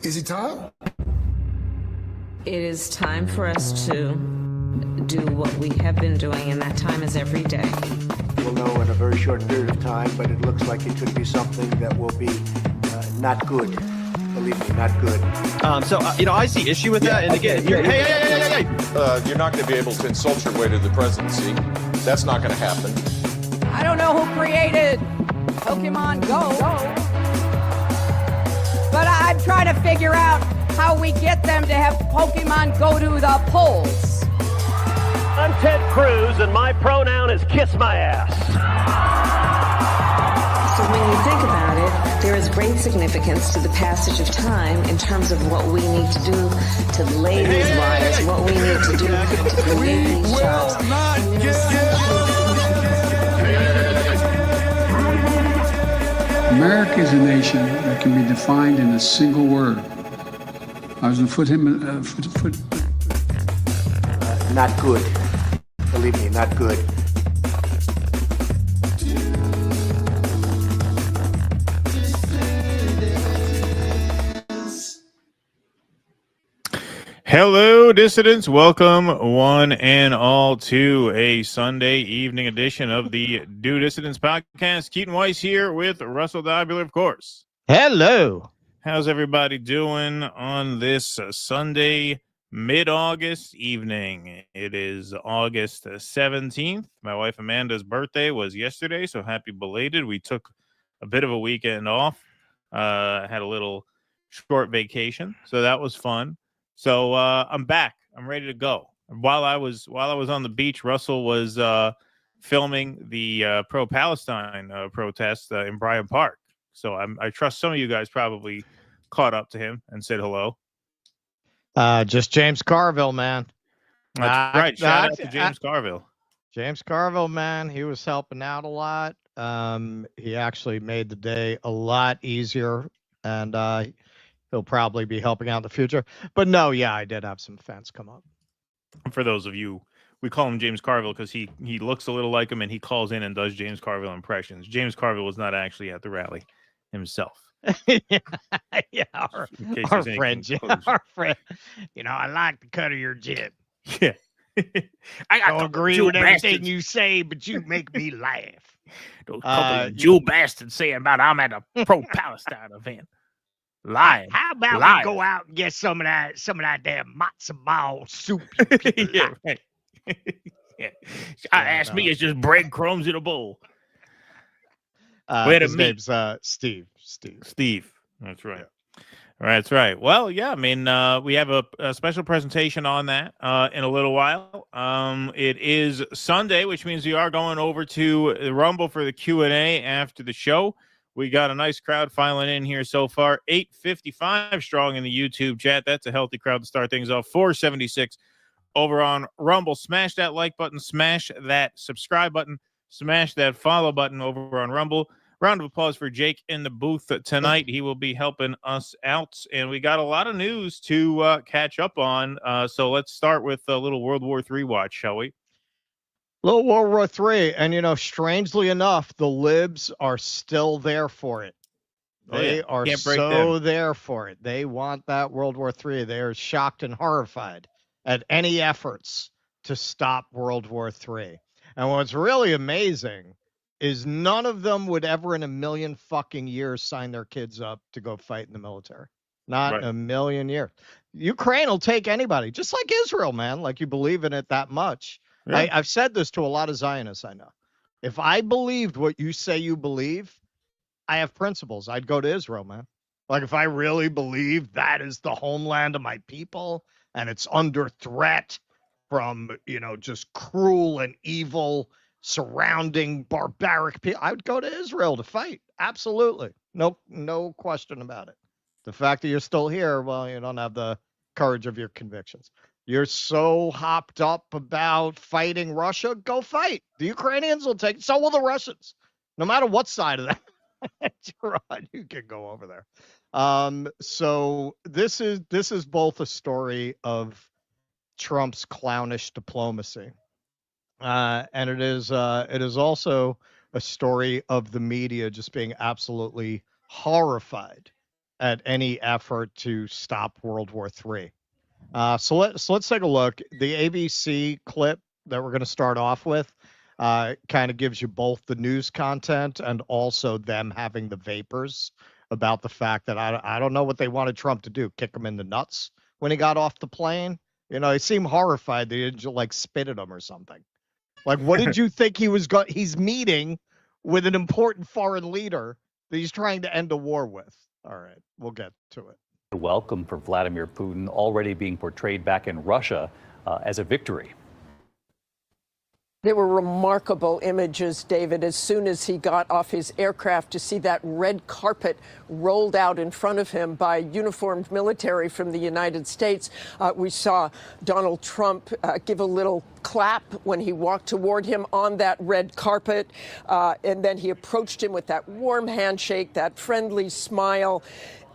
Is it time? It is time for us to do what we have been doing, and that time is every day. We'll know in a very short period of time, but it looks like it could be something that will be not good. Believe me, not good. I see issue with that. And again, hey. You're not going to be able to insult your way to the presidency. That's not going to happen. I don't know who created Pokemon Go, but I'm trying to figure out how we get them to have Pokemon go to the polls. I'm Ted Cruz, and my pronoun is kiss my ass. So when you think about it, there is great significance to the passage of time in terms of what we need to do to lay these wires, what we need to do to create these jobs. America is a nation that can be defined in a single word. I was going to put him. Not good. Believe me, not good. Hello, dissidents. Welcome, one and all, to a Sunday evening edition of the Do Dissidents podcast. Keaton Weiss here with Russell Dobular, of course. Hello. How's everybody doing on this Sunday, mid-August evening? It is August 17th. My wife Amanda's birthday was yesterday, so happy belated. We took a bit of a weekend off, had a little short vacation, so that was fun. So I'm back. I'm ready to go. While I was on the beach, Russell was filming the pro-Palestine protest in Bryant Park. So I trust some of you guys probably caught up to him and said hello. Just James Carville, man. That's right. Shout out to James Carville. James Carville, man. He was helping out a lot. He actually made the day a lot easier, and he'll probably be helping out in the future. But no, yeah, I did have some fans come up. For those of you, we call him James Carville because he looks a little like him, and he calls in and does James Carville impressions. James Carville was not actually at the rally himself. Yeah, our friend, our friend. You know, I like the cut of your jib. Yeah. I don't agree with everything you say, but you make me laugh. Those couple of Jew bastards saying about I'm at a pro-Palestine event. Lying. How about Lying. we go out and get some of that damn matzo ball soup? Yeah, right. Yeah. Ask me, it's just breadcrumbs in a bowl. His name's Steve. Steve. That's right. That's right. Well, yeah, I mean, we have a special presentation on that in a little while. It is Sunday, which means we are going over to the Rumble for the Q&A after the show. We got a nice crowd filing in here so far. 855 strong in the YouTube chat. That's a healthy crowd to start things off. 476 over on Rumble. Smash that like button. Smash that subscribe button. Smash that follow button over on Rumble. Round of applause for Jake in the booth tonight. He will be helping us out. And we got a lot of news to catch up on. So let's start with a little World War III watch, shall we? Little World War III, and strangely enough, the libs are still there for it. They are so there for it. They want that World War III. They are shocked and horrified at any efforts to stop World War III. And what's really amazing is none of them would ever in a million fucking years sign their kids up to go fight in the military. Not in a million years. Ukraine will take anybody, just like Israel, man. Like, you believe in it that much. Yeah. I've said this to a lot of Zionists I know. If I believed what you say you believe, I have principles. I'd go to Israel, man. Like, if I really believe that is the homeland of my people and it's under threat from, just cruel and evil surrounding barbaric people, I would go to Israel to fight. Absolutely. No question about it. The fact that you're still here, well, you don't have the courage of your convictions. You're so hopped up about fighting Russia, go fight. The Ukrainians will take, so will the Russians. No matter what side of that you're on, you can go over there. So this is both a story of Trump's clownish diplomacy, and it is also a story of the media just being absolutely horrified at any effort to stop World War III. So let's take a look. The ABC clip that we're going to start off with kind of gives you both the news content and also them having the vapors about the fact that I don't know what they wanted Trump to do, kick him in the nuts when he got off the plane. He seemed horrified that he didn't like spit at him or something. Like, what did you think he was he's meeting with an important foreign leader that he's trying to end a war with? All right, we'll get to it. Welcome for Vladimir Putin already being portrayed back in Russia as a victory. There were remarkable images, David, as soon as he got off his aircraft to see that red carpet rolled out in front of him by uniformed military from the United States. We saw Donald Trump give a little clap when he walked toward him on that red carpet. And then he approached him with that warm handshake, that friendly smile.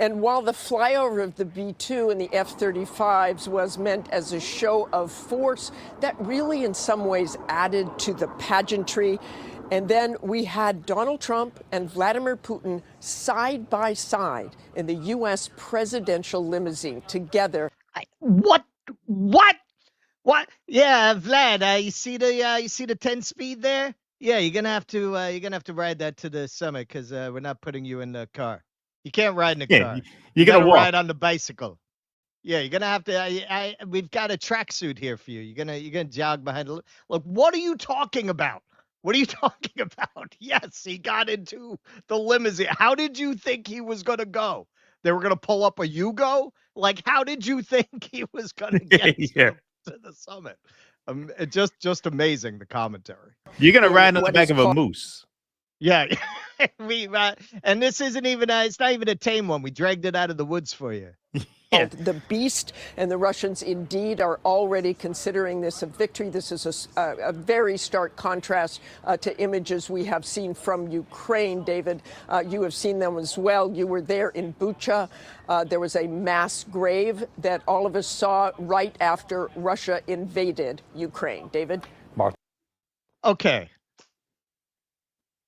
And while the flyover of the B-2 and the F-35s was meant as a show of force, that really in some ways added to the pageantry. And then we had Donald Trump and Vladimir Putin side by side in the U.S. presidential limousine together. What? Yeah, Vlad, you see the 10-speed there? Yeah, you're gonna have to ride that to the summit because we're not putting you in the car. You can't ride in the car. You gotta walk. Ride on the bicycle. Yeah, you're gonna have to. We've got a tracksuit here for you. You're gonna jog behind. Look, what are you talking about? What are you talking about? Yes, he got into the limousine. How did you think he was gonna go? They were gonna pull up a Yugo? Like, how did you think he was gonna get to the summit? It's just amazing, the commentary. You're gonna ride on the back of a moose. Yeah, and this isn't even it's not even a tame one. We dragged it out of the woods for you. Yeah. The beast, and the Russians indeed are already considering this a victory. This is a very stark contrast to images we have seen from Ukraine. David, you have seen them as well. You were there in Bucha. There was a mass grave that all of us saw right after Russia invaded Ukraine. David? Okay.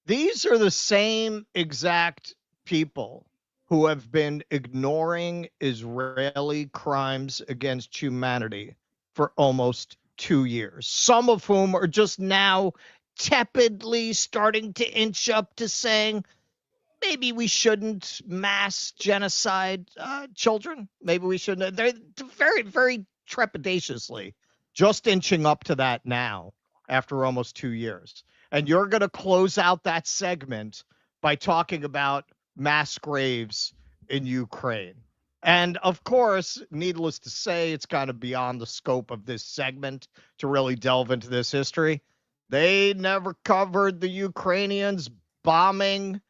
These are the same exact people who have been ignoring Israeli crimes against humanity for almost 2 years, some of whom are just now tepidly starting to inch up to saying, maybe we shouldn't mass genocide children. Maybe we shouldn't. They're very, very trepidatiously just inching up to that now after almost 2 years. And you're going to close out that segment by talking about mass graves in Ukraine. And of course, needless to say, it's kind of beyond the scope of this segment to really delve into this history. They never covered the Ukrainians bombing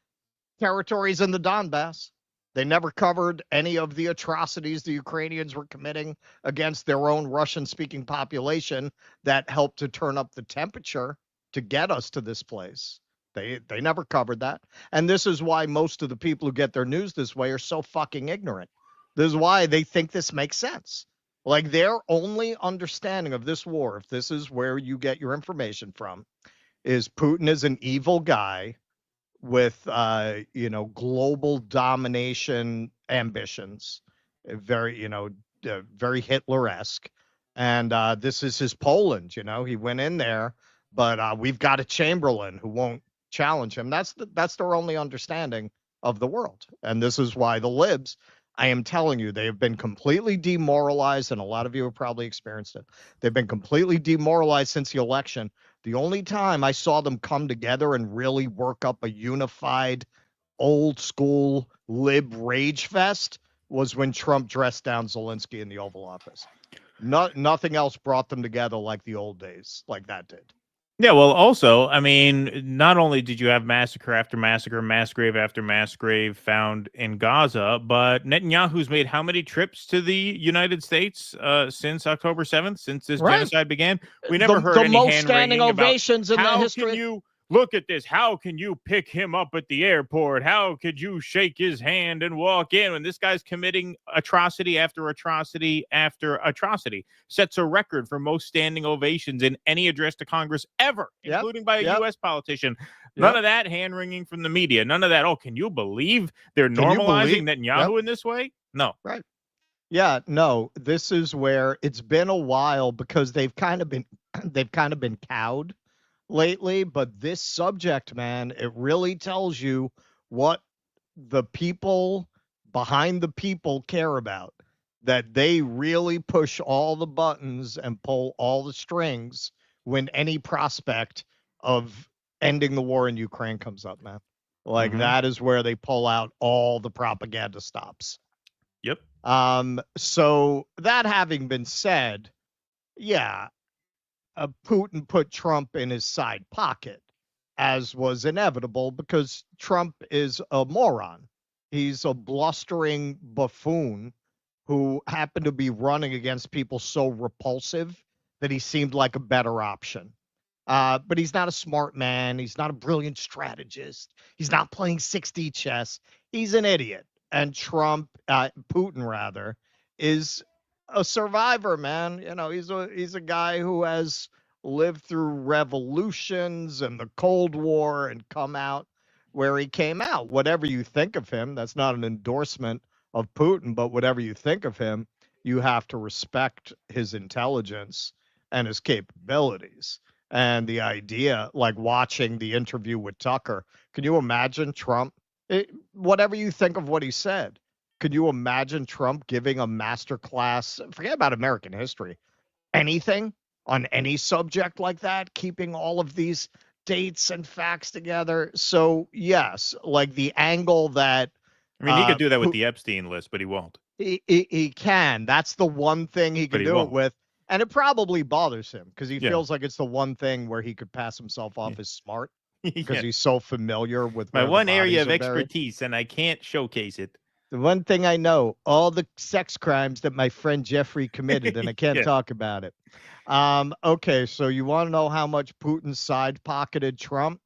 territories in the Donbass. They never covered any of the atrocities the Ukrainians were committing against their own Russian-speaking population that helped to turn up the temperature to get us to this place. They never covered that. And this is why most of the people who get their news this way are so fucking ignorant. This is why they think this makes sense. Like, their only understanding of this war, if this is where you get your information from, is Putin is an evil guy with, global domination ambitions, very, very Hitler-esque. And this is his Poland, you know. He went in there, but we've got a Chamberlain who won't challenge him. That's their only understanding of the world. And this is why the libs, I am telling you, they have been completely demoralized, and a lot of you have probably experienced it. They've been completely demoralized since the election. The only time I saw them come together and really work up a unified, old school lib rage fest was when Trump dressed down Zelensky in the Oval Office. Nothing else brought them together like the old days, like that did. Yeah, well, also, I mean, not only did you have massacre after massacre, mass grave after mass grave found in Gaza, but Netanyahu's made how many trips to the United States since October 7th, since this genocide began? We never heard any hand-wringing ovations about in the how history. can you look at this? How can you pick him up at the airport? How could you shake his hand and walk in when this guy's committing atrocity after atrocity after atrocity? Sets a record for most standing ovations in any address to Congress ever, including by a U.S. politician. None of that hand-wringing from the media. None of that. Oh, can you believe they're normalizing Netanyahu in this way? No. Right. Yeah, no, this is where it's been a while because they've kind of been cowed lately, but this subject, man, it really tells you what the people behind the people care about, that they really push all the buttons and pull all the strings when any prospect of ending the war in Ukraine comes up, man. Like that is where they pull out all the propaganda stops. Yep. So that having been said, yeah, Putin put Trump in his side pocket, as was inevitable, because Trump is a moron. He's a blustering buffoon who happened to be running against people so repulsive that he seemed like a better option. But he's not a smart man. He's not a brilliant strategist. He's not playing 6D chess. He's an idiot. And Putin rather, is a survivor, man. You know, he's a guy who has lived through revolutions and the Cold War and come out where he came out. Whatever you think of him, that's not an endorsement of Putin, but whatever you think of him, you have to respect his intelligence and his capabilities. And the idea, like watching the interview with Tucker, can you imagine Trump? Whatever you think of what he said, could you imagine Trump giving a master class? Forget about American history, anything on any subject like that, keeping all of these dates and facts together. So yes, like the angle that I mean, he could do that with the Epstein list, but he won't. He can. That's the one thing he can do it with. And it probably bothers him because he feels like it's the one thing where he could pass himself off as smart because he's so familiar with my one area of expertise, and I can't showcase it. The one thing I know, all the sex crimes that my friend Jeffrey committed, and I can't talk about it. Okay, so you want to know how much Putin side-pocketed Trump?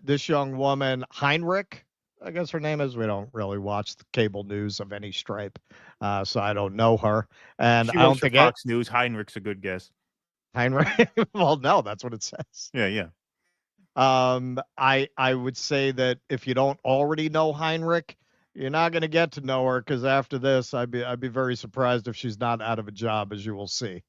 This young woman, Heinrich, I guess her name is. We don't really watch the cable news of any stripe, so I don't know her. And she I don't think Fox News. Heinrich's a good guess. Heinrich. Well, no, that's what it says. Yeah. I would say that if you don't already know Heinrich, you're not going to get to know her, because after this, I'd be very surprised if she's not out of a job, as you will see.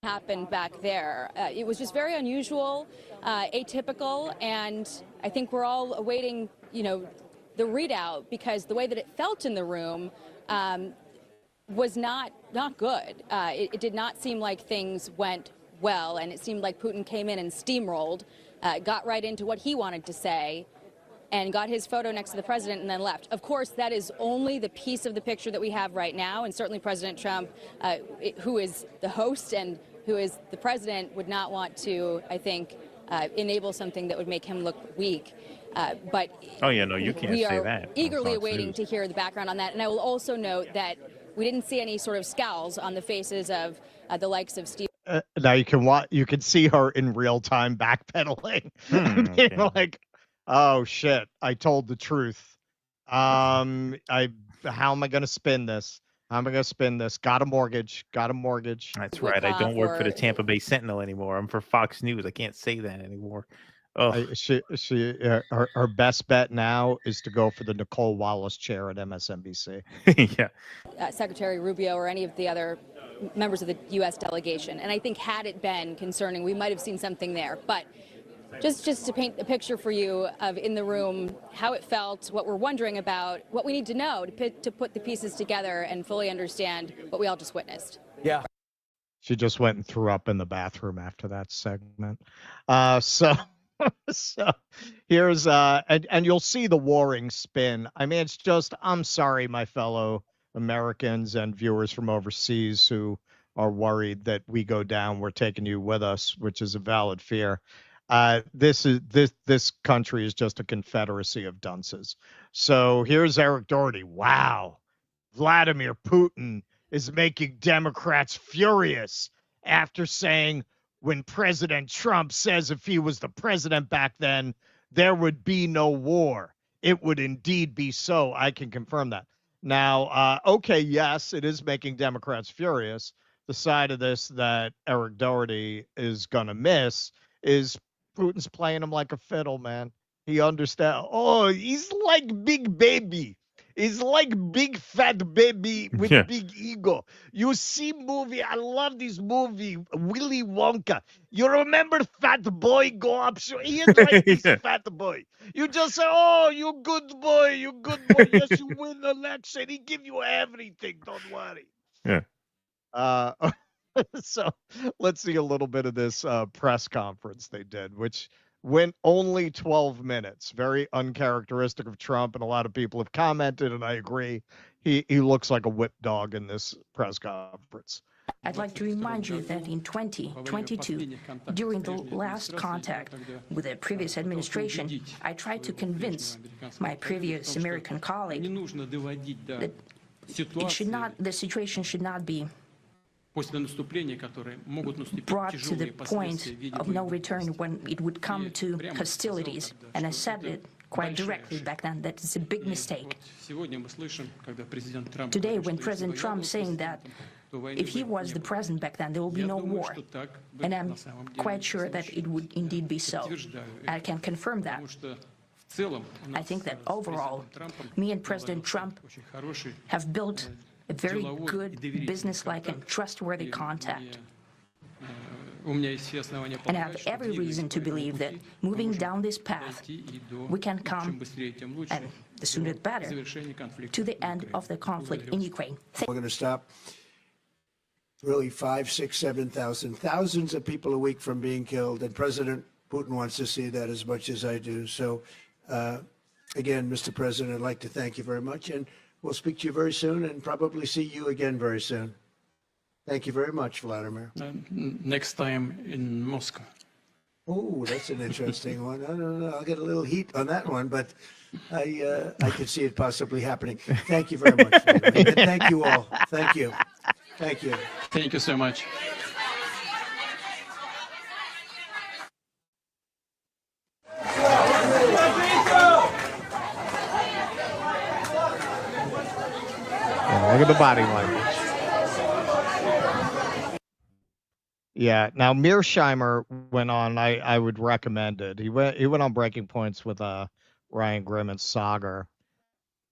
Happened back there. It was just very unusual, atypical, and I think we're all awaiting, the readout, because the way that it felt in the room was not good. It did not seem like things went well, and it seemed like Putin came in and steamrolled, got right into what he wanted to say, and got his photo next to the president and then left. Of course, that is only the piece of the picture that we have right now, and certainly President Trump, who is the host and who is the president, would not want to, I think, enable something that would make him look weak. But oh yeah, no, you can't we say are that. eagerly awaiting to hear the background on that. And I will also note that we didn't see any sort of scowls on the faces of the likes of Steve. Now you can see her in real time backpedaling, being like, "Oh shit, I told the truth. How am I going to spin this? How am I going to spin this? Got a mortgage. That's right. I don't work for the Tampa Bay Sentinel anymore. I'm for Fox News. I can't say that anymore. Oh, her best bet now is to go for the Nicole Wallace chair at MSNBC. Yeah. Secretary Rubio or any of the other members of the U.S. delegation. And I think had it been concerning, we might have seen something there. But just to paint a picture for you of in the room, how it felt, what we're wondering about, what we need to know to put the pieces together and fully understand what we all just witnessed. Yeah. She just went and threw up in the bathroom after that segment. So here's and you'll see the warring spin. I mean, it's just, I'm sorry, my fellow Americans and viewers from overseas who are worried that we go down, we're taking you with us, which is a valid fear. This country is just a confederacy of dunces. So here's Eric Doherty. Wow, Vladimir Putin is making Democrats furious after saying when President Trump says if he was the president back then, there would be no war. It would indeed be so. I can confirm that. Now, okay, yes, it is making Democrats furious. The side of this that Eric Doherty is going to miss is Putin's playing him like a fiddle, man. He understands. Oh, he's like big baby. He's like big fat baby with big ego. You see movie, I love this movie, Willy Wonka. You remember Fat Boy go up? He is like this fat boy. You just say, oh, you good boy, you good boy. Yes, you win the election. He give you everything. Don't worry. Yeah. So let's see a little bit of this press conference they did, which went only 12 minutes. Very uncharacteristic of Trump, and a lot of people have commented, and I agree. He looks like a whip dog in this press conference. I'd like to remind you that in 2022, during the last contact with the previous administration, I tried to convince my previous American colleague that the situation should not be brought to the point of no return when it would come to hostilities. And I said it quite directly back then that it's a big mistake. Today, when President Trump saying that if he was the president back then, there will be no war. And I'm quite sure that it would indeed be so. I can confirm that. I think that overall, me and President Trump have built a very good, business-like and trustworthy contact. And I have every reason to believe that moving down this path, we can come, and the sooner the better, to the end of the conflict in Ukraine. We're going to stop really 5, 6, 7,000, thousands of people a week from being killed, and President Putin wants to see that as much as I do. So, again, Mr. President, I'd like to thank you very much, and we'll speak to you very soon and probably see you again very soon. Thank you very much, Vladimir. Next time in Moscow. Oh, that's an interesting one. I don't know. I'll get a little heat on that one, but I could see it possibly happening. Thank you very much. And thank you all. Thank you. Thank you. Thank you so much. Look at the body language. Yeah. Now Mearsheimer went on. I would recommend it. He went on Breaking Points with Ryan Grimm and Sagar,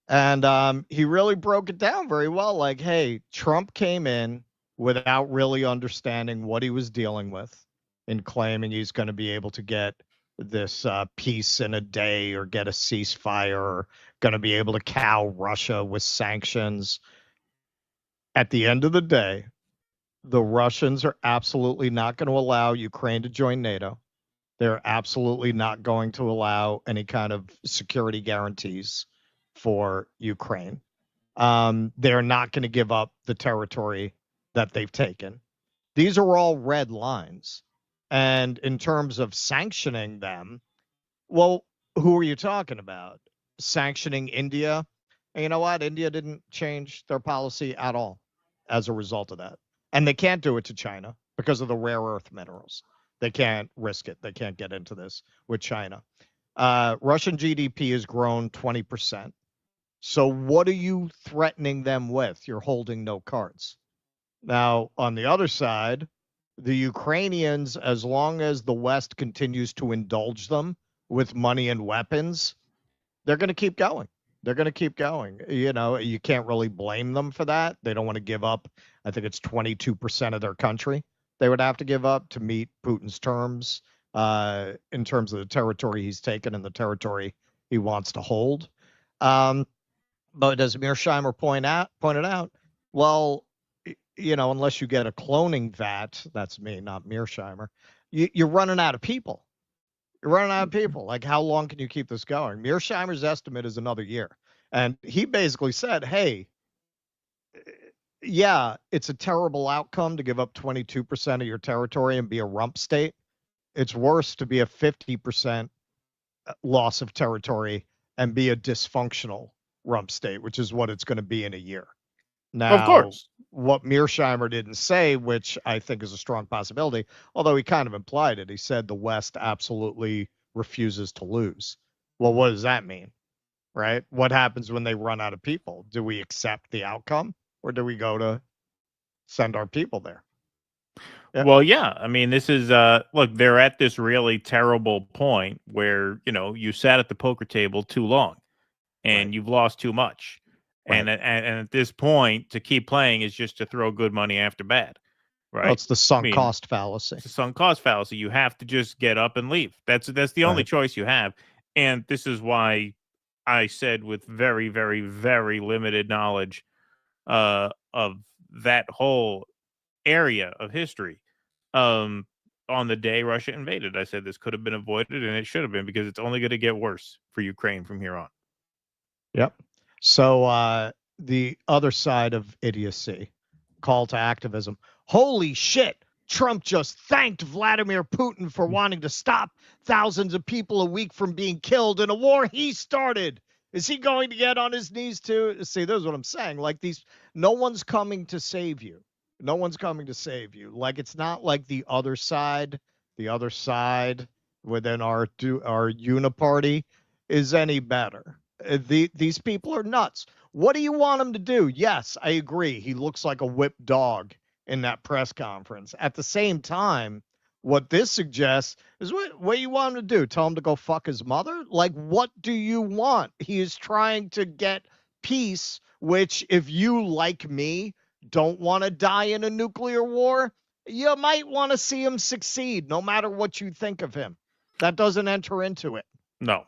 and he really broke it down very well. Like, hey, Trump came in without really understanding what he was dealing with, in claiming he's going to be able to get this peace in a day or get a ceasefire, or going to be able to cow Russia with sanctions. At the end of the day, the Russians are absolutely not going to allow Ukraine to join NATO. They're absolutely not going to allow any kind of security guarantees for Ukraine. They're not going to give up the territory that they've taken. These are all red lines. And in terms of sanctioning them, well, who are you talking about? Sanctioning India? And you know what? India didn't change their policy at all as a result of that. And they can't do it to China because of the rare earth minerals. They can't risk it. They can't get into this with China. Russian GDP has grown 20%. So what are you threatening them with? You're holding no cards. Now, on the other side, the Ukrainians, as long as the West continues to indulge them with money and weapons, they're going to keep going. They're going to keep going. You know, you can't really blame them for that. They don't want to give up I think it's 22% of their country they would have to give up to meet Putin's terms in terms of the territory he's taken and the territory he wants to hold. But as Mearsheimer pointed out, well, unless you get a cloning vat, that's me, not Mearsheimer, you're running out of people. You're running out of people. Like, how long can you keep this going? Mearsheimer's estimate is another year. And he basically said, hey, yeah, it's a terrible outcome to give up 22% of your territory and be a rump state. It's worse to be a 50% loss of territory and be a dysfunctional rump state, which is what it's going to be in a year. Now, of course, what Mearsheimer didn't say, which I think is a strong possibility, although he kind of implied it, he said the West absolutely refuses to lose. Well, what does that mean, right? What happens when they run out of people? Do we accept the outcome, or do we go to send our people there? Yeah. Well, yeah. I mean, this is look, they're at this really terrible point where, you sat at the poker table too long and you've lost too much. Right. And at this point, to keep playing is just to throw good money after bad. Right. Well, it's the sunk cost fallacy. It's the sunk cost fallacy. You have to just get up and leave. That's the only choice you have. And this is why I said, with very, very, very limited knowledge of that whole area of history, on the day Russia invaded, I said this could have been avoided, and it should have been, because it's only going to get worse for Ukraine from here on. Yep. So the other side of idiocy, call to activism. Holy shit! Trump just thanked Vladimir Putin for wanting to stop thousands of people a week from being killed in a war he started. Is he going to get on his knees too? See, this is what I'm saying. Like, no one's coming to save you. No one's coming to save you. Like, it's not like the other side within our uniparty is any better. These people are nuts. What do you want him to do? Yes, I agree. He looks like a whipped dog in that press conference. At the same time, what this suggests is what you want him to do? Tell him to go fuck his mother? Like, what do you want? He is trying to get peace, which, if you, like me, don't want to die in a nuclear war, you might want to see him succeed, no matter what you think of him. That doesn't enter into it. No.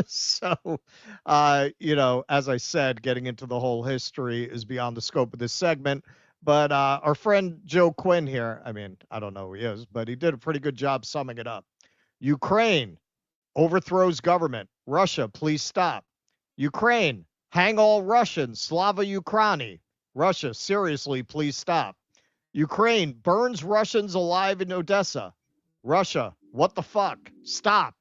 So, as I said, getting into the whole history is beyond the scope of this segment. But our friend Joe Quinn here, I mean, I don't know who he is, but he did a pretty good job summing it up. Ukraine overthrows government. Russia, please stop. Ukraine, hang all Russians. Slava Ukraini. Russia, seriously, please stop. Ukraine burns Russians alive in Odessa. Russia, what the fuck? Stop.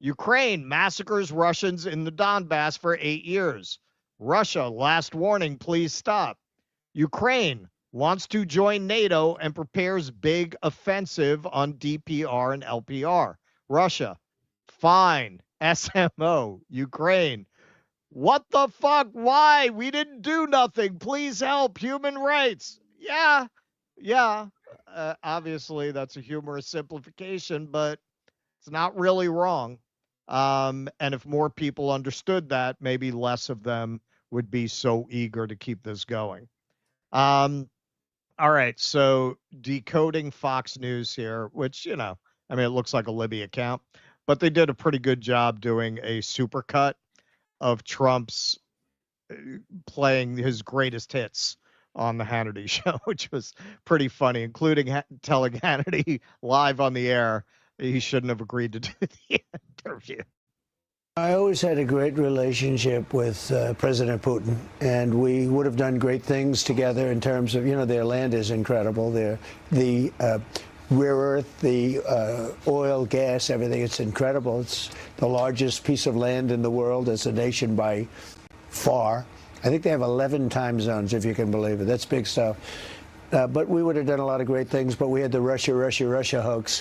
Ukraine massacres Russians in the Donbass for 8 years. Russia, last warning, please stop. Ukraine wants to join NATO and prepares big offensive on DPR and LPR. Russia, fine. SMO. Ukraine, what the fuck? Why? We didn't do nothing. Please help. Human rights. Yeah. Obviously, that's a humorous simplification, but it's not really wrong. And if more people understood that, maybe less of them would be so eager to keep this going. All right, so decoding Fox News here, which, it looks like a Libby account, but they did a pretty good job doing a supercut of Trump's playing his greatest hits on the Hannity show, which was pretty funny, including telling Hannity live on the air he shouldn't have agreed to do the interview. I always had a great relationship with President Putin, and we would have done great things together in terms of, their land is incredible. The rare earth, the oil, gas, everything, it's incredible. It's the largest piece of land in the world as a nation by far. I think they have 11 time zones, if you can believe it. That's big stuff. But we would have done a lot of great things, but we had the Russia hoax,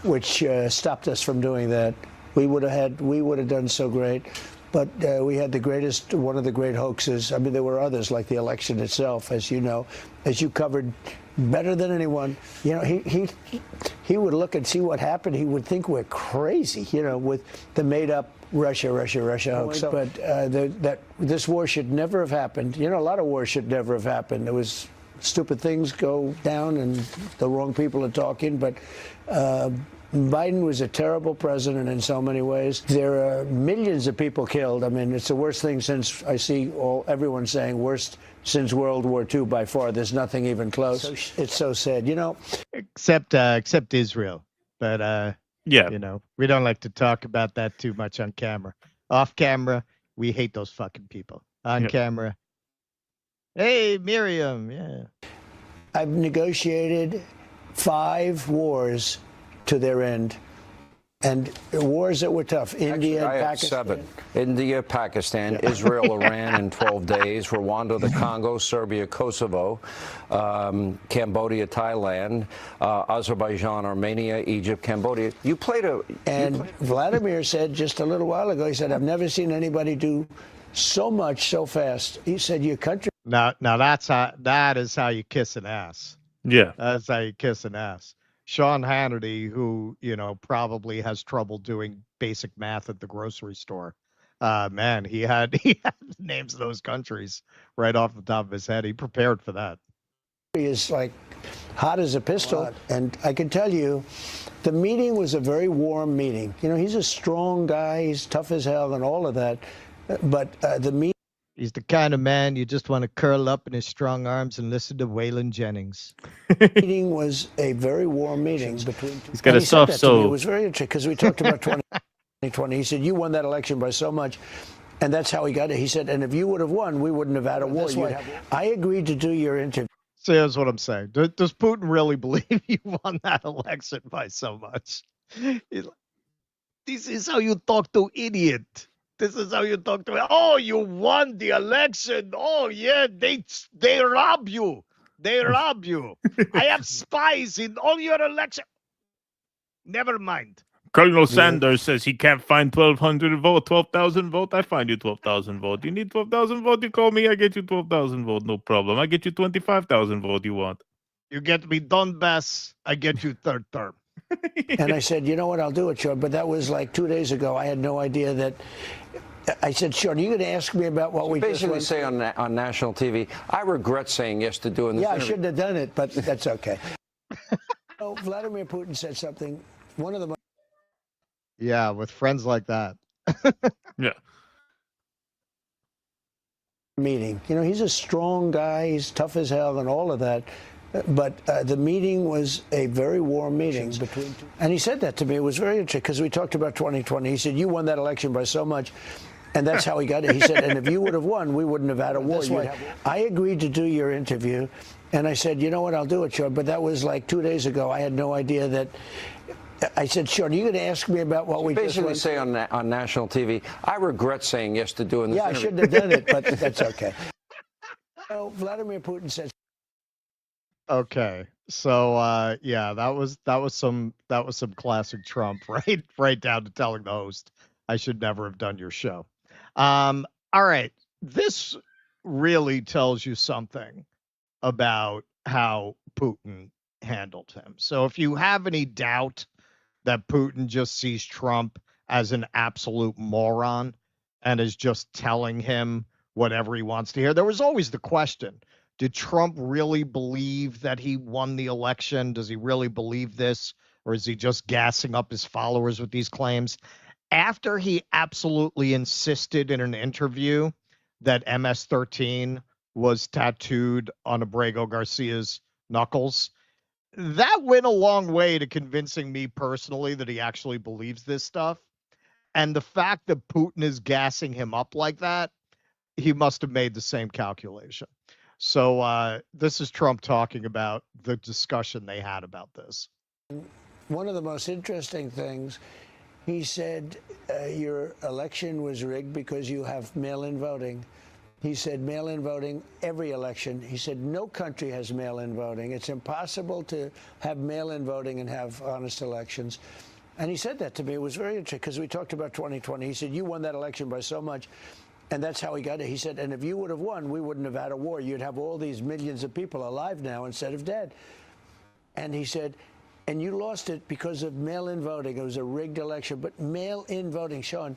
which stopped us from doing that. We would have done so great, but we had one of the great hoaxes. I mean, there were others, like the election itself, as you know, as you covered better than anyone. He would look and see what happened. He would think we're crazy, with the made up Russia hoax. But that this war should never have happened. You know, a lot of wars should never have happened. There was stupid things go down and the wrong people are talking. But Biden was a terrible president in so many ways. There are millions of people killed. I mean, it's the worst thing since I see everyone saying worst since World War II by far. There's nothing even close. It's so sad, you know. Except Israel, but yeah, you know, we don't like to talk about that too much on camera. Off camera, we hate those fucking people. On camera, hey Miriam, yeah. I've negotiated 5 wars to their end. And wars that were tough. India, I have Pakistan. 7. India, Pakistan, Israel, Iran in 12 days, Rwanda, the Congo, Serbia, Kosovo, Cambodia, Thailand, Azerbaijan, Armenia, Egypt, Cambodia. You played a... And Vladimir said just a little while ago, he said, I've never seen anybody do so much so fast. He said, your country... Now that is how you kiss an ass. Yeah. That's how you kiss an ass. Sean Hannity, who, you know, probably has trouble doing basic math at the grocery store. Man, he had the names of those countries right off the top of his head. He prepared for that. He is like hot as a pistol. And I can tell you, the meeting was a very warm meeting. You know, he's a strong guy. He's tough as hell and all of that. But the meeting... He's the kind of man you just want to curl up in his strong arms and listen to Waylon Jennings. Meeting was a very warm meeting between... He's got a soft soul. It was very interesting because we talked about 2020. He said, you won that election by so much. And that's how he got it. He said, and if you would have won, we wouldn't have had a war. I agreed to do your interview. So here's what I'm saying. Does Putin really believe you won that election by so much? This is how you talk to idiot. This is how you talk to me. Oh, you won the election. Oh, yeah, they rob you. They rob you. I have spies in all your election. Never mind. Colonel Sanders says he can't find 1,200 votes, 12,000 votes. I find you 12,000 votes. You need 12,000 votes, you call me, I get you 12,000 votes, no problem. I get you 25,000 votes you want. You get me Donbass, I get you third term. And I said, you know what, I'll do it, Sean. But that was like 2 days ago. I had no idea that. I said, Sean, are you going to ask me about what we basically just say on national TV, I regret saying yes to doing this Yeah, interview. I shouldn't have done it, but that's okay. So Vladimir Putin said something, one of the most... Yeah, with friends like that. Yeah. Meeting. You know, he's a strong guy. He's tough as hell and all of that. But the meeting was a very warm meeting between two. And he said that to me. It was very interesting because we talked about 2020. He said, you won that election by so much. And that's how he got it. He said, and if you would have won, we wouldn't have had a war. I agreed to do your interview. And I said, you know what, I'll do it, Sean. But that was like 2 days ago. I had no idea that. I said, Sean, are you going to ask me about what we basically just say on national TV, I regret saying yes to doing this Yeah, interview. I shouldn't have done it, but that's okay. So Vladimir Putin said. Okay, so yeah, that was some classic Trump, right down to telling the host I should never have done your show. All right, this really tells you something about how Putin handled him. So if you have any doubt that Putin just sees Trump as an absolute moron and is just telling him whatever he wants to hear, there was always the question. Did Trump really believe that he won the election? Does he really believe this? Or is he just gassing up his followers with these claims? After he absolutely insisted in an interview that MS-13 was tattooed on Abrego Garcia's knuckles, that went a long way to convincing me personally that he actually believes this stuff. And the fact that Putin is gassing him up like that, he must have made the same calculation. So this is Trump talking about the discussion they had about this. One of the most interesting things, he said your election was rigged because you have mail-in voting. He said mail-in voting, every election. He said no country has mail-in voting. It's impossible to have mail-in voting and have honest elections. And he said that to me. It was very interesting because we talked about 2020. He said, you won that election by so much. And that's how he got it. He said, and if you would have won, we wouldn't have had a war. You'd have all these millions of people alive now instead of dead. And he said, and you lost it because of mail-in voting. It was a rigged election, but mail-in voting, Sean.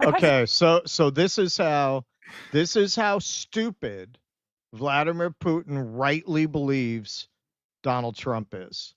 Okay, so this is how stupid Vladimir Putin rightly believes Donald Trump is.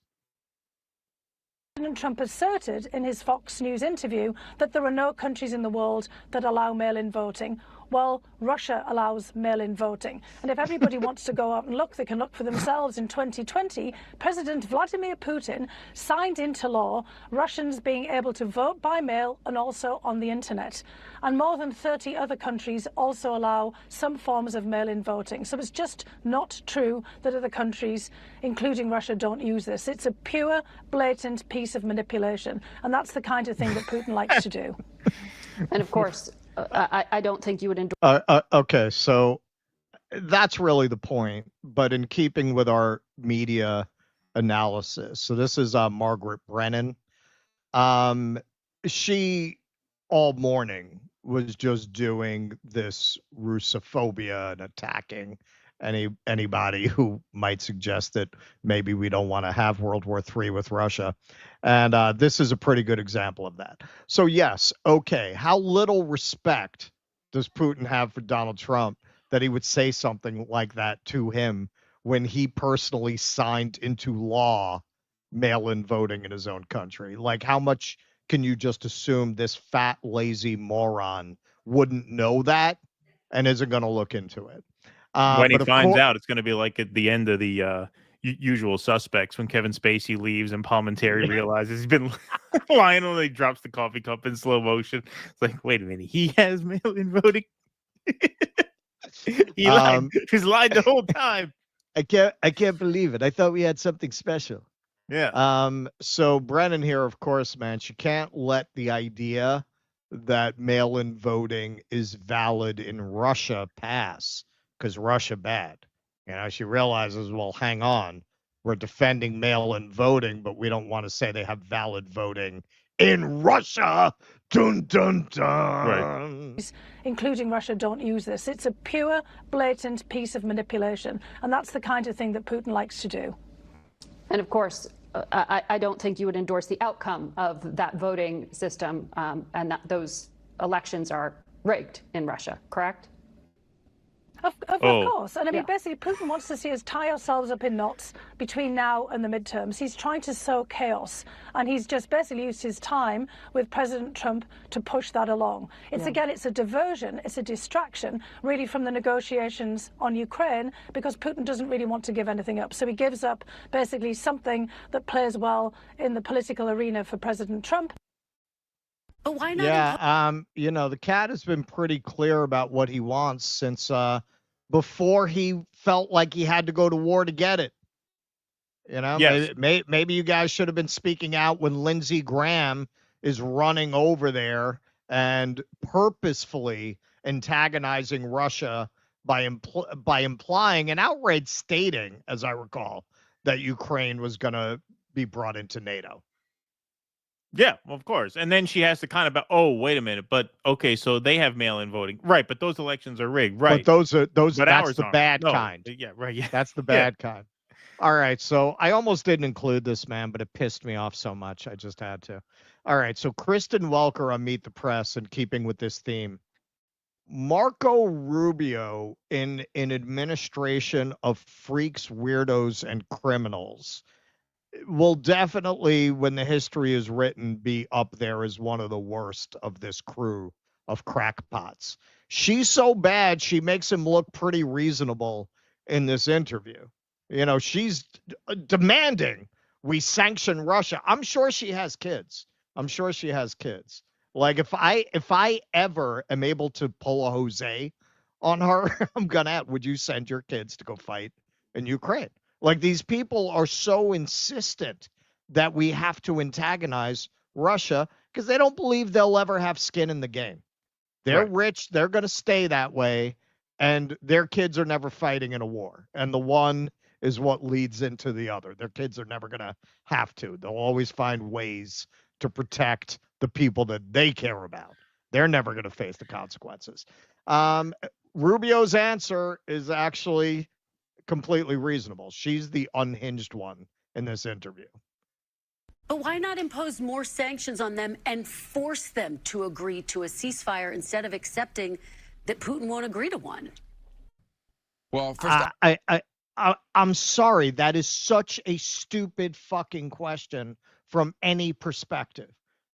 President Trump asserted in his Fox News interview that there are no countries in the world that allow mail-in voting. Well, Russia allows mail-in voting. And if everybody wants to go out and look, they can look for themselves. In 2020, President Vladimir Putin signed into law Russians being able to vote by mail and also on the internet. And more than 30 other countries also allow some forms of mail-in voting. So it's just not true that other countries, including Russia, don't use this. It's a pure, blatant piece of manipulation. And that's the kind of thing that Putin likes to do. And of course, I don't think you would endorse. Okay, so that's really the point, but in keeping with our media analysis. So this is Margaret Brennan. She all morning was just doing this Russophobia and attacking anybody who might suggest that maybe we don't want to have World War III with Russia. And this is a pretty good example of that. So yes, okay, how little respect does Putin have for Donald Trump that he would say something like that to him when he personally signed into law mail-in voting in his own country? Like, how much can you just assume this fat, lazy moron wouldn't know that and isn't going to look into it? When he finds out, it's going to be like at the end of the Usual Suspects when Kevin Spacey leaves and Palminteri realizes he's been lying when he drops the coffee cup in slow motion. It's like, wait a minute, he has mail-in voting. He lied. He's lied the whole time. I can't believe it. I thought we had something special. Yeah. So Brennan here, of course, man, she can't let the idea that mail-in voting is valid in Russia pass. Because Russia bad. You know, she realizes, well, hang on, we're defending mail-in voting, but we don't want to say they have valid voting in Russia. Dun, dun, dun. Right. Including Russia, don't use this. It's a pure, blatant piece of manipulation. And that's the kind of thing that Putin likes to do. And of course, I don't think you would endorse the outcome of that voting system and that those elections are rigged in Russia, correct? Of course. And I mean, basically, Putin wants to see us tie ourselves up in knots between now and the midterms. He's trying to sow chaos. And he's just basically used his time with President Trump to push that along. Again, it's a diversion. It's a distraction, really, from the negotiations on Ukraine, because Putin doesn't really want to give anything up. So he gives up basically something that plays well in the political arena for President Trump. But why not? Yeah, you know, the cat has been pretty clear about what he wants since before he felt like he had to go to war to get it. You know, yes. maybe you guys should have been speaking out when Lindsey Graham is running over there and purposefully antagonizing Russia by implying and outright stating, as I recall, that Ukraine was going to be brought into NATO. Yeah, well, of course. And then she has to kind of, oh, wait a minute, but okay, so they have mail-in voting, right? But those elections are rigged, right? But that's ours the aren't. bad No. kind. Yeah, right. Yeah, That's the bad kind. All right, so I almost didn't include this, man, but it pissed me off so much I just had to. All right, so Kristen Welker on Meet the Press, in keeping with this theme, Marco Rubio in an administration of freaks, weirdos, and criminals will definitely, when the history is written, be up there as one of the worst of this crew of crackpots. She's so bad, she makes him look pretty reasonable in this interview. You know, she's demanding we sanction Russia. I'm sure she has kids. Like, if I ever am able to pull a Jose on her, I'm gonna ask, would you send your kids to go fight in Ukraine? Like, these people are so insistent that we have to antagonize Russia because they don't believe they'll ever have skin in the game. They're rich. They're going to stay that way. And their kids are never fighting in a war. And the one is what leads into the other. Their kids are never going to have to. They'll always find ways to protect the people that they care about. They're never going to face the consequences. Rubio's answer is actually completely reasonable. She's the unhinged one in this interview. But why not impose more sanctions on them and force them to agree to a ceasefire instead of accepting that Putin won't agree to one? Well, first I'm sorry. That is such a stupid fucking question from any perspective.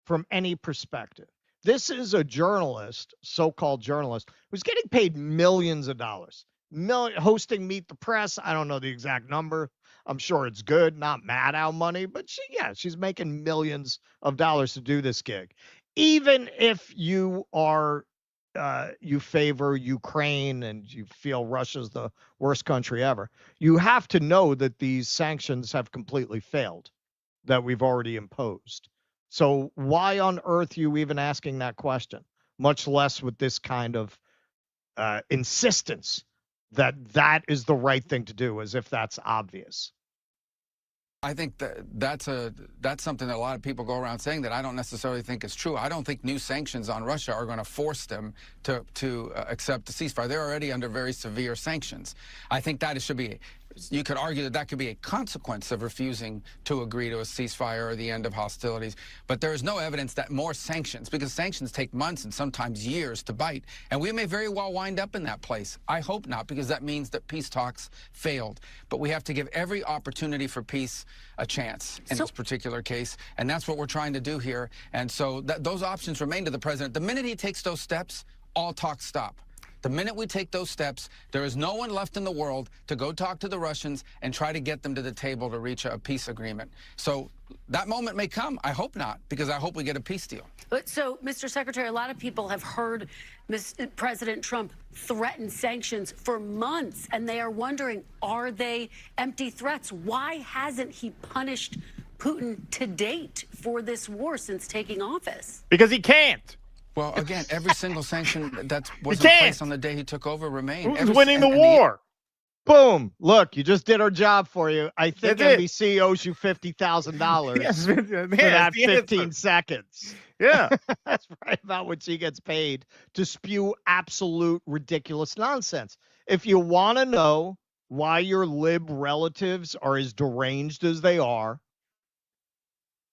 From any perspective. This is a journalist, so-called journalist, who's getting paid millions of dollars. Hosting Meet the Press. I don't know the exact number. I'm sure it's good, not Maddow money, but she's making millions of dollars to do this gig. Even if you are, you favor Ukraine and you feel Russia's the worst country ever, you have to know that these sanctions have completely failed, that we've already imposed. So why on earth are you even asking that question? Much less with this kind of insistence that is the right thing to do, as if that's obvious. I think that's something that a lot of people go around saying that I don't necessarily think is true. I don't think new sanctions on Russia are going to force them to accept the ceasefire. They're already under very severe sanctions. I think that should be. You could argue that could be a consequence of refusing to agree to a ceasefire or the end of hostilities. But there is no evidence that more sanctions, because sanctions take months and sometimes years to bite. And we may very well wind up in that place. I hope not, because that means that peace talks failed. But we have to give every opportunity for peace a chance in this particular case. And that's what we're trying to do here. And so those options remain to the president. The minute he takes those steps, all talk stop. The minute we take those steps, there is no one left in the world to go talk to the Russians and try to get them to the table to reach a peace agreement. So that moment may come. I hope not, because I hope we get a peace deal. So, Mr. Secretary, a lot of people have heard President Trump threaten sanctions for months, and they are wondering, are they empty threats? Why hasn't he punished Putin to date for this war since taking office? Because he can't. Well, again, every single sanction that was in place on the day he took over remained. Who's winning the war? Boom. Look, you just did our job for you. I think NBC owes you $50,000 Yes, for that 15 seconds. Yeah. That's right about what she gets paid to spew absolute ridiculous nonsense. If you want to know why your lib relatives are as deranged as they are,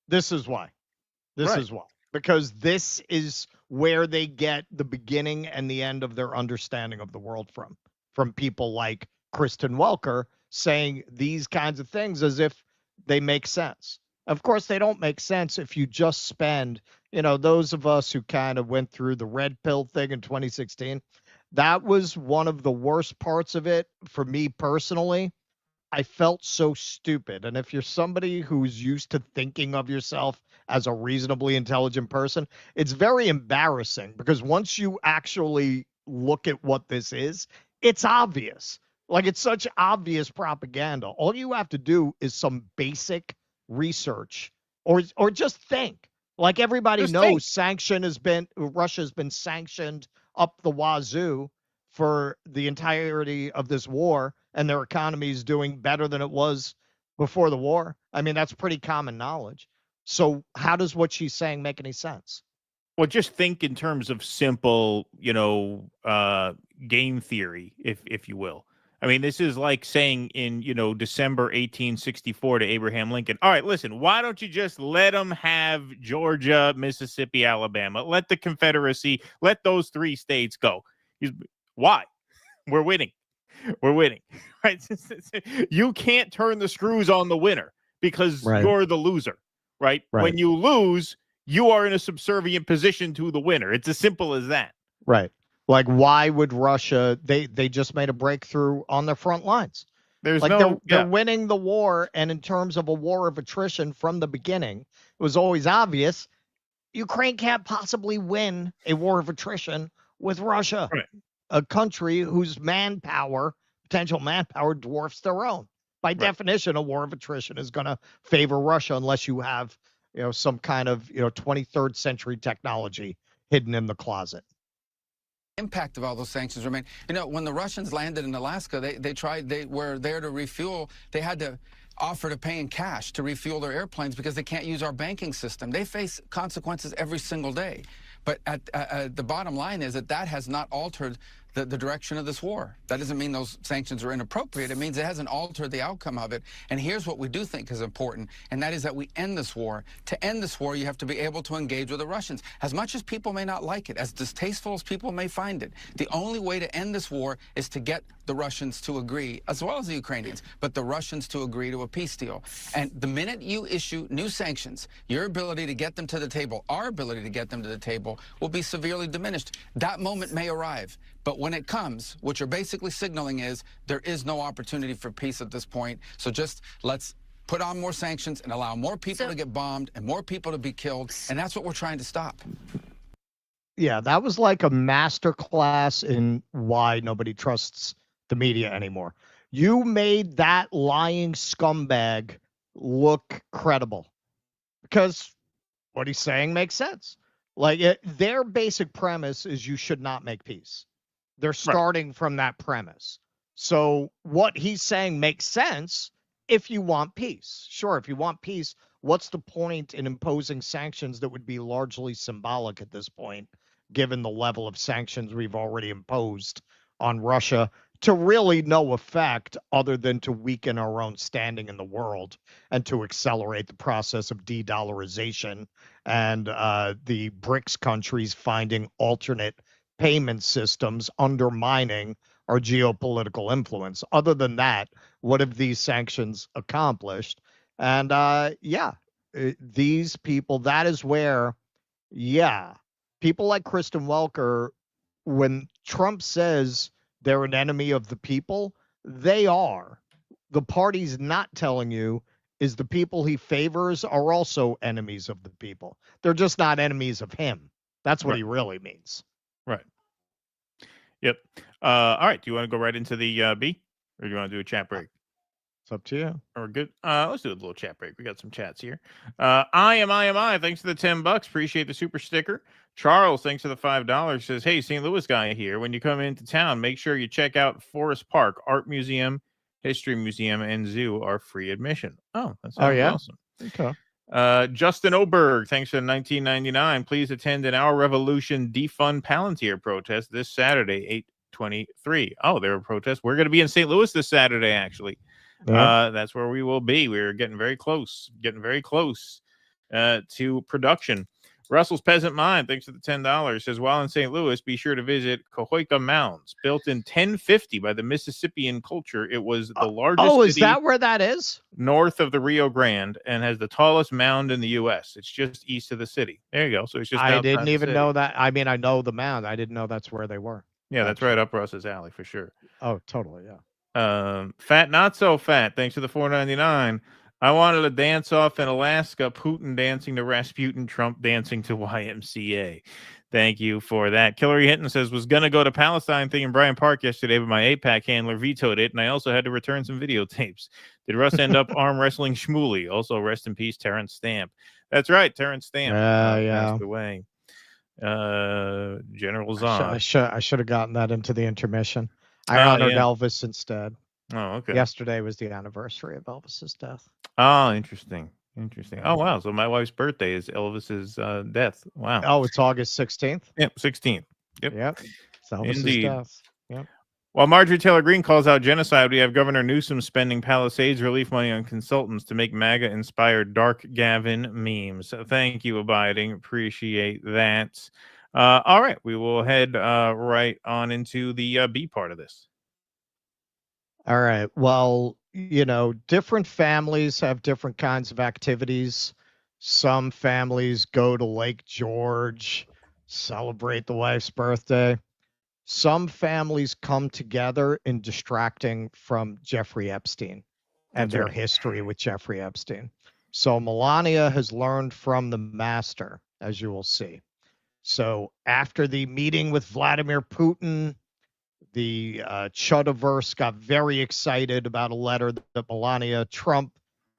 this is why. This is why. Because this is where they get the beginning and the end of their understanding of the world from people like Kristen Welker saying these kinds of things as if they make sense. Of course, they don't make sense if you just spend, those of us who kind of went through the red pill thing in 2016, that was one of the worst parts of it for me personally. I felt so stupid. And if you're somebody who's used to thinking of yourself as a reasonably intelligent person, it's very embarrassing, because once you actually look at what this is, it's obvious. Like, it's such obvious propaganda. All you have to do is some basic research or just think. Like, everybody knows Russia's been sanctioned up the wazoo for the entirety of this war, and their economy is doing better than it was before the war. I mean, that's pretty common knowledge. So how does what she's saying make any sense? Well, just think in terms of simple, game theory, if you will. I mean, this is like saying in, December 1864 to Abraham Lincoln, all right, listen, why don't you just let them have Georgia, Mississippi, Alabama, let the Confederacy, let those 3 states go. Why? We're winning. We're winning. Right? You can't turn the screws on the winner because you're the loser. Right? When you lose, you are in a subservient position to the winner. It's as simple as that. Right. Like, why would Russia, they just made a breakthrough on their front lines. There's they're winning the war, and in terms of a war of attrition from the beginning, it was always obvious Ukraine can't possibly win a war of attrition with Russia, a country whose potential manpower dwarfs their own. By definition, a war of attrition is going to favor Russia unless you have, some kind of, 23rd century technology hidden in the closet. Impact of all those sanctions remain. When the Russians landed in Alaska, they were there to refuel. They had to offer to pay in cash to refuel their airplanes because they can't use our banking system. They face consequences every single day. But the bottom line is that has not altered the direction of this war. That doesn't mean those sanctions are inappropriate. It means it hasn't altered the outcome of it. And here's what we do think is important, and that is that we end this war. To end this war, you have to be able to engage with the Russians. As much as people may not like it, as distasteful as people may find it, the only way to end this war is to get the Russians to agree, as well as the Ukrainians, but the Russians to agree to a peace deal. And the minute you issue new sanctions, your ability to get them to the table, our ability to get them to the table, will be severely diminished. That moment may arrive, but when it comes, what you're basically signaling is there is no opportunity for peace at this point. So just let's put on more sanctions and allow more people to get bombed and more people to be killed, and that's what we're trying to stop. Yeah, that was like a master class in why nobody trusts the media anymore. You made that lying scumbag look credible because what he's saying makes sense. Like their basic premise is you should not make peace. They're starting from that premise. So what he's saying makes sense if you want peace. Sure, if you want peace, what's the point in imposing sanctions that would be largely symbolic at this point, given the level of sanctions we've already imposed on Russia to really no effect other than to weaken our own standing in the world and to accelerate the process of de-dollarization and the BRICS countries finding alternate payment systems undermining our geopolitical influence. Other than that, what have these sanctions accomplished? And these people, that is where, people like Kristen Welker, when Trump says they're an enemy of the people, they are. The party's not telling you is the people he favors are also enemies of the people. They're just not enemies of him. That's what he really means. Right. Yep. All right. Do you want to go right into the B, or do you want to do a chat break? It's up to you. We're good. Let's do a little chat break. We got some chats here. I. Thanks for the $10. Appreciate the super sticker. Charles, thanks for the $5. Says, hey, St. Louis guy here. When you come into town, make sure you check out Forest Park Art Museum, History Museum, and Zoo are free admission. Oh, that sounds awesome. Okay. Justin Oberg, thanks for the $19.99. Please attend an Our Revolution Defund Palantir protest this Saturday, 8/23. Oh, there are protests. We're going to be in St. Louis this Saturday, actually. That's where we will be. We're getting very close to production. Russell's Peasant Mind, thanks for the $10. Says, while in St. Louis, be sure to visit Cahoyca Mounds. Built in 1050 by the Mississippian culture, it was the largest is city that where that is? north of the Rio Grande and has the tallest mound in the U.S. It's just east of the city. There you go. So it's just I didn't even know that. I mean, I know the mound. I didn't know that's where they were. Yeah, that's right up Russ's alley for sure. Oh, totally, yeah. Fat Not So Fat, thanks for the $4.99. I wanted to dance off in Alaska, Putin dancing to Rasputin, Trump dancing to YMCA. Thank you for that. Hillary Hinton says, was going to go to Palestine thing in Bryant Park yesterday, but my 8-pack handler vetoed it, and I also had to return some videotapes. Did Russ end up arm wrestling Shmuley? Also, rest in peace, Terrence Stamp. That's right, Terrence Stamp passed away. General Zod. I should have gotten that into the intermission. I honored Elvis instead. Oh, okay. Yesterday was the anniversary of Elvis's death. Oh, interesting. Oh, wow. So my wife's birthday is Elvis's death. Wow. Oh, it's August 16th? Yep, 16th. Yep. It's Elvis's death. Yep. While Marjorie Taylor Greene calls out genocide, we have Governor Newsom spending Palisades relief money on consultants to make MAGA-inspired Dark Gavin memes. Thank you, Abiding. Appreciate that. All right. We will head right on into the B part of this. All right. Well, different families have different kinds of activities. Some families go to Lake George, celebrate the wife's birthday. Some families come together in distracting from Jeffrey Epstein and their history with Jeffrey Epstein. So Melania has learned from the master, as you will see. So after the meeting with Vladimir Putin, the Chudaverse got very excited about a letter that Melania Trump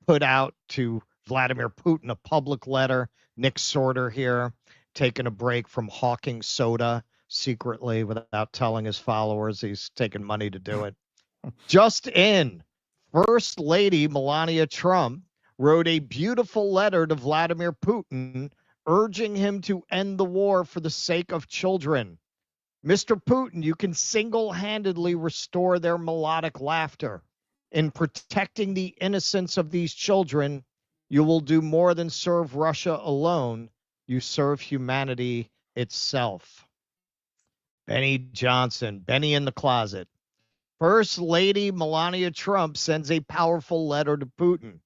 put out to Vladimir Putin, a public letter. Nick Sorter here, taking a break from hawking soda secretly without telling his followers he's taking money to do it. Just in, First Lady Melania Trump wrote a beautiful letter to Vladimir Putin urging him to end the war for the sake of children. Mr. Putin, you can single-handedly restore their melodic laughter. In protecting the innocence of these children, you will do more than serve Russia alone. You serve humanity itself. Benny Johnson, Benny in the closet. First Lady Melania Trump sends a powerful letter to Putin.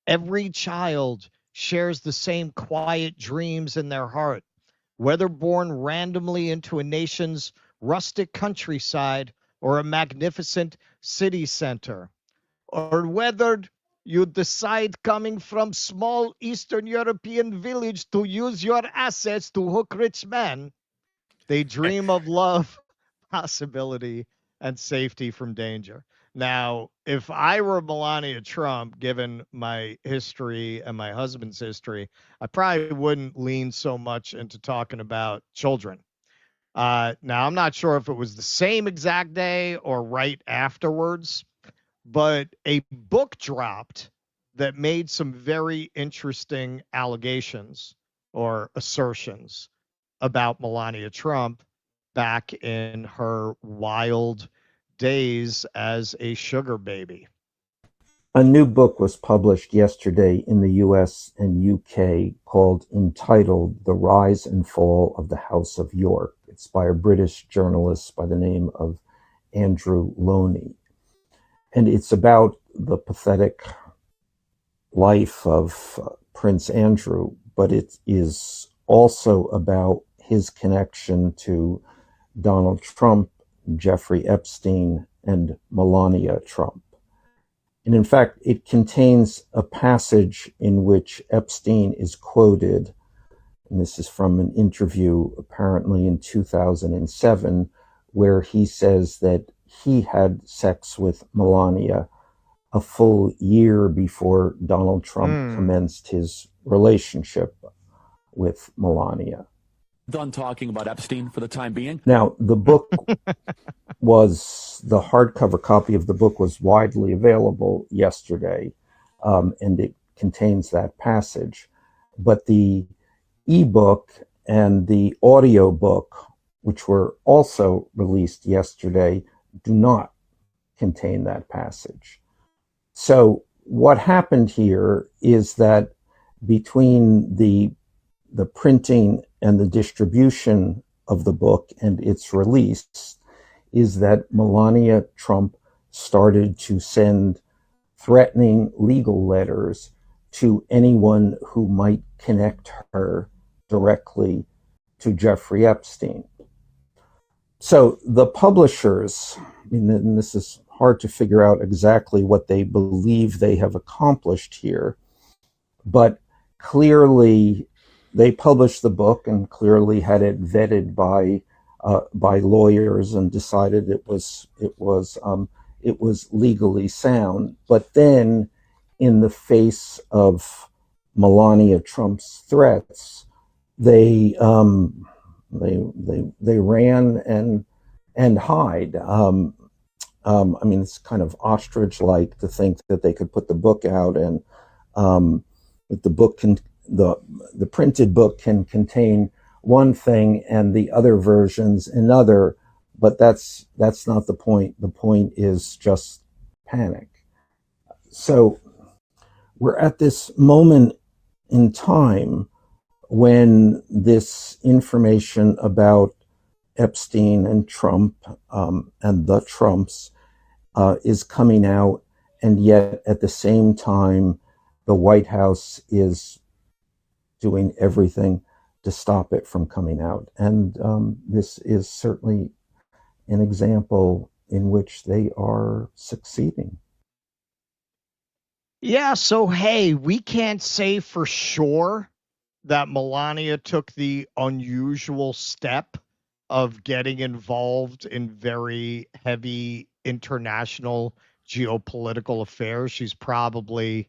Every child shares the same quiet dreams in their heart, whether born randomly into a nation's rustic countryside or a magnificent city center, or whether you decide coming from small Eastern European village to use your assets to hook rich men, they dream of love, possibility, and safety from danger. Now, if I were Melania Trump, given my history and my husband's history, I probably wouldn't lean so much into talking about children. Now, I'm not sure if it was the same exact day or right afterwards, but a book dropped that made some very interesting allegations or assertions about Melania Trump back in her wild days as a sugar baby. A new book was published yesterday in the US and UK entitled The Rise and Fall of the House of York. It's by a British journalist by the name of Andrew Loney. And it's about the pathetic life of Prince Andrew, but it is also about his connection to Donald Trump, Jeffrey Epstein, and Melania Trump. And in fact, it contains a passage in which Epstein is quoted, and this is from an interview apparently in 2007, where he says that he had sex with Melania a full year before Donald Trump commenced his relationship with Melania. Done talking about Epstein for the time being. Now, the book the hardcover copy of the book was widely available yesterday, and it contains that passage. But the ebook and the audio book, which were also released yesterday, do not contain that passage. So what happened here is that between the printing and the distribution of the book and its release is that Melania Trump started to send threatening legal letters to anyone who might connect her directly to Jeffrey Epstein. So the publishers, and this is hard to figure out exactly what they believe they have accomplished here, but clearly they published the book and clearly had it vetted by lawyers and decided it was legally sound. But then, in the face of Melania Trump's threats, they ran and hide. I mean, it's kind of ostrich-like to think that they could put the book out and that the book can. The printed book can contain one thing and the other versions another, but that's not the point. The point is just panic. So we're at this moment in time when this information about Epstein and Trump and the Trumps is coming out, and yet at the same time, the White House is doing everything to stop it from coming out. And this is certainly an example in which they are succeeding. Yeah, so hey, we can't say for sure that Melania took the unusual step of getting involved in very heavy international geopolitical affairs. She's probably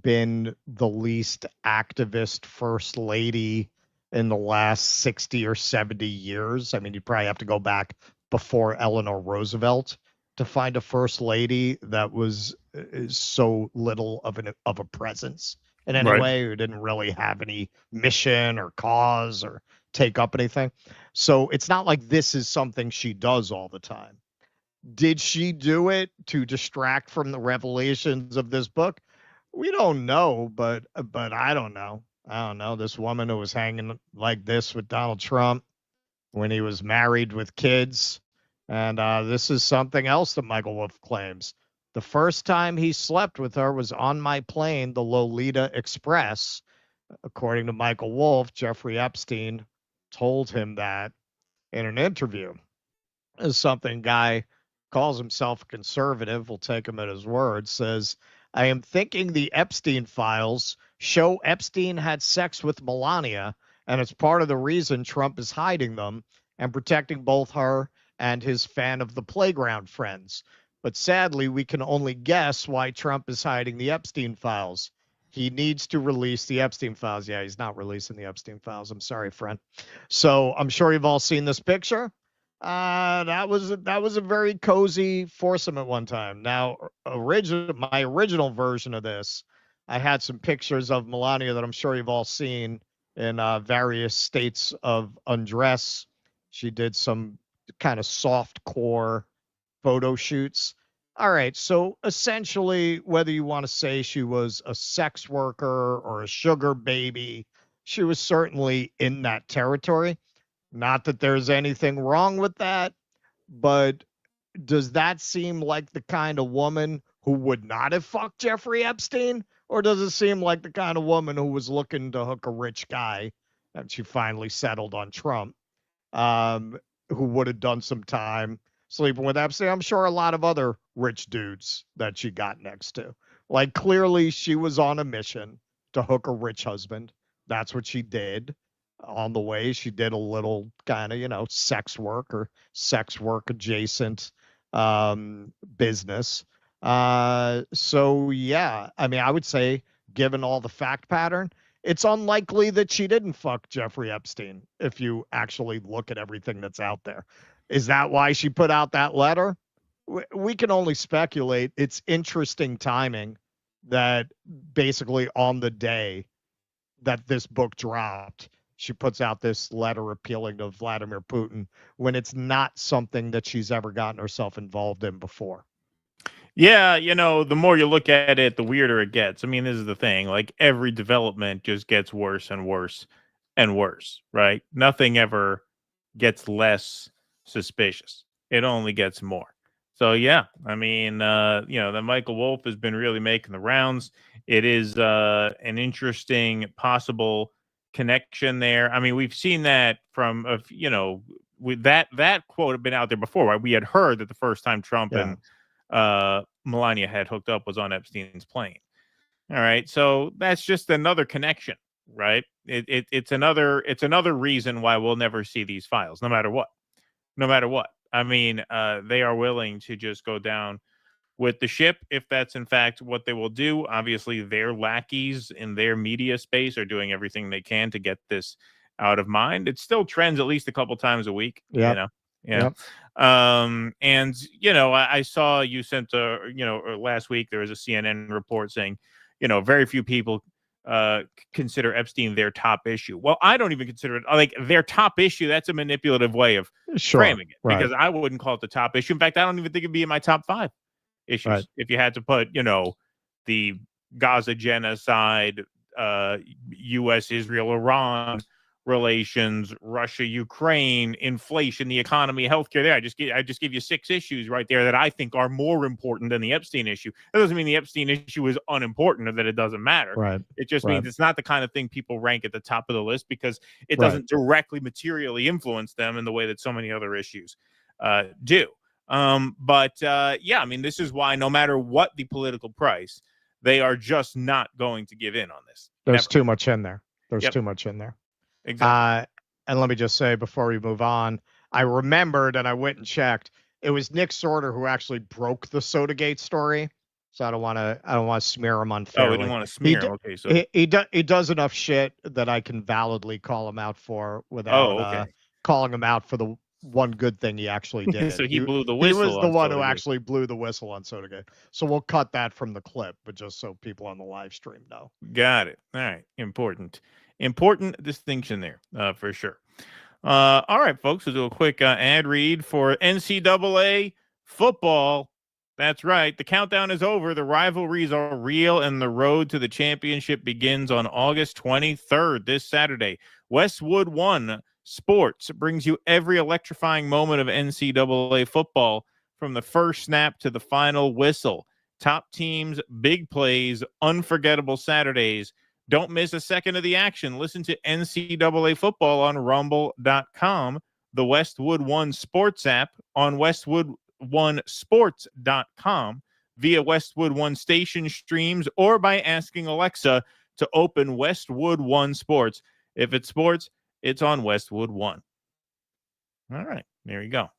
been the least activist first lady in the last 60 or 70 years. I mean, you probably have to go back before Eleanor Roosevelt to find a first lady that was so little of a presence in any way, who didn't really have any mission or cause or take up anything. So it's not like this is something she does all the time. Did she do it to distract from the revelations of this book? We don't know, but I don't know. I don't know. This woman who was hanging like this with Donald Trump when he was married with kids. And this is something else that Michael Wolff claims. The first time he slept with her was on my plane, the Lolita Express. According to Michael Wolff, Jeffrey Epstein told him that in an interview. Is something guy calls himself a conservative, we'll take him at his word, says, I am thinking the Epstein files show Epstein had sex with Melania, and it's part of the reason Trump is hiding them and protecting both her and his fan of the playground friends. But sadly, we can only guess why Trump is hiding the Epstein files. He needs to release the Epstein files. Yeah, he's not releasing the Epstein files. I'm sorry, friend. So I'm sure you've all seen this picture. That was a very cozy foursome at one time. Now, my original version of this, I had some pictures of Melania that I'm sure you've all seen in various states of undress. She did some kind of soft core photo shoots. All right, so essentially, whether you want to say she was a sex worker or a sugar baby, she was certainly in that territory. Not that there's anything wrong with that, but does that seem like the kind of woman who would not have fucked Jeffrey Epstein? Or does it seem like the kind of woman who was looking to hook a rich guy and she finally settled on Trump, who would have done some time sleeping with Epstein? I'm sure a lot of other rich dudes that she got next to. Like, clearly she was on a mission to hook a rich husband. That's what she did. On the way, she did a little kind of, sex work or sex work adjacent business. So, yeah, I mean, I would say, given all the fact pattern, it's unlikely that she didn't fuck Jeffrey Epstein if you actually look at everything that's out there. Is that why she put out that letter? We can only speculate. It's interesting timing that basically on the day that this book dropped, she puts out this letter appealing to Vladimir Putin when it's not something that she's ever gotten herself involved in before. Yeah, the more you look at it, the weirder it gets. I mean, this is the thing. Like, every development just gets worse and worse and worse, right? Nothing ever gets less suspicious. It only gets more. So, yeah, I mean, the Michael Wolff has been really making the rounds. It is an interesting possible connection there. I mean, we've seen that from, with that quote had been out there before, right? We had heard that the first time Trump and Melania had hooked up was on Epstein's plane. All right, so that's just another connection, right? It's another reason why we'll never see these files, no matter what. I mean, they are willing to just go down with the ship if that's in fact what they will do. Obviously, their lackeys in their media space are doing everything they can to get this out of mind. It still trends at least a couple times a week. Yeah. And I saw you sent last week there was a CNN report saying very few people consider Epstein their top issue. Well, I don't even consider it like their top issue. That's a manipulative way of framing it, because I wouldn't call it the top issue. In fact, I don't even think it'd be in my top 5 issues. If you had to put the Gaza genocide, U.S. Israel Iran relations, Russia Ukraine, inflation, the economy, healthcare, there I just give you 6 issues right there that I think are more important than the Epstein issue. That doesn't mean the Epstein issue is unimportant or that it doesn't matter. Right. It just means it's not the kind of thing people rank at the top of the list because it doesn't directly materially influence them in the way that so many other issues do. I mean, this is why no matter what the political price, they are just not going to give in on this. There's too much in there. Too much in there. Exactly. And let me just say before we move on, I remembered and I went and checked. It was Nick Sorter who actually broke the Sotagate story. So I don't want to smear him unfairly. Oh, we didn't want to smear him. Okay, so he does enough shit that I can validly call him out for without calling him out for the one good thing he actually did. So he blew the whistle. He was the one who Sotagate. actually blew the whistle on Sotagate. So we'll cut that from the clip, but just so people on the live stream know. Got it. All right. Important distinction there, for sure. All right, folks, we'll do a quick ad read for NCAA football. That's right. The countdown is over. The rivalries are real, and the road to the championship begins on August 23rd, this Saturday. Westwood One Sports brings you every electrifying moment of NCAA football from the first snap to the final whistle. Top teams, big plays, unforgettable Saturdays. Don't miss a second of the action. Listen to NCAA football on rumble.com, the Westwood One Sports app on westwoodonesports.com, via Westwood One station streams, or by asking Alexa to open Westwood One Sports. If it's sports, it's on Westwood One. All right, there you go.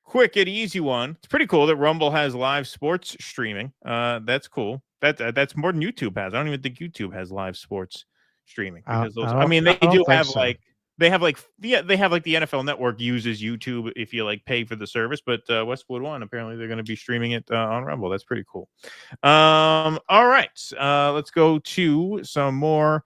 Quick and easy one. It's pretty cool that Rumble has live sports streaming. That's cool. That's more than YouTube has. I don't even think YouTube has live sports streaming. Because those, I mean, they do have so. They have the NFL Network uses YouTube if you pay for the service, but Westwood One, apparently they're going to be streaming it on Rumble. That's pretty cool. All right, let's go to some more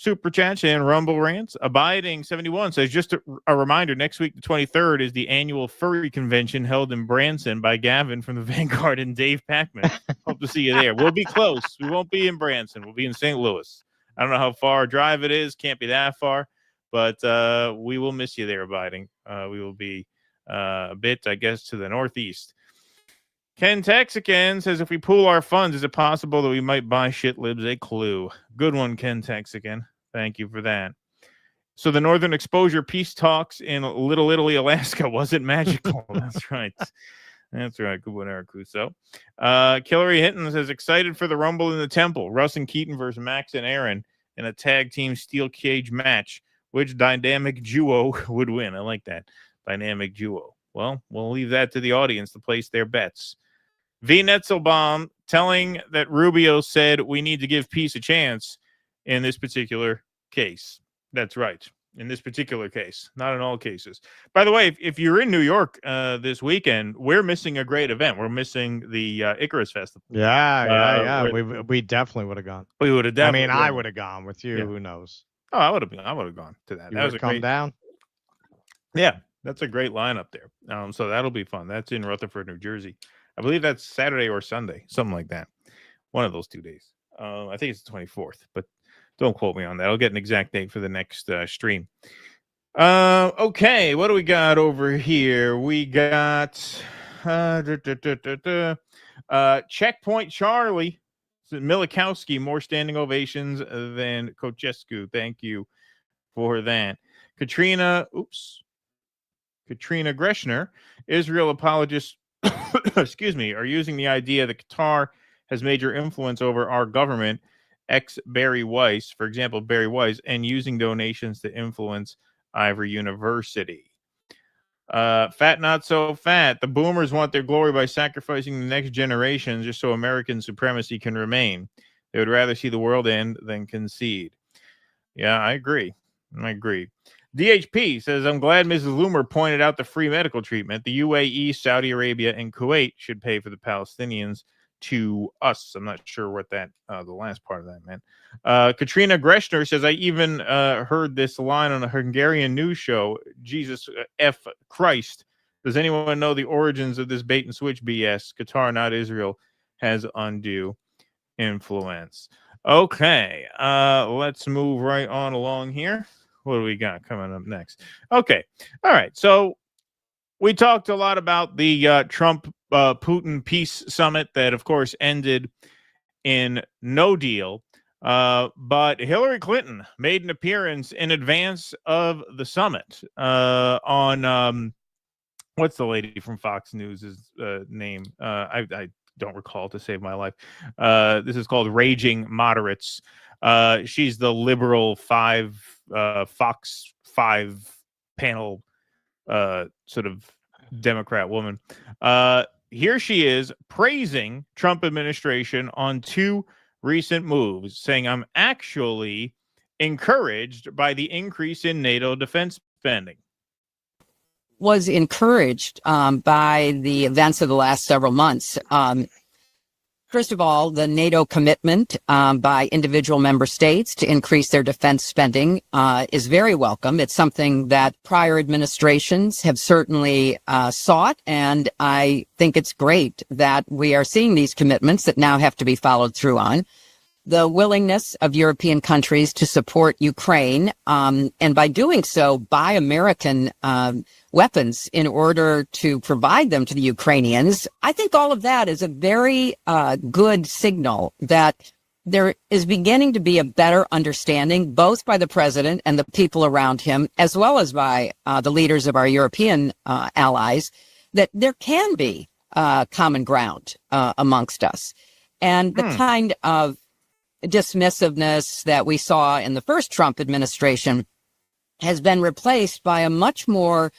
Super Chats and Rumble Rants. Abiding 71 says, just a reminder, next week, the 23rd, is the annual furry convention held in Branson by Gavin from the Vanguard and Dave Packman. Hope to see you there. We'll be close. We won't be in Branson. We'll be in St. Louis. I don't know how far a drive it is. Can't be that far, but we will miss you there, Abiding. We will be a bit, I guess, to the northeast. Ken Texican says, if we pool our funds, is it possible that we might buy shitlibs a clue? Good one, Ken Texican. Thank you for that. So the Northern Exposure peace talks in Little Italy, Alaska wasn't magical. That's right. That's right. Good one, Eric Cuso. Hillary Hinton says, excited for the Rumble in the Temple. Russ and Keaton versus Max and Aaron in a tag team steel cage match. Which dynamic duo would win? I like that. Dynamic duo. Well, we'll leave that to the audience to place their bets. V. Netzelbaum telling that Rubio said we need to give peace a chance in this particular case. That's right. In this particular case, not in all cases. By the way, if you're in New York this weekend, we're missing a great event. We're missing the Icarus Festival. Yeah. We definitely would have gone. We would have definitely. I would have gone with you. Yeah. Who knows? Oh, I would have gone to that. That was a great down. Yeah, that's a great lineup there. So that'll be fun. That's in Rutherford, New Jersey. I believe that's Saturday or Sunday, something like that. One of those 2 days. I think it's the 24th, but don't quote me on that. I'll get an exact date for the next stream. Okay, what do we got over here? We got Checkpoint Charlie. Milikowski, more standing ovations than Kochescu. Thank you for that. Katrina Greshner, Israel apologists, excuse me, are using the idea that Qatar has major influence over our government, Barry Weiss, for example, Barry Weiss, and using donations to influence Ivor University. Fat not so fat. The boomers want their glory by sacrificing the next generation just so American supremacy can remain. They would rather see the world end than concede. Yeah, I agree. DHP says, I'm glad Mrs. Loomer pointed out the free medical treatment. The UAE, Saudi Arabia, and Kuwait should pay for the Palestinians to us. I'm not sure what that, the last part of that meant. Katrina Greshner says, I even heard this line on a Hungarian news show. Jesus F. Christ. Does anyone know the origins of this bait and switch BS? Qatar, not Israel, has undue influence. Okay, let's move right on along here. What do we got coming up next? Okay, all right. So we talked a lot about the Trump-Putin peace summit that, of course, ended in no deal. But Hillary Clinton made an appearance in advance of the summit on what's the lady from Fox News' name? I don't recall to save my life. This is called Raging Moderates. She's the liberal Fox 5 panel sort of Democrat woman. Here she is praising Trump administration on two recent moves, saying, I'm actually encouraged by the increase in NATO defense spending. Was encouraged by the events of the last several months. First of all, the NATO commitment by individual member states to increase their defense spending is very welcome. It's something that prior administrations have certainly sought, and I think it's great that we are seeing these commitments that now have to be followed through on. The willingness of European countries to support Ukraine, and by doing so, buy American weapons in order to provide them to the Ukrainians. I think all of that is a very good signal that there is beginning to be a better understanding, both by the president and the people around him, as well as by the leaders of our European allies, that there can be common ground amongst us. And the kind of dismissiveness that we saw in the first Trump administration has been replaced by a much more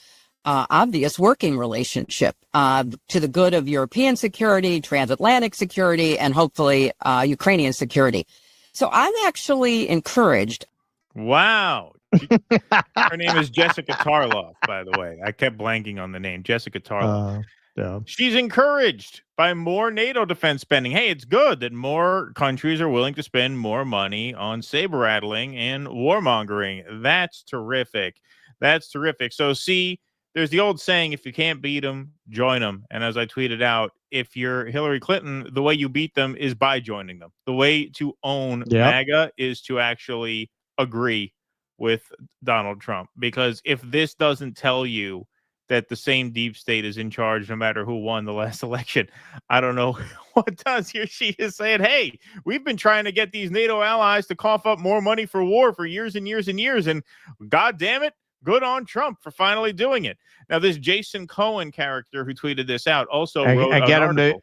obvious working relationship to the good of European security, transatlantic security, and hopefully Ukrainian security. So I'm actually encouraged. Wow. Her name is Jessica Tarloff, by the way. I kept blanking on the name. Jessica Tarloff. Yeah. She's encouraged by more NATO defense spending. Hey, it's good that more countries are willing to spend more money on saber rattling and warmongering. That's terrific. That's terrific. So see, there's the old saying, if you can't beat them, join them. And as I tweeted out, if you're Hillary Clinton, the way you beat them is by joining them. The way to own MAGA is to actually agree with Donald Trump. Because if this doesn't tell you that the same deep state is in charge no matter who won the last election, I don't know what does. Here she is saying, hey, we've been trying to get these NATO allies to cough up more money for war for years and years and years. And God damn it, good on Trump for finally doing it. Now, this Jason Cohen character who tweeted this out also wrote an article.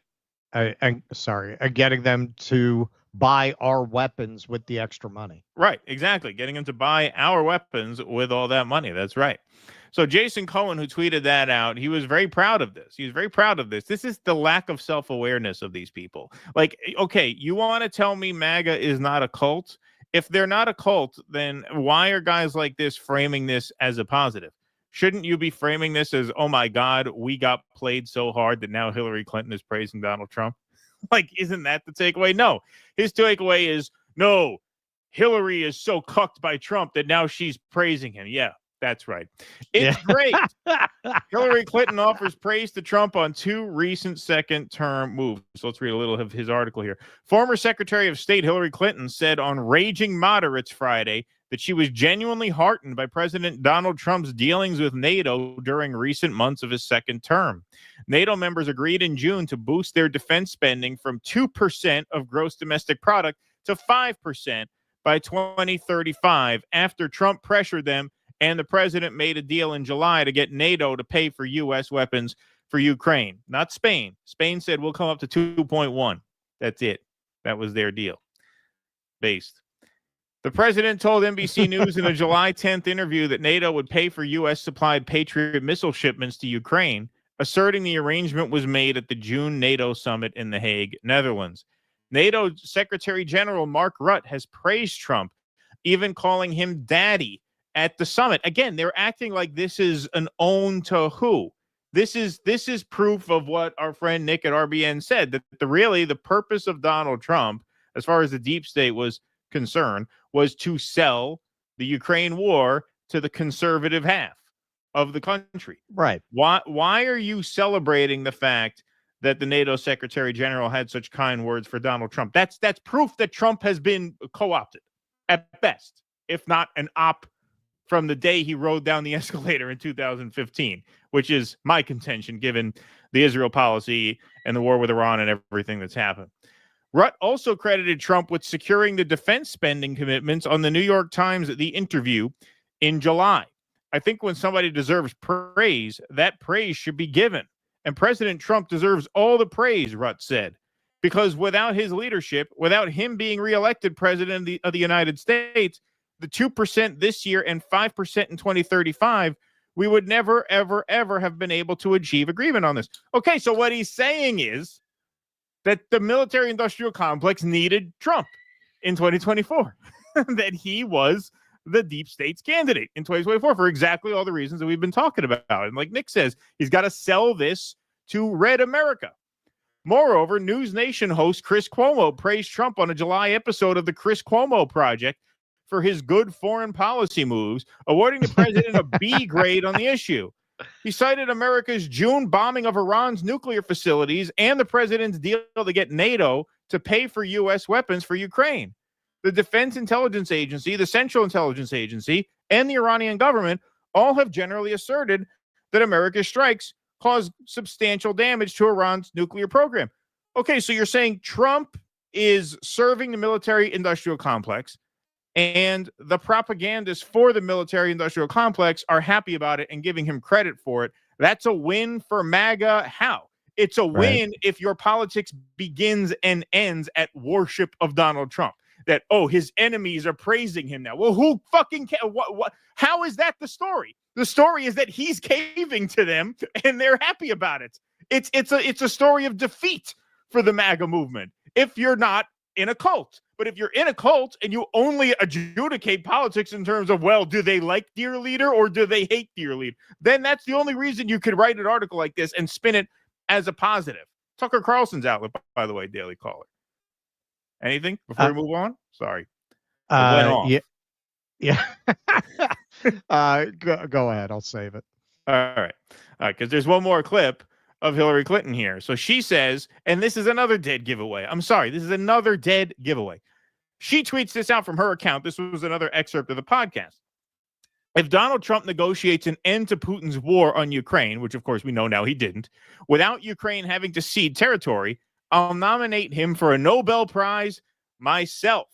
Getting them to buy our weapons with the extra money. Right, exactly. Getting them to buy our weapons with all that money. That's right. So Jason Cohen, who tweeted that out, he was very proud of this. He was very proud of this. This is the lack of self-awareness of these people. Like, okay, you want to tell me MAGA is not a cult? If they're not a cult, then why are guys like this framing this as a positive? Shouldn't you be framing this as, oh my God, we got played so hard that now Hillary Clinton is praising Donald Trump? Like, isn't that the takeaway? No. His takeaway is, no, Hillary is so cucked by Trump that now she's praising him. Yeah, that's right. It's great. Hillary Clinton offers praise to Trump on 2 recent second-term moves. So let's read a little of his article here. Former Secretary of State Hillary Clinton said on Raging Moderates Friday that she was genuinely heartened by President Donald Trump's dealings with NATO during recent months of his second term. NATO members agreed in June to boost their defense spending from 2% of gross domestic product to 5% by 2035 after Trump pressured them, and the president made a deal in July to get NATO to pay for U.S. weapons for Ukraine. Not Spain. Spain said we'll come up to 2.1. That's it. That was their deal. Based. The president told NBC News in a July 10th interview that NATO would pay for U.S.-supplied Patriot missile shipments to Ukraine, asserting the arrangement was made at the June NATO summit in The Hague, Netherlands. NATO Secretary General Mark Rutte has praised Trump, even calling him daddy at the summit. Again, they're acting like this is an own to who. This is proof of what our friend Nick at RBN said, that the purpose of Donald Trump, as far as the deep state was concerned, was to sell the Ukraine war to the conservative half of the country. Right. Why are you celebrating the fact that the NATO Secretary General had such kind words for Donald Trump? That's proof that Trump has been co-opted at best, if not an op from the day he rode down the escalator in 2015, which is my contention given the Israel policy and the war with Iran and everything that's happened. Rutte also credited Trump with securing the defense spending commitments on the New York Times The Interview in July. I think when somebody deserves praise, that praise should be given. And President Trump deserves all the praise, Rutte said, because without his leadership, without him being reelected president of the United States, the 2% this year and 5% in 2035, we would never, ever, ever have been able to achieve agreement on this. Okay, so what he's saying is that the military-industrial complex needed Trump in 2024, that he was the deep state's candidate in 2024 for exactly all the reasons that we've been talking about. And like Nick says, he's got to sell this to Red America. Moreover, News Nation host Chris Cuomo praised Trump on a July episode of the Chris Cuomo Project for his good foreign policy moves, awarding the president a B grade on the issue. He cited America's June bombing of Iran's nuclear facilities and the president's deal to get NATO to pay for U.S. weapons for Ukraine. The Defense Intelligence Agency, the Central Intelligence Agency, and the Iranian government all have generally asserted that America's strikes caused substantial damage to Iran's nuclear program. Okay, so you're saying Trump is serving the military-industrial complex, and the propagandists for the military-industrial complex are happy about it and giving him credit for it. That's a win for MAGA. How? It's a win if your politics begins and ends at worship of Donald Trump. That, oh, his enemies are praising him now. Well, who fucking cares? What? How is that the story? The story is that he's caving to them and they're happy about it. It's a story of defeat for the MAGA movement if you're not in a cult. But if you're in a cult and you only adjudicate politics in terms of, well, do they like dear leader or do they hate dear leader? Then that's the only reason you could write an article like this and spin it as a positive. Tucker Carlson's outlet, by the way, Daily Caller. Anything before we move on? Sorry. Yeah. Go ahead. I'll save it. All right. Because there's one more clip of Hillary Clinton here. So she says, and this is another dead giveaway. I'm sorry. This is another dead giveaway. She tweets this out from her account. This was another excerpt of the podcast. If Donald Trump negotiates an end to Putin's war on Ukraine, which of course we know now he didn't, without Ukraine having to cede territory, I'll nominate him for a Nobel Prize myself.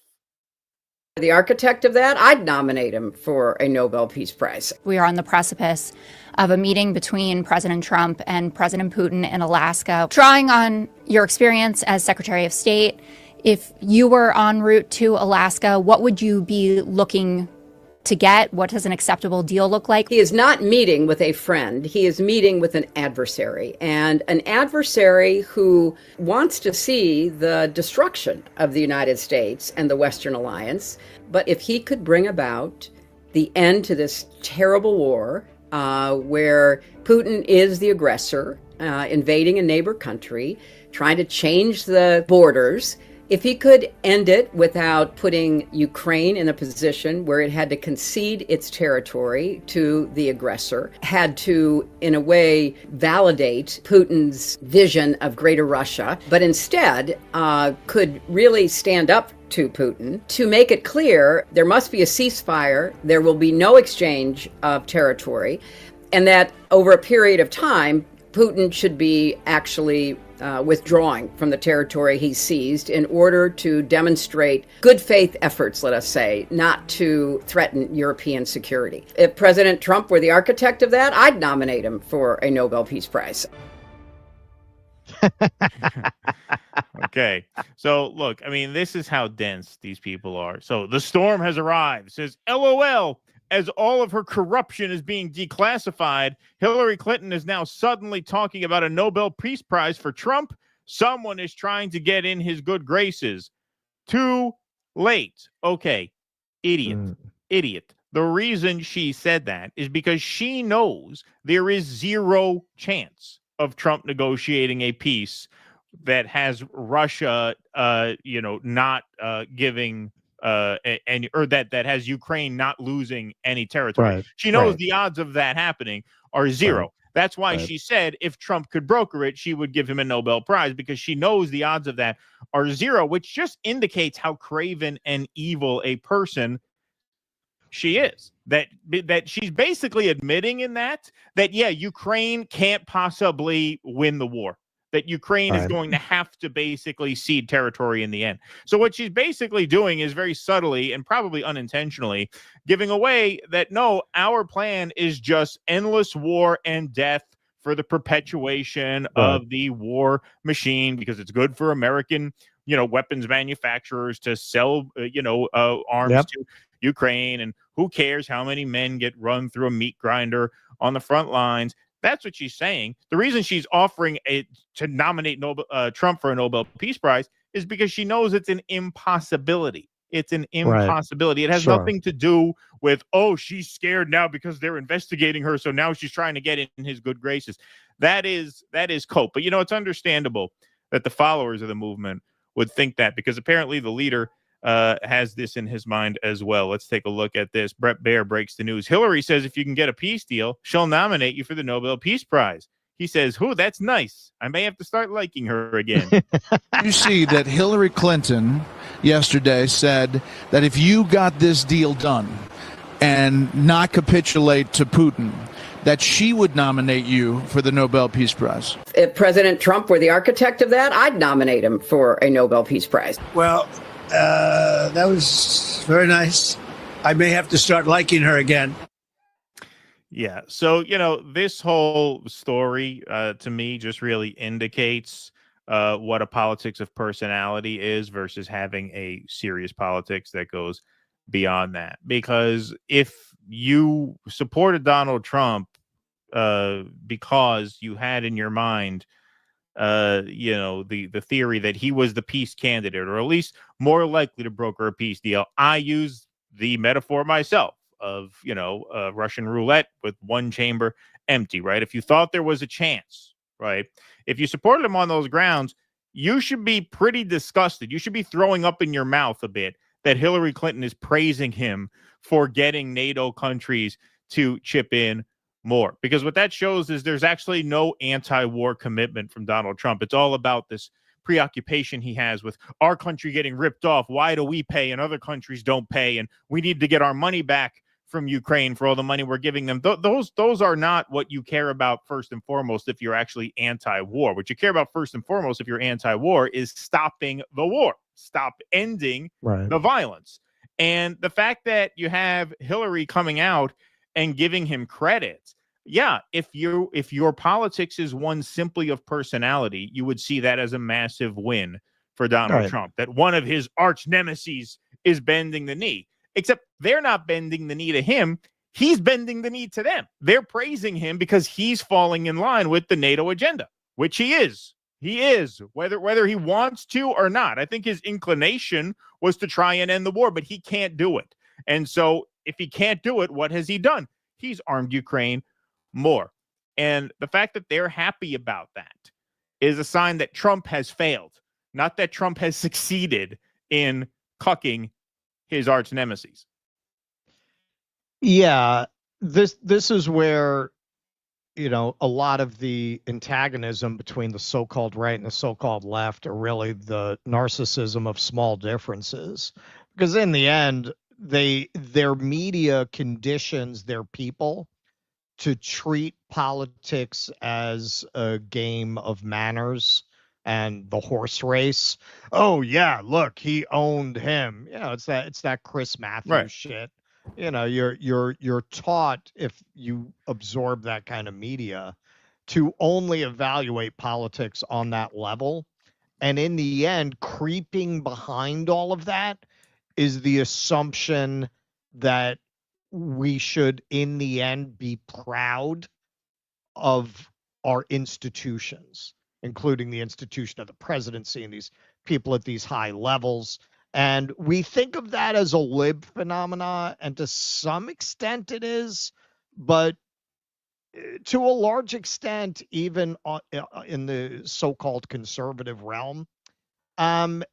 The architect of that, I'd nominate him for a Nobel Peace Prize. We are on the precipice of a meeting between President Trump and President Putin in Alaska. Drawing on your experience as Secretary of State, if you were en route to Alaska, what would you be looking to get? What does an acceptable deal look like? He is not meeting with a friend. He is meeting with an adversary, and an adversary who wants to see the destruction of the United States and the Western alliance. But if he could bring about the end to this terrible war where Putin is the aggressor, invading a neighbor country, trying to change the borders, if he could end it without putting Ukraine in a position where it had to concede its territory to the aggressor, had to, in a way, validate Putin's vision of greater Russia, but instead could really stand up to Putin to make it clear there must be a ceasefire, there will be no exchange of territory, and that over a period of time, Putin should be actually withdrawing from the territory he seized in order to demonstrate good faith efforts, let us say, not to threaten European security. If President Trump were the architect of that, I'd nominate him for a Nobel Peace Prize. Okay. So, look, I mean, this is how dense these people are. So, the storm has arrived. It says, LOL. As all of her corruption is being declassified, Hillary Clinton is now suddenly talking about a Nobel Peace Prize for Trump. Someone is trying to get in his good graces. Too late. Okay. Idiot. The reason she said that is because she knows there is zero chance of Trump negotiating a peace that has Russia, not giving or that has Ukraine not losing any territory. Right. She knows the odds of that happening are zero. Right. That's why she said if Trump could broker it, she would give him a Nobel Prize, because she knows the odds of that are zero, which just indicates how craven and evil a person she is. That she's basically admitting in that yeah, Ukraine can't possibly win the war. That Ukraine is going to have to basically cede territory in the end. So what she's basically doing is very subtly and probably unintentionally giving away that, no, our plan is just endless war and death for the perpetuation of the war machine, because it's good for American, weapons manufacturers to sell, arms to Ukraine. And who cares how many men get run through a meat grinder on the front lines? That's what she's saying. The reason she's offering to nominate Trump for a Nobel Peace Prize is because she knows it's an impossibility. It's an impossibility. It has nothing to do with, she's scared now because they're investigating her, so now she's trying to get in his good graces. That is cope. But, it's understandable that the followers of the movement would think that, because apparently the leader has this in his mind as well. Let's take a look at this. Brett Baer breaks the news. Hillary says if you can get a peace deal, she'll nominate you for the Nobel Peace Prize. He says, "Who? That's nice. I may have to start liking her again." You see that Hillary Clinton yesterday said that if you got this deal done and not capitulate to Putin, that she would nominate you for the Nobel Peace Prize. If President Trump were the architect of that, I'd nominate him for a Nobel Peace Prize. Well, that was very nice. I may have to start liking her again. Yeah. So, this whole story to me just really indicates what a politics of personality is versus having a serious politics that goes beyond that. Because if you supported Donald Trump because you had in your mind, the theory that he was the peace candidate, or at least more likely to broker a peace deal, I use the metaphor myself of, Russian roulette with one chamber empty, right? If you thought there was a chance, right? If you supported him on those grounds, you should be pretty disgusted. You should be throwing up in your mouth a bit that Hillary Clinton is praising him for getting NATO countries to chip in more. Because what that shows is there's actually no anti-war commitment from Donald Trump. It's all about this preoccupation he has with our country getting ripped off. Why do we pay and other countries don't pay? And we need to get our money back from Ukraine for all the money we're giving them. Those are not what you care about first and foremost if you're actually anti-war. What you care about first and foremost if you're anti-war is stopping the war, ending the violence. And the fact that you have Hillary coming out and giving him credit, yeah, if your politics is one simply of personality, you would see that as a massive win for Donald Trump, that one of his arch nemesis is bending the knee. Except they're not bending the knee to him. He's bending the knee to them. They're praising him because he's falling in line with the NATO agenda, which he is. He is, whether he wants to or not. I think his inclination was to try and end the war, but he can't do it. And so if he can't do it, what has he done? He's armed Ukraine more. And the fact that they're happy about that is a sign that Trump has failed, not that Trump has succeeded in cucking his arch nemesis. Yeah, this is where, a lot of the antagonism between the so-called right and the so-called left are really the narcissism of small differences. Because in the end, their media conditions their people to treat politics as a game of manners and the horse race. Oh yeah, look, he owned him. It's that Chris Matthews shit. You're taught, if you absorb that kind of media, to only evaluate politics on that level. And in the end, creeping behind all of that is the assumption that we should, in the end, be proud of our institutions, including the institution of the presidency and these people at these high levels. And we think of that as a lib phenomena, and to some extent it is, but to a large extent, even in the so-called conservative realm,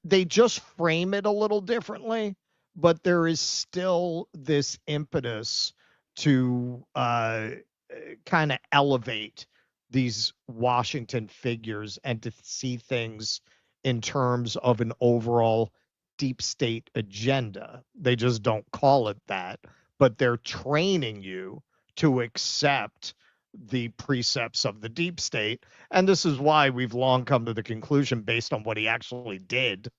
they just frame it a little differently, but there is still this impetus to kind of elevate these Washington figures and to see things in terms of an overall deep state agenda. They just don't call it that, but they're training you to accept the precepts of the deep state. And this is why we've long come to the conclusion, based on what he actually did,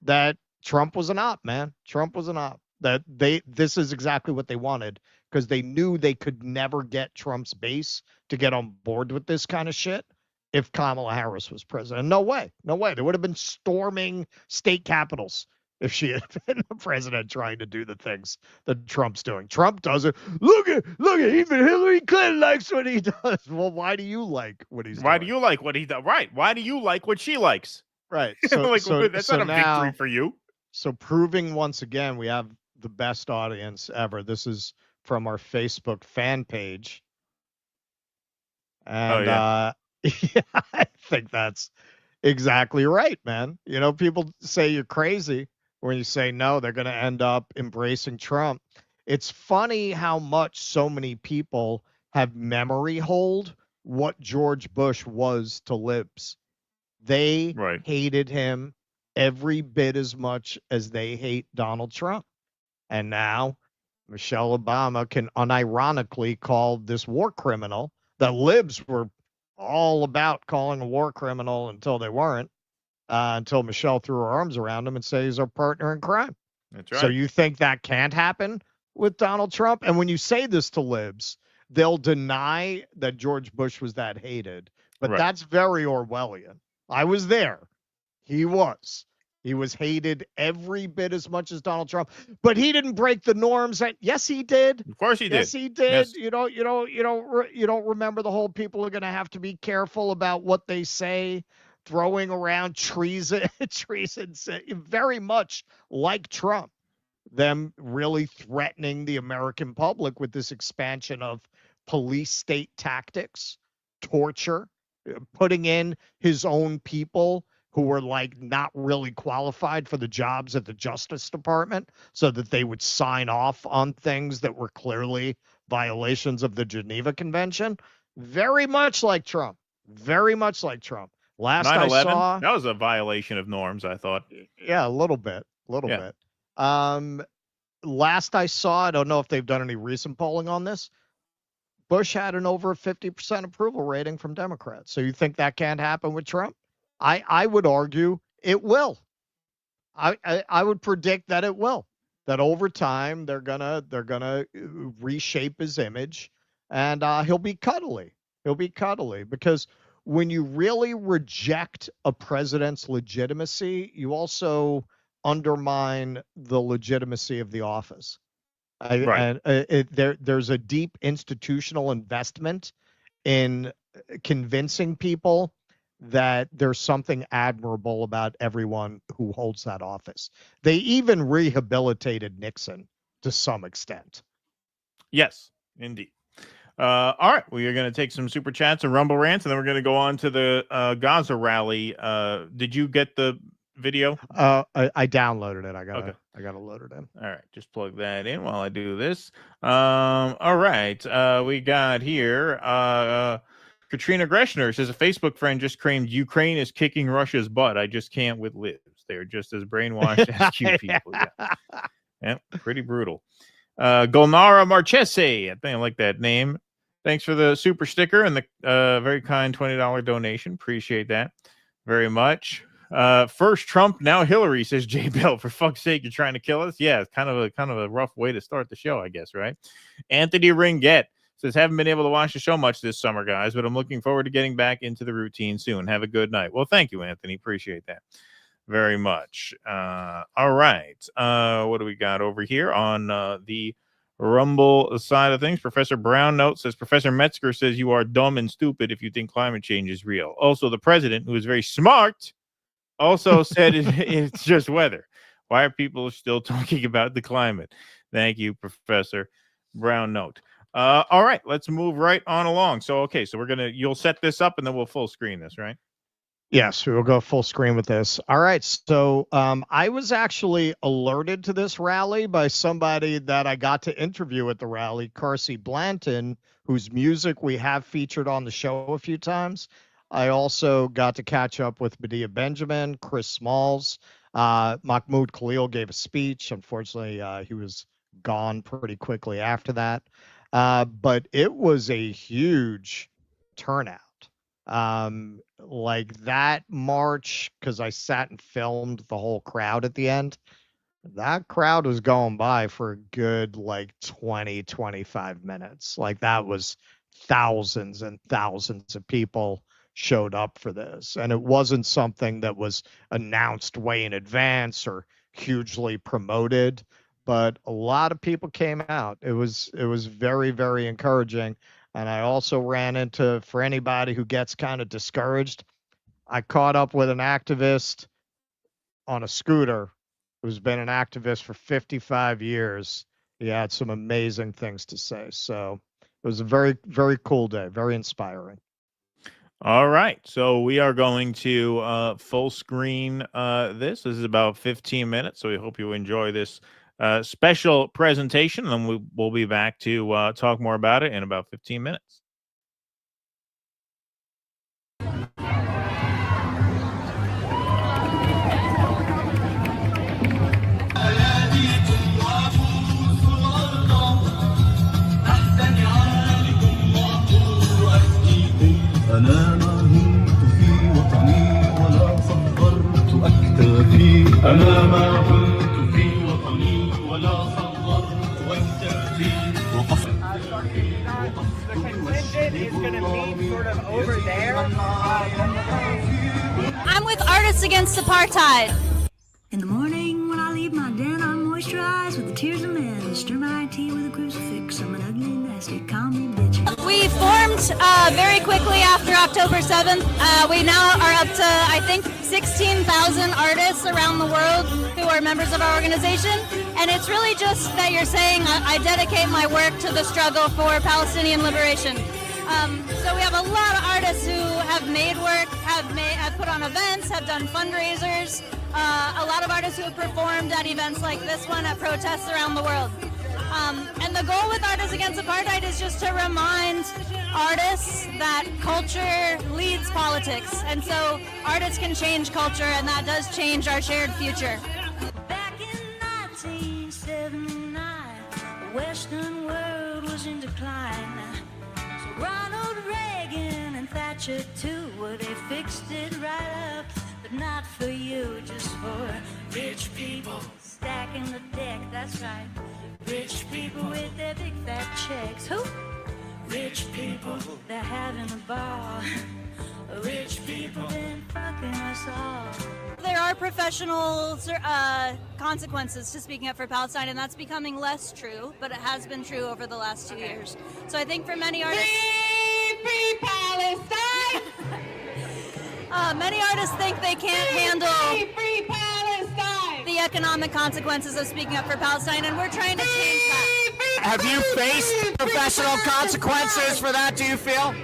that Trump was an op, man. Trump was an op. That this is exactly what they wanted, because they knew they could never get Trump's base to get on board with this kind of shit if Kamala Harris was president. No way. No way. They would have been storming state capitals if she had been the president, trying to do the things that Trump's doing. Trump does it. Look at even Hillary Clinton likes what he does. Well, why do you like what he's doing? Why do you like what he does? Right. Why do you like what she likes? Right. That's not a victory for you. So proving once again, we have the best audience ever. This is from our Facebook fan page. And yeah, I think that's Exactly right, man. You know, people say you're crazy when you say no, they're going to end up embracing Trump. It's funny how much so many people have memory hold what George Bush was to libs. They hated him every bit as much as they hate Donald Trump. And now Michelle Obama can unironically call this war criminal that libs were all about calling a war criminal until they weren't, until Michelle threw her arms around him and said he's our partner in crime. That's So right. you think that can't happen with Donald Trump? And when you say this to libs, they'll deny that George Bush was that hated. But Right. that's very Orwellian. I was there. He was. He was hated every bit as much as Donald Trump, but he didn't break the norms. Yes, he did. Of course he did. Yes, he did. Yes. You don't remember the whole people are going to have to be careful about what they say, throwing around treason, very much like Trump, them really threatening the American public with this expansion of police state tactics, torture, putting in his own people who were like not really qualified for the jobs at the Justice Department so that they would sign off on things that were clearly violations of the Geneva Convention. Very much like Trump. Very much like Trump. Last I 9/11, saw, that was a violation of norms, I thought. yeah, a little bit. Last I saw, I don't know if they've done any recent polling on this, Bush had an over 50% approval rating from Democrats. So you think that can't happen with Trump? I would argue it will. I would predict that it will. That over time they're gonna reshape his image, and he'll be cuddly. He'll be cuddly because when you really reject a president's legitimacy, you also undermine the legitimacy of the office. Right. And there's a deep institutional investment in convincing people that there's something admirable about everyone who holds that office. They even rehabilitated Nixon to some extent. Yes, indeed. All right, we are going to take some super chats and rumble rants, and then we're going to go on to the Gaza rally. Did you get the video? I downloaded it. I gotta load it in. All right, just plug that in while I do this. All right, we got here. Katrina Greshner says a Facebook friend just claimed Ukraine is kicking Russia's butt. I just can't with libs. They're just as brainwashed as cute people. Yeah, pretty brutal. Golnara Marchese, I think I like that name. Thanks for the super sticker and the very kind $20 donation. Appreciate that very much. First Trump, now Hillary, says Jay Bell. For fuck's sake, you're trying to kill us? Yeah, it's kind of a rough way to start the show, I guess, right? Anthony Ringett says, haven't been able to watch the show much this summer, guys, but I'm looking forward to getting back into the routine soon. Have a good night. Well, thank you, Anthony. Appreciate that very much. All right. What do we got over here on the Rumble side of things? Professor Brown note says, Professor Metzger says you are dumb and stupid if you think climate change is real. Also, the president, who is very smart, also said it's just weather. Why are people still talking about the climate? Thank you, Professor Brown note. All right, let's move right on along. So you'll set this up and then we'll full screen this, right? Yes, we will go full screen with this. All right. So I was actually alerted to this rally by somebody that I got to interview at the rally, Carsey Blanton, whose music we have featured on the show a few times. I also got to catch up with Medea Benjamin, Chris Smalls. Mahmoud Khalil gave a speech. Unfortunately, he was gone pretty quickly after that. But it was a huge turnout. Like that march, because I sat and filmed the whole crowd at the end. That crowd was going by for a good 20, 25 minutes. Like that was thousands and thousands of people showed up for this. And it wasn't something that was announced way in advance or hugely promoted, but a lot of people came out. It was very, very encouraging. And I also ran into, for anybody who gets kind of discouraged, I caught up with an activist on a scooter who's been an activist for 55 years. He had some amazing things to say. So it was a very, very cool day, very inspiring. All right, so we are going to full screen this. This is about 15 minutes, so we hope you enjoy this special presentation, and we'll be back to talk more about it in about 15 minutes. أنا ما هنت في وطني ولا صغرت أكتافي أنا ما هنت في وطني ولا صغرت أكتافي I'm with Artists Against Apartheid. In the morning when I leave my den, I'm moisturized with the tears of men. Stir my tea with a crucifix. I'm an ugly, nasty, call me bitch. We formed very quickly after October 7th. We now are up to, I think, 16,000 artists around the world who are members of our organization. And it's really just that you're saying, I dedicate my work to the struggle for Palestinian liberation. So we have a lot of artists who have made work, have put on events, have done fundraisers. A lot of artists who have performed at events like this one at protests around the world. And the goal with Artists Against Apartheid is just to remind artists that culture leads politics. And so artists can change culture, and that does change our shared future. Back in 1979, the Western world was in decline. So Ronald Reagan and Thatcher too, well, they fixed it right up. But not for you, just for rich people. Stacking the deck, that's right. Rich people with their big fat checks. Who? Rich people, they're having a ball. Rich people been fucking us all. There are professional consequences to speaking up for Palestine, and that's becoming less true, but it has been true over the last 2 years. So I think for many artists... Free Palestine! Many artists think they can't handle the economic consequences of speaking up for Palestine, and we're trying to change that. Have you faced professional consequences for that, do you feel?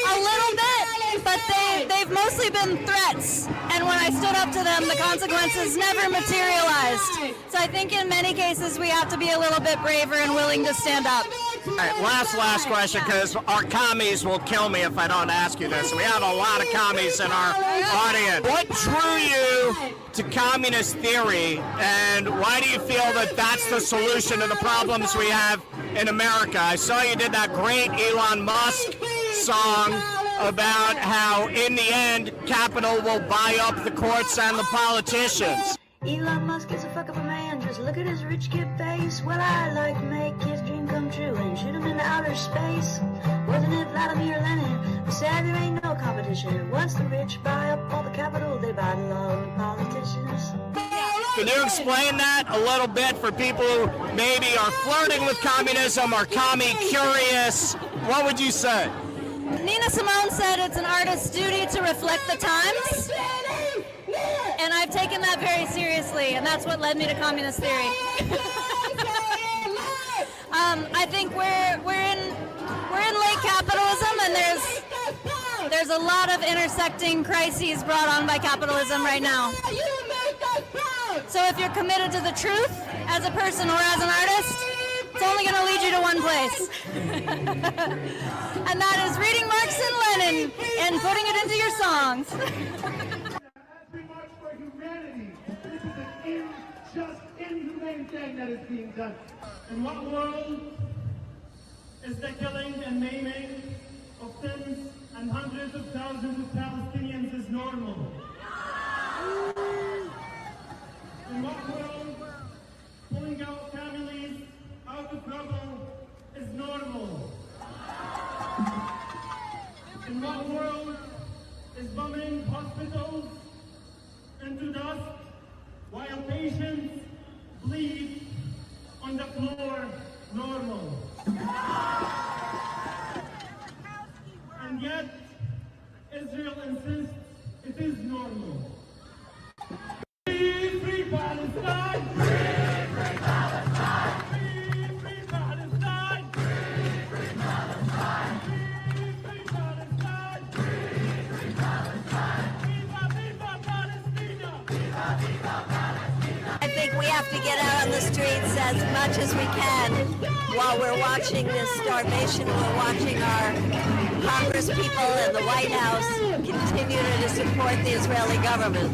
A little bit, but they've mostly been threats, and when I stood up to them, the consequences never materialized. So I think in many cases we have to be a little bit braver and willing to stand up. All right, last question, because our commies will kill me if I don't ask you this. We have a lot of commies in our audience. What drew you to communist theory, and why do you feel that that's the solution to the problems we have in America? I saw you did that great Elon Musk song about how, in the end, capital will buy up the courts and the politicians. Elon Musk is a fuck of a man, just look at his rich kid face. Well, I like to make his dream come true and shoot him into outer space. Wasn't it Vladimir Lenin who said there ain't no competition? Once the rich buy up all the capital, they buy along the politicians. Can you explain that a little bit for people who maybe are flirting with communism or commie curious? What would you say? Nina Simone said it's an artist's duty to reflect the times. And I've taken that very seriously, and that's what led me to communist theory. I think we're in late capitalism, and there's a lot of intersecting crises brought on by capitalism right now. So if you're committed to the truth as a person or as an artist, it's only going to lead you to one place. And that is reading Marx and Lenin and putting it into your songs. Just inhumane thing that is being done. In what world is the killing and maiming of tens and hundreds of thousands of Palestinians is normal? In what world pulling out families out of trouble is normal? In what world is bombing hospitals into dust while patients bleed on the floor normal? And yet, Israel insists it is normal. Free Palestine! Free Palestine! Free Palestine! Free Palestine! as much as we can while we're watching this starvation. We're watching our Congress people and the White House continue to support the Israeli government.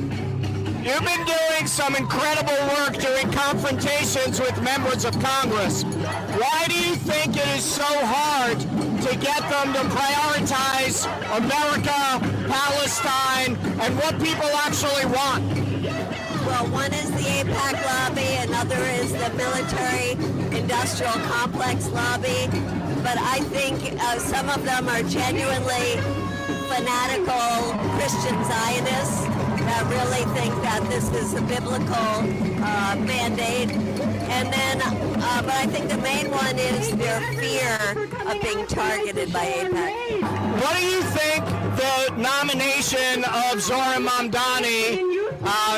You've been doing some incredible work doing confrontations with members of Congress. Why do you think it is so hard to get them to prioritize America, Palestine, and what people actually want? Well, one is the AIPAC lobby, another is the military-industrial complex lobby, but I think some of them are genuinely fanatical Christian Zionists that really think that this is a biblical mandate. And then, but I think the main one is their fear of being targeted by AIPAC. What do you think the nomination of Zohar Mamdani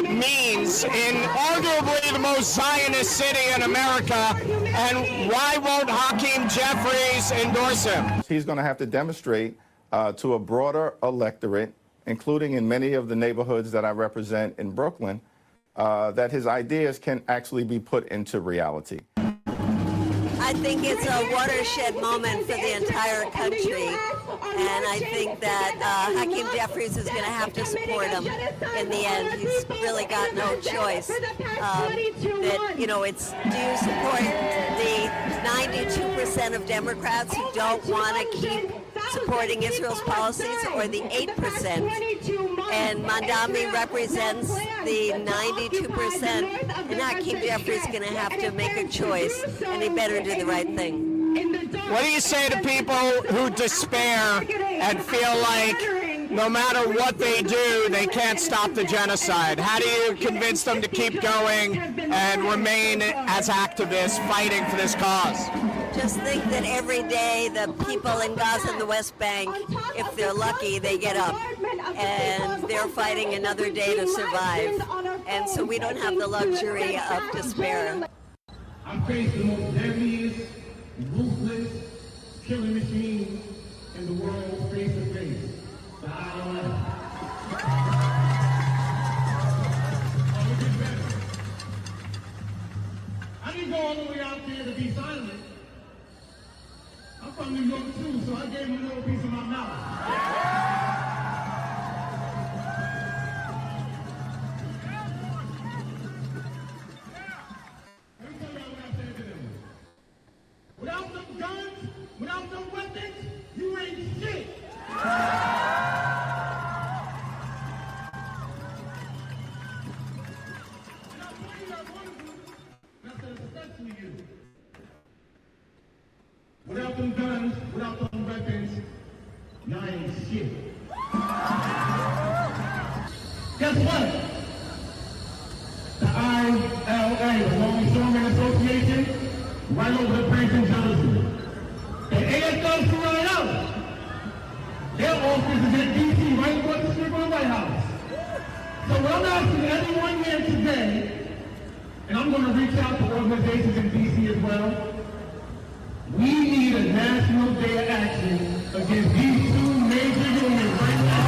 means in arguably the most Zionist city in America, and why won't Hakeem Jeffries endorse him? He's going to have to demonstrate to a broader electorate, including in many of the neighborhoods that I represent in Brooklyn, that his ideas can actually be put into reality. I think it's a watershed moment for the entire country, and I think that Hakeem Jeffries is going to have to support him in the end. He's really got no choice. That, you know, it's, do you support the 92% of Democrats who don't want to keep supporting Israel's policies, or the 8%? And Mamdani represents the 92%, and Hakeem Jeffries is going to have to make a choice, and he better do the right thing. What do you say to people who despair and feel like no matter what they do, they can't stop the genocide? How do you convince them to keep going and remain as activists fighting for this cause? Just think that every day the people in Gaza and the West Bank, if they're lucky, they get up and they're fighting another day to survive. And so we don't have the luxury of despair. I face the most deadliest, ruthless killing machine in the world face to face. The IRS. I didn't go all the way out there to be silent. I'm from New York too, so I gave him a little piece of my mouth. Without them guns, without them weapons, you ain't shit. Without them guns, without them weapons, y'all ain't shit. Guess what? The ILA, the Longshoremen Association, right over the bridge in Jersey. The AFL-CIO, their office is in D.C., right across the street from the White House. So what I'm asking everyone here today, and I'm going to reach out to organizations in D.C. as well, we need a national day of action against these two major unions right now.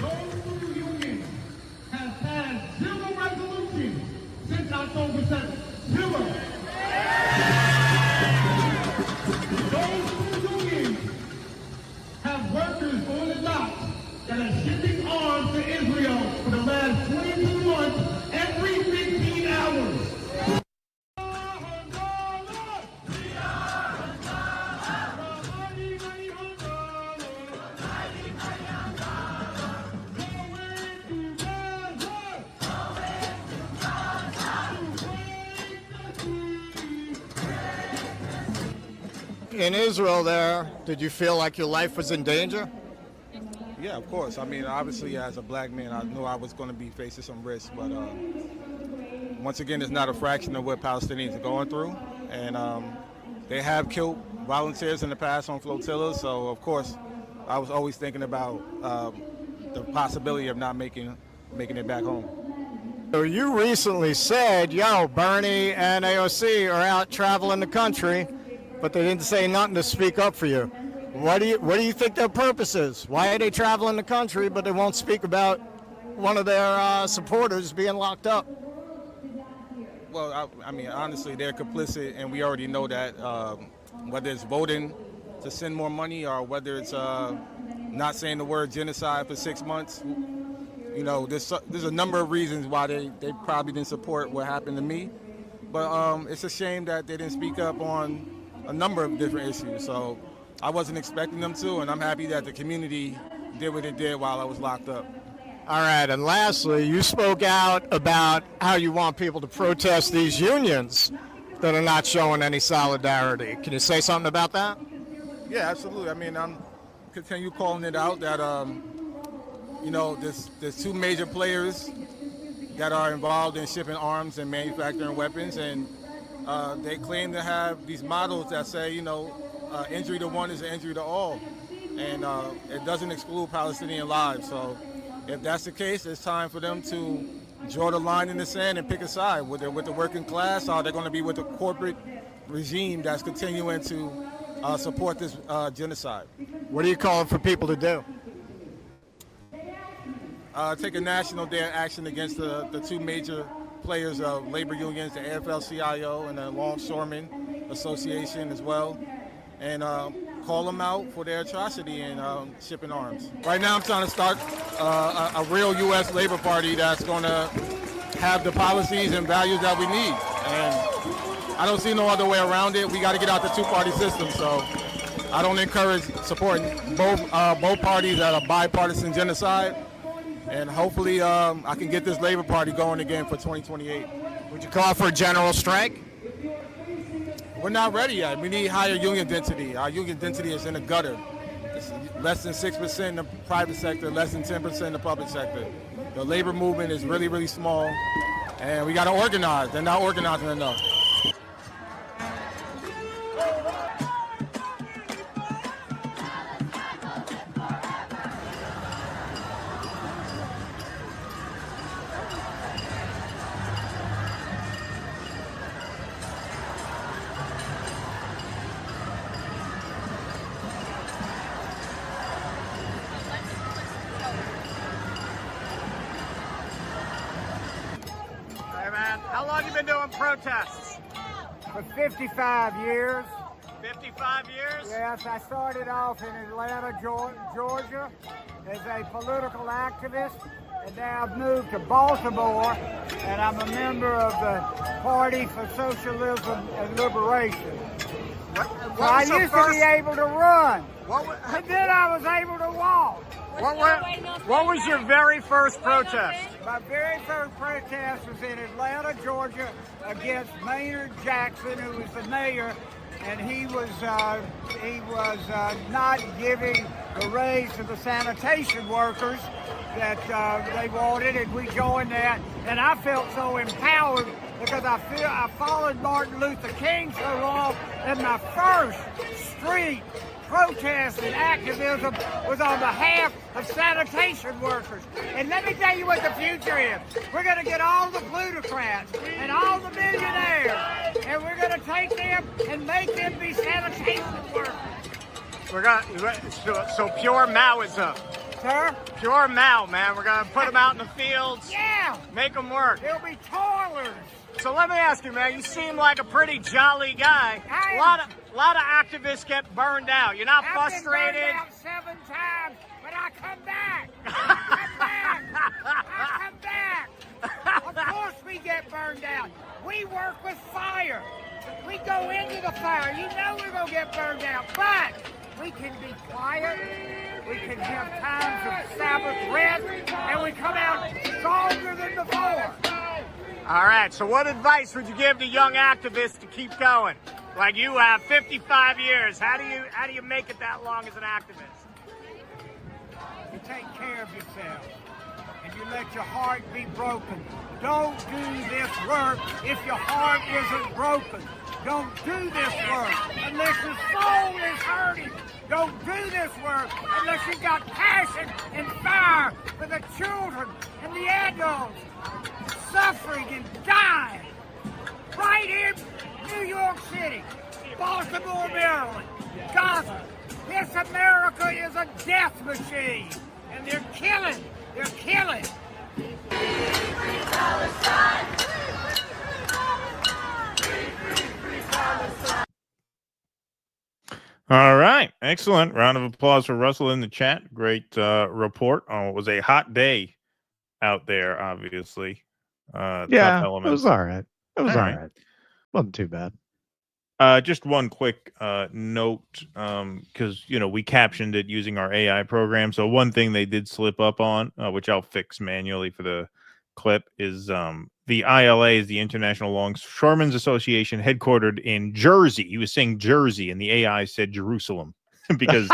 Those two unions have passed 0 resolutions since October 7th. 0. Those two unions have workers on the docks that are shipping arms to Israel for the last 22 months, every 15 hours. In Israel there, did you feel like your life was in danger? Yeah, of course. I mean, obviously, as a black man, I knew I was going to be facing some risks. But once again, it's not a fraction of what Palestinians are going through. And they have killed volunteers in the past on flotillas. So, of course, I was always thinking about the possibility of not making it back home. So you recently said, yo, Bernie and AOC are out traveling the country, but they didn't say nothing to speak up for you. What do you think their purpose is? Why are they traveling the country, but they won't speak about one of their supporters being locked up? Well, I mean, honestly, they're complicit, and we already know that. Whether it's voting to send more money or whether it's not saying the word genocide for 6 months, you know, there's a number of reasons why they probably didn't support what happened to me. But it's a shame that they didn't speak up on a number of different issues. So I wasn't expecting them to, and I'm happy that the community did what it did while I was locked up. All right, and lastly, you spoke out about how you want people to protest these unions that are not showing any solidarity. Can you say something about that? Yeah, absolutely. I mean, I'm continue calling it out that, you know, there's two major players that are involved in shipping arms and manufacturing weapons, and they claim to have these models that say, you know, injury to one is an injury to all, and it doesn't exclude Palestinian lives. So if that's the case, it's time for them to draw the line in the sand and pick a side. Whether with the working class or they're going to be with the corporate regime that's continuing to support this genocide. What are you calling for people to do? Take a national day of action against the two major players of labor unions, the AFL-CIO and the Longshoremen Association as well, and call them out for their atrocity in shipping arms. Right now I'm trying to start a real U.S. Labor Party that's going to have the policies and values that we need. And I don't see no other way around it. We got to get out the two-party system. So I don't encourage supporting both parties that are bipartisan genocide. And hopefully I can get this Labor Party going again for 2028. Would you call for a general strike? We're not ready yet. We need higher union density. Our union density is in the gutter. It's less than 6% in the private sector, less than 10% in the public sector. The labor movement is really, really small, and we got to organize. They're not organizing enough. How long have you been doing protests? For 55 years. 55 years? Yes, I started off in Atlanta, Georgia as a political activist, and now I've moved to Baltimore, and I'm a member of the Party for Socialism and Liberation. So I used to be able to run, and then I was able to walk. What was your very first protest? My very first protest was in Atlanta, Georgia, against Maynard Jackson, who was the mayor, and he was not giving the raise to the sanitation workers that they wanted, and we joined that. And I felt so empowered because I followed Martin Luther King so long, and my first street protest and activism was on behalf of sanitation workers. And let me tell you what the future is. We're going to get all the plutocrats and all the millionaires, and we're going to take them and make them be sanitation workers. So pure Maoism. Sir? Pure Mao, man. We're going to put them out in the fields. Yeah. Make them work. They'll be toilers. So let me ask you, man, you seem like a pretty jolly guy. A lot of activists get burned out. You're not frustrated? I've been burned out 7 times, but I come back. I come back. Of course we get burned out. We work with fire. We go into the fire. You know we're going to get burned out, but we can be quiet. We can have times of Sabbath rest, and we come out stronger than before. All right, so what advice would you give to young activists to keep going? Like you have 55 years. How do you make it that long as an activist? You take care of yourself, and you let your heart be broken. Don't do this work if your heart isn't broken. Don't do this work unless your soul is hurting. Don't do this work unless you've got passion and fire for the children and the adults suffering and dying right here in New York City, Baltimore, Maryland, Gaza, This America is a death machine, and they're killing. They're killing. All right. Excellent. Round of applause for Russell in the chat. Great report on what was a hot day out there, obviously. Yeah, Tough it elements. was all right. It was all All right. right. Wasn't too bad. Just one quick note, because we captioned it using our AI program. So one thing they did slip up on, which I'll fix manually for the clip, is the ILA is the International Longshoremen's Association, headquartered in Jersey. He was saying Jersey, and the AI said Jerusalem because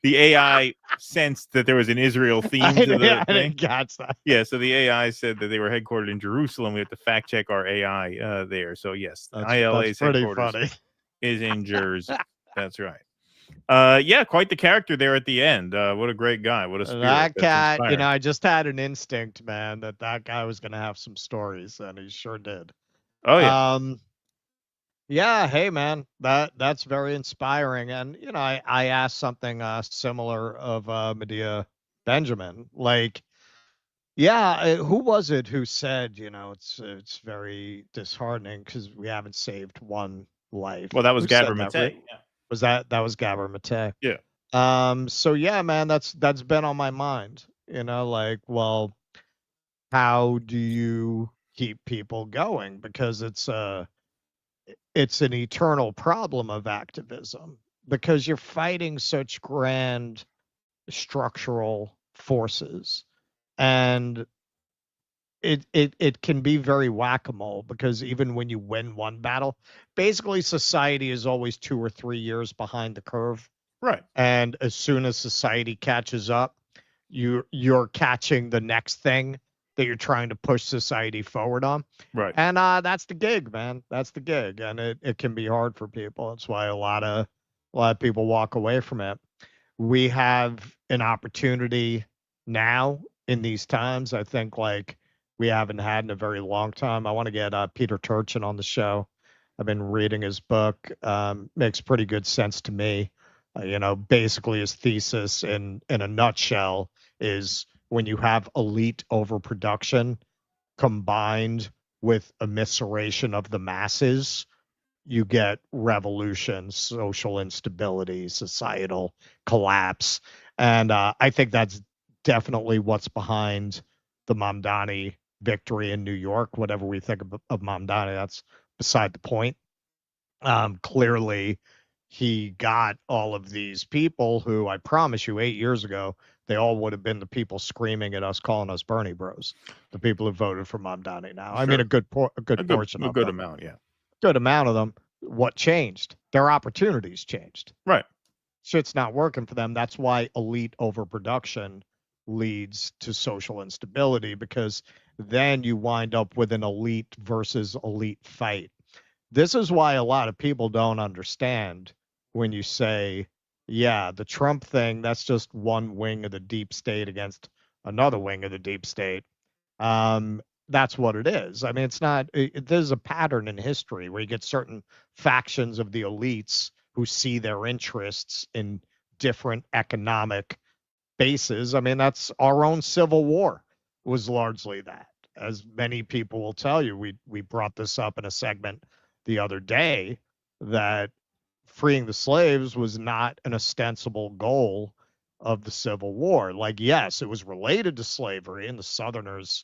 the AI sensed that there was an Israel theme to the I thing. didn't catch that. Yeah, so the AI said that they were headquartered in Jerusalem. We have to fact check our AI there. So yes, ILA's That's pretty headquarters funny. is in Jersey. That's right. Yeah, quite the character there at the end. What a great guy. What a spirit. That That's cat, inspiring. I just had an instinct, man, that guy was going to have some stories, and he sure did. Oh yeah. Yeah, hey man, that's very inspiring. And I asked something similar of Medea Benjamin. Like, yeah, who was it who said, it's very disheartening because we haven't saved one life? Well, that was Who said Gabor that, Mate. Rick? That was Gabor Mate? Yeah. So yeah, man, that's been on my mind. Like, well, how do you keep people going? Because it's an eternal problem of activism, because you're fighting such grand structural forces, and it can be very whack-a-mole, because even when you win one battle, basically society is always 2 or 3 years behind the curve. Right. And as soon as society catches up, you're catching the next thing that you're trying to push society forward on. Right. And that's the gig, man. That's the gig. And it can be hard for people. That's why a lot of people walk away from it. We have an opportunity now in these times, I think, like we haven't had in a very long time. I want to get Peter Turchin on the show. I've been reading his book. Makes pretty good sense to me. Basically his thesis in a nutshell is, when you have elite overproduction combined with immiseration of the masses, you get revolution, social instability, societal collapse. And I think that's definitely what's behind the Mamdani victory in New York. Whatever we think of Mamdani, that's beside the point. Clearly, he got all of these people who, I promise you, 8 years ago, they all would have been the people screaming at us, calling us Bernie bros, the people who voted for Mamdani now. I mean, a good portion of them. A good amount, yeah. Good amount of them. What changed? Their opportunities changed. Right. Shit's not working for them. That's why elite overproduction leads to social instability, because then you wind up with an elite versus elite fight. This is why a lot of people don't understand when you say, yeah, the Trump thing, that's just one wing of the deep state against another wing of the deep state. That's what it is. I mean, it's not, there's a pattern in history where you get certain factions of the elites who see their interests in different economic bases. I mean, that's our own Civil War was largely that. As many people will tell you, we brought this up in a segment the other day, that freeing the slaves was not an ostensible goal of the Civil War. Like, yes, it was related to slavery, and the Southerners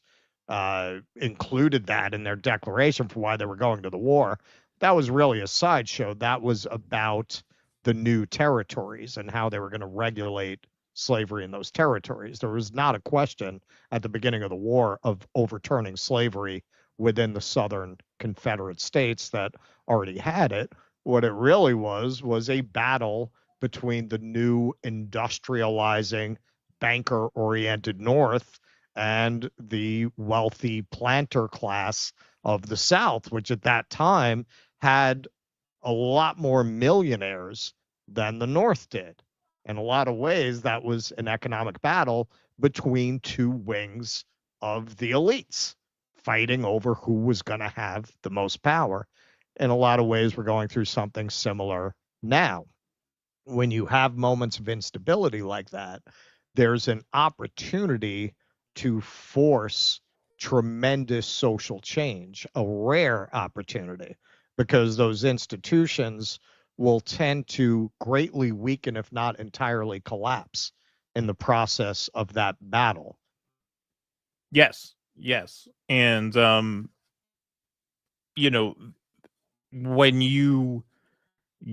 included that in their declaration for why they were going to the war. That was really a sideshow. That was about the new territories and how they were going to regulate slavery in those territories. There was not a question at the beginning of the war of overturning slavery within the Southern Confederate states that already had it. What it really was a battle between the new industrializing, banker-oriented North and the wealthy planter class of the South, which at that time had a lot more millionaires than the North did. In a lot of ways, that was an economic battle between two wings of the elites, fighting over who was going to have the most power. In a lot of ways, we're going through something similar now. when you have moments of instability like that, there's an opportunity to force tremendous social change, a rare opportunity, because those institutions will tend to greatly weaken, if not entirely collapse, in the process of that battle. Yes, yes. And, you know, when you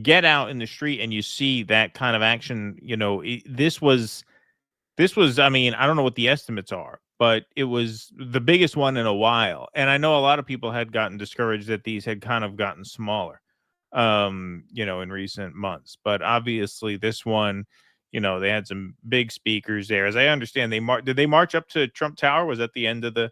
get out in the street and you see that kind of action, you know, this was, I mean, I don't know what the estimates are, but it was the biggest one in a while. And I know a lot of people had gotten discouraged that these had kind of gotten smaller, you know, in recent months. But obviously this one, you know, they had some big speakers there. As I understand, did they march up to Trump Tower? Was that the end of the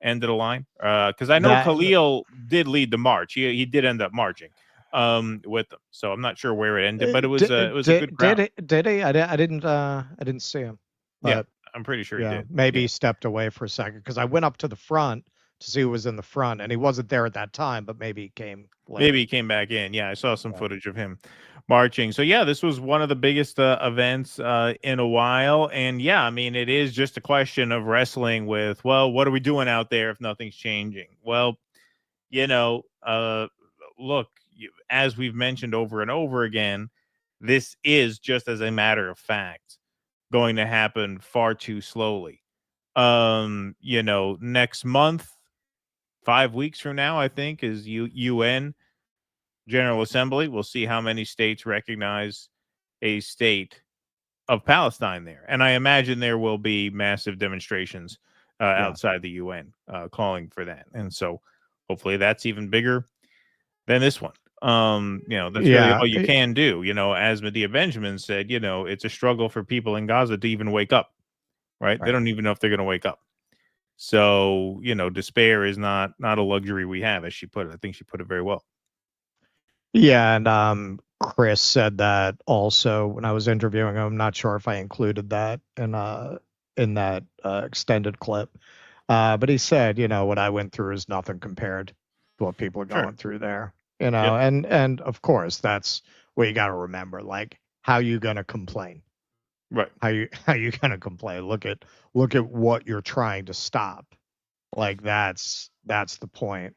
line? Because I know Khalil did lead the march. He did end up marching with them. So I'm not sure where it ended, but it was a good crowd. Did he? I didn't see him. Yeah, But I'm pretty sure he did. Maybe he stepped away for a second, because I went up to the front to see who was in the front, and he wasn't there at that time, but maybe he came later. Maybe he came back in. Yeah, I saw some footage of him marching. So yeah, this was one of the biggest events in a while. And yeah, I mean, it is just a question of wrestling with, well, what are we doing out there if nothing's changing? Well, you know, look, as we've mentioned over and over again, this is, just as a matter of fact, going to happen far too slowly. You know, next month, 5 weeks from now, I think, is UN General Assembly. We'll see how many states recognize a state of Palestine there. And I imagine there will be massive demonstrations outside the UN calling for that. And so hopefully that's even bigger than this one. You know, that's really all you can do. You know, as Medea Benjamin said, you know, it's a struggle for people in Gaza to even wake up, right? They don't even know if they're going to wake up. So, you know, despair is not a luxury we have, as she put it. I think she put it very well. Yeah, and Chris said that also when I was interviewing him. I'm not sure if I included that in that extended clip, but he said, you know, what I went through is nothing compared to what people are going through there. You know, and of course that's what you got to remember. Like, how you gonna complain? Right. How you gonna complain? Look at what you're trying to stop. Like, that's the point.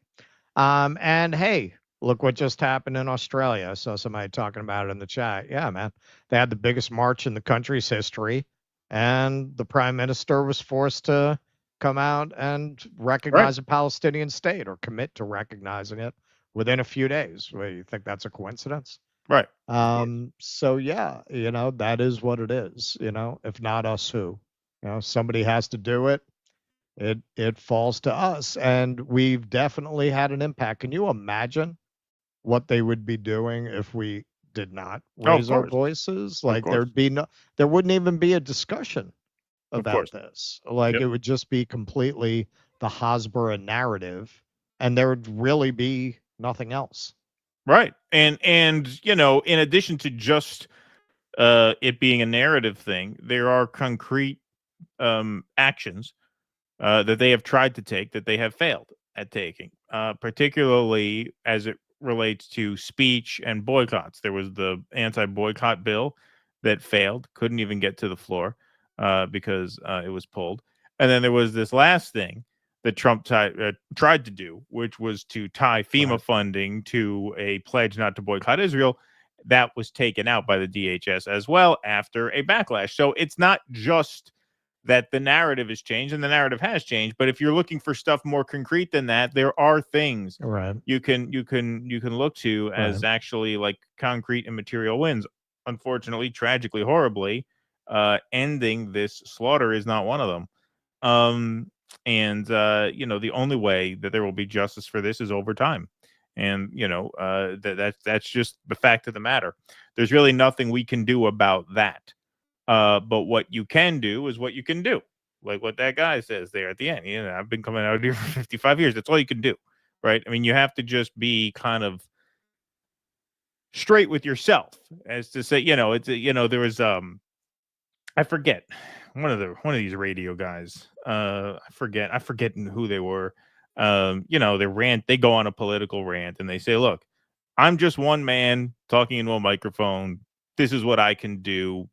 And hey, look what just happened in Australia. I saw somebody talking about it in the chat. Yeah, man. They had the biggest march in the country's history, and the prime minister was forced to come out and recognize a Palestinian state, or commit to recognizing it within a few days. Well, you think that's a coincidence? Right. So yeah, you know, that is what it is. You know, if not us, who? You know, somebody has to do it. It falls to us, and we've definitely had an impact. Can you imagine what they would be doing if we did not raise our voices? Like, there wouldn't even be a discussion about this. Like, it would just be completely the Hasbara narrative, and there would really be nothing else. Right. And you know, in addition to just it being a narrative thing, there are concrete actions that they have tried to take that they have failed at taking, particularly as it relates to speech and boycotts. There was the anti-boycott bill that failed, couldn't even get to the floor because it was pulled. And then there was this last thing that Trump tried to do, which was to tie FEMA funding to a pledge not to boycott Israel. That was taken out by the DHS as well after a backlash. So it's not just that the narrative has changed, and the narrative has changed, but if you're looking for stuff more concrete than that, there are things you can look to as actually like concrete and material wins. Unfortunately, tragically, horribly, ending this slaughter is not one of them. And you know, the only way that there will be justice for this is over time. And you know, that's just the fact of the matter. There's really nothing we can do about that. But what you can do is what you can do. Like what that guy says there at the end. You know, I've been coming out here for 55 years. That's all you can do, right? I mean, you have to just be kind of straight with yourself, as to say, you know, it's you know, there was I forget one of these radio guys. I forget who they were. You know, they go on a political rant and they say, look, I'm just one man talking into a microphone this is what I can do.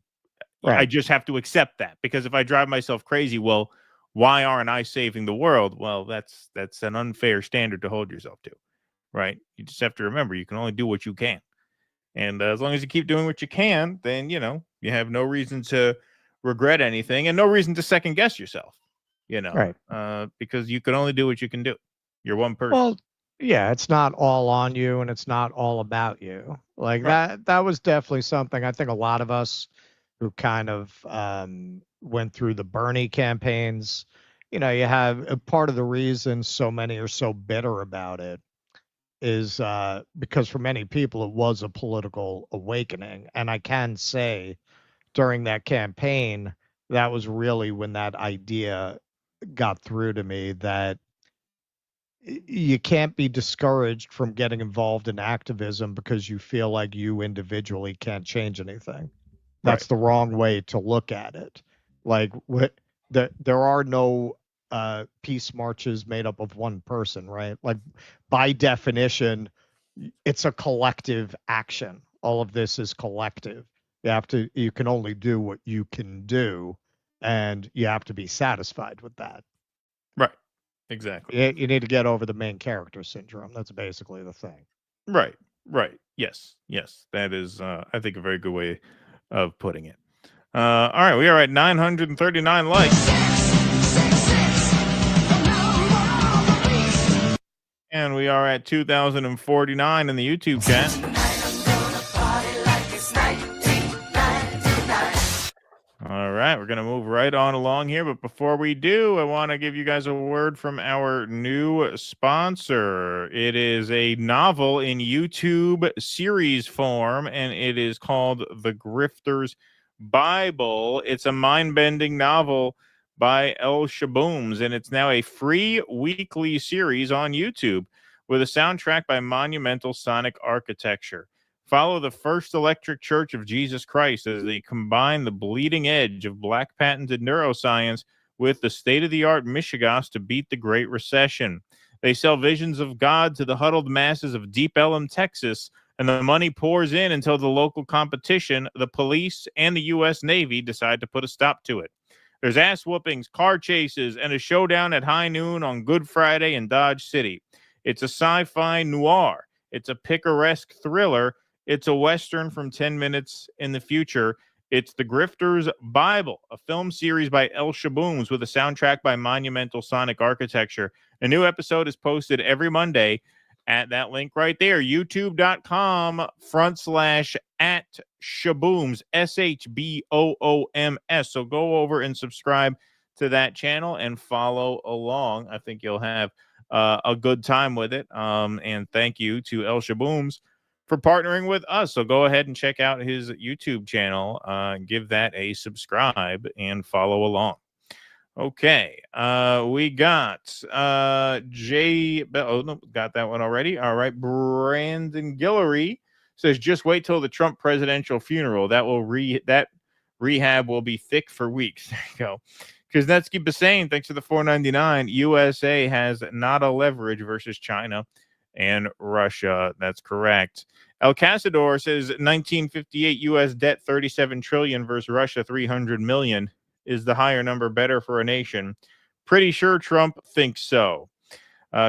Right. I just have to accept that, because if I drive myself crazy, well, why aren't I saving the world? Well, that's an unfair standard to hold yourself to, right? You just have to remember you can only do what you can. And as long as you keep doing what you can, then, you have no reason to regret anything and no reason to second guess yourself, Right. Because you can only do what you can do. You're one person. Well, yeah, it's not all on you and it's not all about you. Like that was definitely something I think a lot of us who kind of went through the Bernie campaigns, you have a part of the reason so many are so bitter about it is because for many people it was a political awakening. And I can say during that campaign, that was really when that idea got through to me that you can't be discouraged from getting involved in activism because you feel like you individually can't change anything. That's the wrong way to look at it. Like there are no peace marches made up of one person, right? Like by definition, it's a collective action. All of this is collective. You can only do what you can do, and you have to be satisfied with that. Right. Exactly. You need to get over the main character syndrome. That's basically the thing. Right. Yes. That is, I think, a very good way of putting it. All right, we are at 939 likes. And we are at 2,049 in the YouTube chat. All right, we're going to move right on along here. But before we do, I want to give you guys a word from our new sponsor. It is a novel in YouTube series form, and it is called The Grifter's Bible. It's a mind-bending novel by El Shabooms, and it's now a free weekly series on YouTube with a soundtrack by Monumental Sonic Architecture. Follow the First Electric Church of Jesus Christ as they combine the bleeding edge of black patented neuroscience with the state-of-the-art Michigas to beat the Great Recession. They sell visions of God to the huddled masses of Deep Ellum, Texas, and the money pours in until the local competition, the police, and the U.S. Navy decide to put a stop to it. There's ass whoopings, car chases, and a showdown at high noon on Good Friday in Dodge City. It's a sci-fi noir. It's a picaresque thriller. It's a Western from 10 minutes in the future. It's The Grifter's Bible, a film series by El Shabooms with a soundtrack by Monumental Sonic Architecture. A new episode is posted every Monday at that link right there, youtube.com/@Shabooms, SHBOOMS. So go over and subscribe to that channel and follow along. I think you'll have a good time with it. And thank you to El Shabooms for partnering with us. So go ahead and check out his YouTube channel, give that a subscribe and follow along. Okay, we got Jay. Oh, no, got that one already. All right, Brandon Guillory says, just wait till the Trump presidential funeral. That rehab will be thick for weeks. There you go. Kuznetsky Bassane, thanks for the $4.99. USA has not a leverage versus China and Russia. That's correct. El Casador says 1958 U.S. debt 37 trillion versus Russia 300 million. Is the higher number better for a nation? Pretty sure Trump thinks so.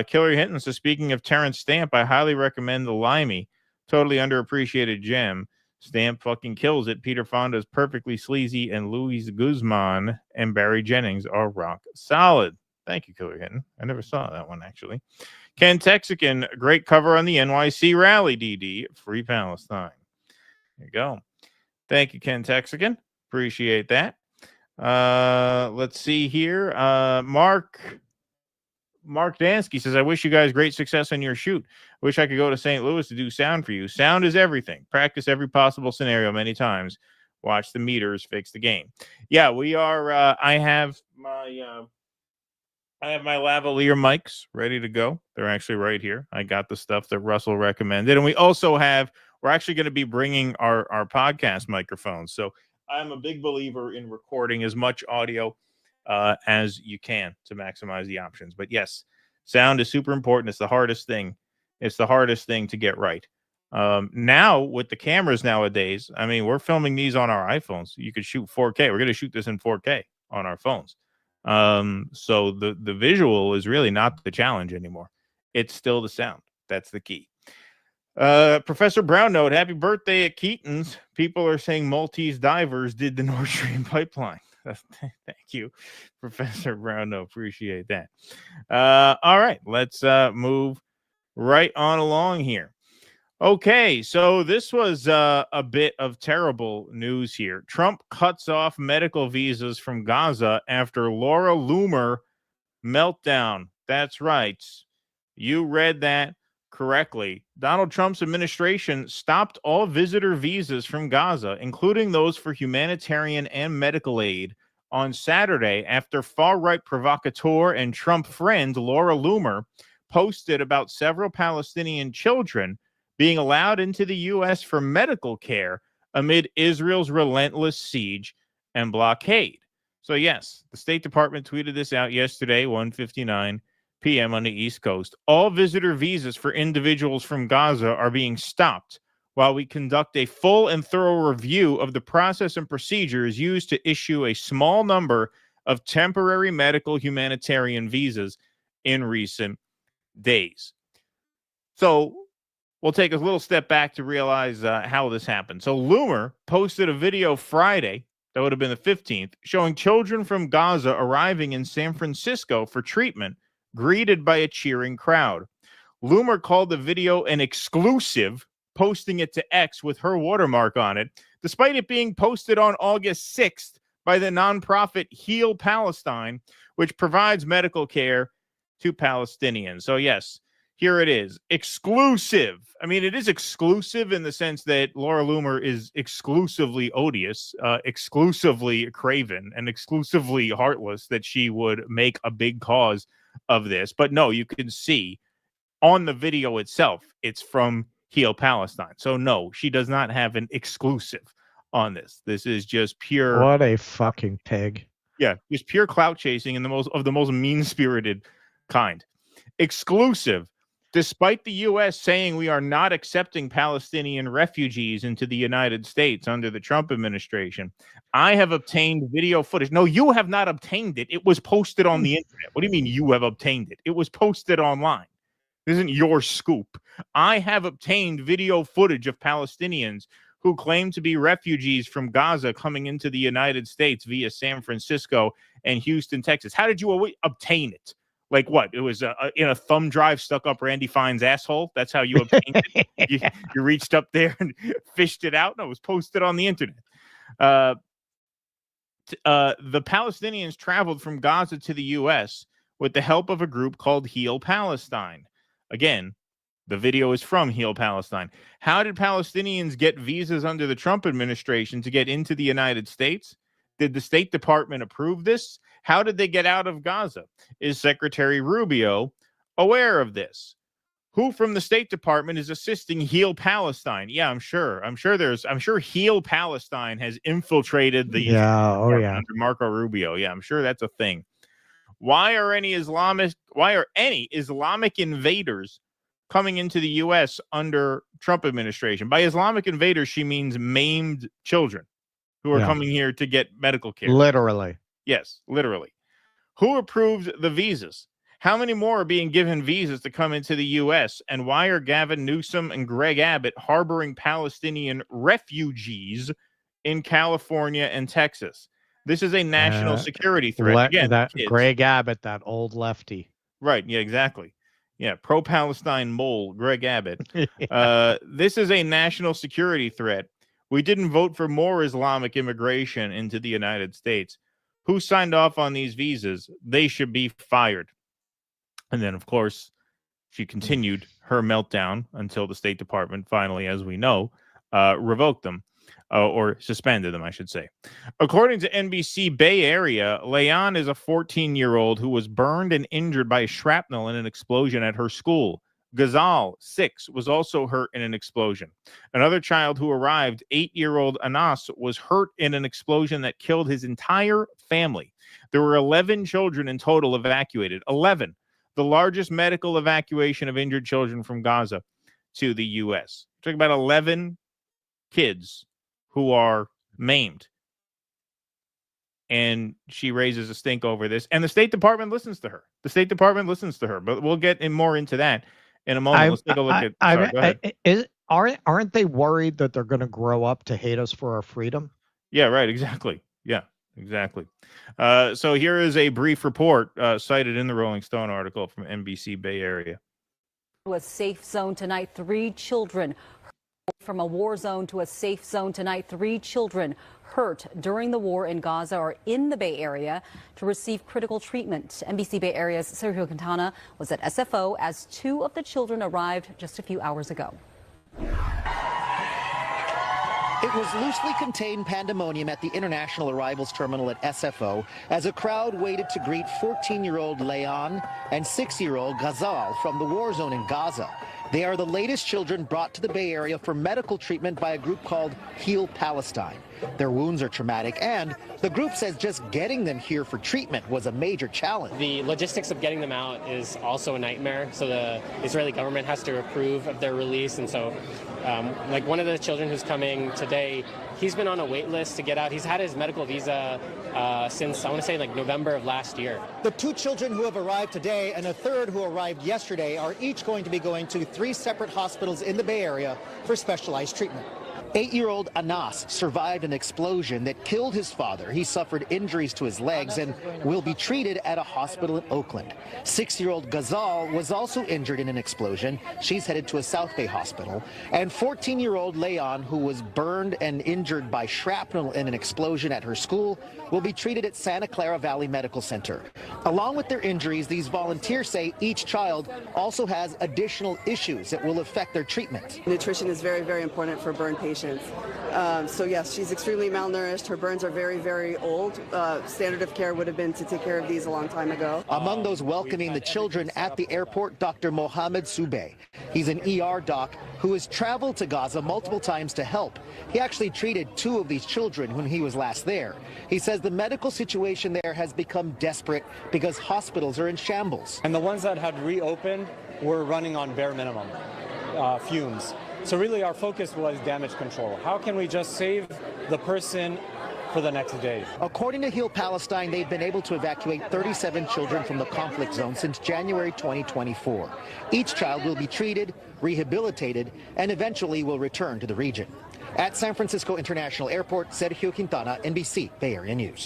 Killer Hinton says, speaking of Terrence Stamp, I highly recommend The Limey. Totally underappreciated gem. Stamp fucking kills it. Peter Fonda is perfectly sleazy, and Luis Guzman and Barry Jennings are rock solid. Thank you, Killer Hinton. I never saw that one, actually. Ken Texican, great cover on the NYC Rally, DD. Free Palestine. There you go. Thank you, Ken Texican. Appreciate that. Let's see here. Mark Dansky says, I wish you guys great success on your shoot. Wish I could go to St. Louis to do sound for you. Sound is everything. Practice every possible scenario many times. Watch the meters, fix the game. Yeah, we are. I have my lavalier mics ready to go. They're actually right here. I got the stuff that Russell recommended, and we're actually going to be bringing our podcast microphones. So I'm a big believer in recording as much audio as you can to maximize the options. But yes, sound is super important. It's the hardest thing. It's the hardest thing to get right. Now with the cameras nowadays, I mean, we're filming these on our iPhones. You could shoot 4K. We're going to shoot this in 4K on our phones. So the visual is really not the challenge anymore. It's still the sound. That's the key. Professor Brown note, happy birthday at Keaton's. People are saying Maltese divers did the Nord Stream pipeline. Thank you, Professor Brown. No, appreciate that. All right, let's move right on along here. Okay, so this was a bit of terrible news here. Trump cuts off medical visas from Gaza after Laura Loomer meltdown. That's right. You read that correctly. Donald Trump's administration stopped all visitor visas from Gaza, including those for humanitarian and medical aid, on Saturday after far-right provocateur and Trump friend Laura Loomer posted about several Palestinian children being allowed into the U.S. for medical care amid Israel's relentless siege and blockade. So yes, the State Department tweeted this out yesterday, 1:59 p.m. on the East Coast. All visitor visas for individuals from Gaza are being stopped while we conduct a full and thorough review of the process and procedures used to issue a small number of temporary medical humanitarian visas in recent days. So we'll take a little step back to realize how this happened. So Loomer posted a video Friday, that would have been the 15th, showing children from Gaza arriving in San Francisco for treatment, greeted by a cheering crowd. Loomer called the video an exclusive, posting it to X with her watermark on it, despite it being posted on August 6th by the nonprofit Heal Palestine, which provides medical care to Palestinians. So yes, here it is. Exclusive. I mean, it is exclusive in the sense that Laura Loomer is exclusively odious, exclusively craven, and exclusively heartless that she would make a big cause of this. But no, you can see on the video itself, it's from Heal Palestine. So no, she does not have an exclusive on this. This is just pure. What a fucking pig. Yeah, just pure clout chasing in the most mean-spirited kind. Exclusive. Despite the U.S. saying we are not accepting Palestinian refugees into the United States under the Trump administration, I have obtained video footage. No, you have not obtained it. It was posted on the internet. What do you mean you have obtained it? It was posted online. This isn't your scoop. I have obtained video footage of Palestinians who claim to be refugees from Gaza coming into the United States via San Francisco and Houston, Texas. How did you obtain it? Like what? It was in a thumb drive stuck up Randy Fine's asshole. That's how you obtained it. You reached up there and fished it out. No, it was posted on the internet. The Palestinians traveled from Gaza to the U.S. with the help of a group called Heal Palestine. Again, the video is from Heal Palestine. How did Palestinians get visas under the Trump administration to get into the United States? Did the State Department approve this? How did they get out of Gaza? Is Secretary Rubio aware of this? Who from the State Department is assisting Heal Palestine? Yeah, I'm sure Heal Palestine has infiltrated the under Marco Rubio. Yeah, I'm sure that's a thing. Why are any Islamic invaders coming into the U.S. under Trump administration? By Islamic invaders, she means maimed children who are coming here to get medical care. Literally. Yes, literally. Who approved the visas? How many more are being given visas to come into the U.S.? And why are Gavin Newsom and Greg Abbott harboring Palestinian refugees in California and Texas? This is a national security threat. Again, that Greg Abbott, that old lefty. Right. Yeah, exactly. Yeah, pro-Palestine mole, Greg Abbott. This is a national security threat. We didn't vote for more Islamic immigration into the United States. Who signed off on these visas? They should be fired. And then, of course, she continued her meltdown until the State Department finally, as we know, revoked them. Or suspended them, I should say. According to NBC Bay Area, Leon is a 14-year-old who was burned and injured by shrapnel in an explosion at her school. Ghazal, 6, was also hurt in an explosion. Another child who arrived, 8-year-old Anas, was hurt in an explosion that killed his entire family. There were 11 children in total evacuated. 11. The largest medical evacuation of injured children from Gaza to the U.S. talking about 11 kids who are maimed. And she raises a stink over this. And the State Department listens to her. But we'll get more into that in a moment. Let's take a look at... Sorry, go ahead. Aren't they worried that they're going to grow up to hate us for our freedom? Yeah, right. Exactly. Yeah, exactly. So here is a brief report cited in the Rolling Stone article from NBC Bay Area. To a safe zone tonight, 3 children from a war zone to a safe zone tonight. 3 children hurt during the war in Gaza are in the Bay Area to receive critical treatment. NBC Bay Area's Sergio Quintana was at SFO as 2 of the children arrived just a few hours ago. It was loosely contained pandemonium at the International Arrivals Terminal at SFO as a crowd waited to greet 14-year-old Leon and 6-year-old Ghazal from the war zone in Gaza. They are the latest children brought to the Bay Area for medical treatment by a group called Heal Palestine. Their wounds are traumatic, and the group says just getting them here for treatment was a major challenge. The logistics of getting them out is also a nightmare. So the Israeli government has to approve of their release. And so like one of the children who's coming today, he's been on a wait list to get out. He's had his medical visa since, I want to say, like November of last year. The 2 children who have arrived today and a 3rd who arrived yesterday are each going to be going to 3 separate hospitals in the Bay Area for specialized treatment. 8-year-old Anas survived an explosion that killed his father. He suffered injuries to his legs and will be treated at a hospital in Oakland. 6-year-old Ghazal was also injured in an explosion. She's headed to a South Bay hospital. And 14-year-old Leon, who was burned and injured by shrapnel in an explosion at her school, will be treated at Santa Clara Valley Medical Center. Along with their injuries, these volunteers say each child also has additional issues that will affect their treatment. Nutrition is very, very important for burn patients. So yes, she's extremely malnourished. Her burns are very, very old. Standard of care would have been to take care of these a long time ago. Among those welcoming the children at the airport, Dr. Mohammed Soubey. He's an ER doc who has traveled to Gaza multiple times to help. He actually treated 2 of these children when he was last there. He says the medical situation there has become desperate because hospitals are in shambles. And the ones that had reopened were running on bare minimum fumes. So really our focus was damage control. How can we just save the person for the next day? According to Heal Palestine, they've been able to evacuate 37 children from the conflict zone since January 2024. Each child will be treated, rehabilitated, and eventually will return to the region. At San Francisco International Airport, Sergio Quintana, NBC Bay Area News.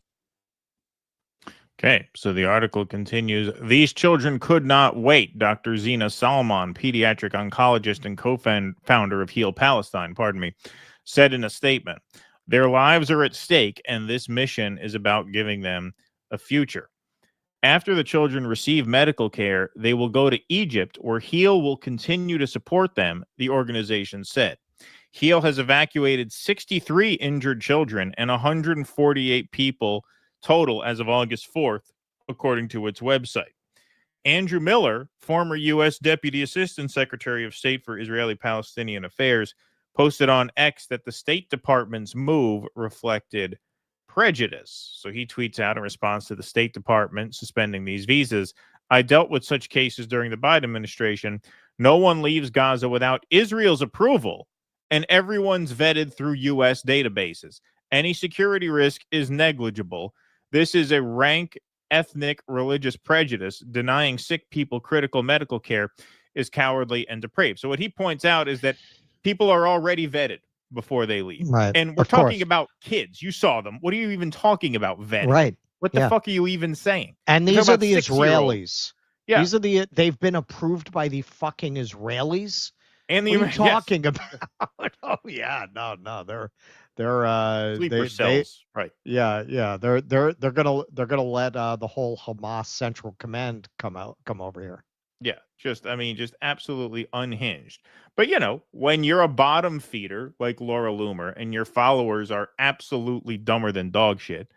Okay, so the article continues. These children could not wait. Dr. Zina Salman, pediatric oncologist and co-founder of Heal Palestine, said in a statement, their lives are at stake, and this mission is about giving them a future. After the children receive medical care, they will go to Egypt, where Heal will continue to support them, the organization said. Heal has evacuated 63 injured children and 148 people total as of August 4th, according to its website. Andrew Miller, former U.S. Deputy Assistant Secretary of State for Israeli-Palestinian Affairs, posted on X that the State Department's move reflected prejudice. So he tweets out in response to the State Department suspending these visas, I dealt with such cases during the Biden administration. No one leaves Gaza without Israel's approval, and everyone's vetted through U.S. databases. Any security risk is negligible. This is a rank ethnic religious prejudice. Denying sick people critical medical care is cowardly and depraved. So what he points out is that people are already vetted before they leave. Right. And we're talking about kids. You saw them. What are you even talking about vetting? Right. What the fuck are you even saying? And these are the Israelis. Yeah. These are they've been approved by the fucking Israelis. And the what are you talking about? Oh yeah, no, they're sleeper cells, right? Yeah. They're gonna let the whole Hamas Central Command come over here. Yeah, just absolutely unhinged. But when you're a bottom feeder like Laura Loomer and your followers are absolutely dumber than dog shit,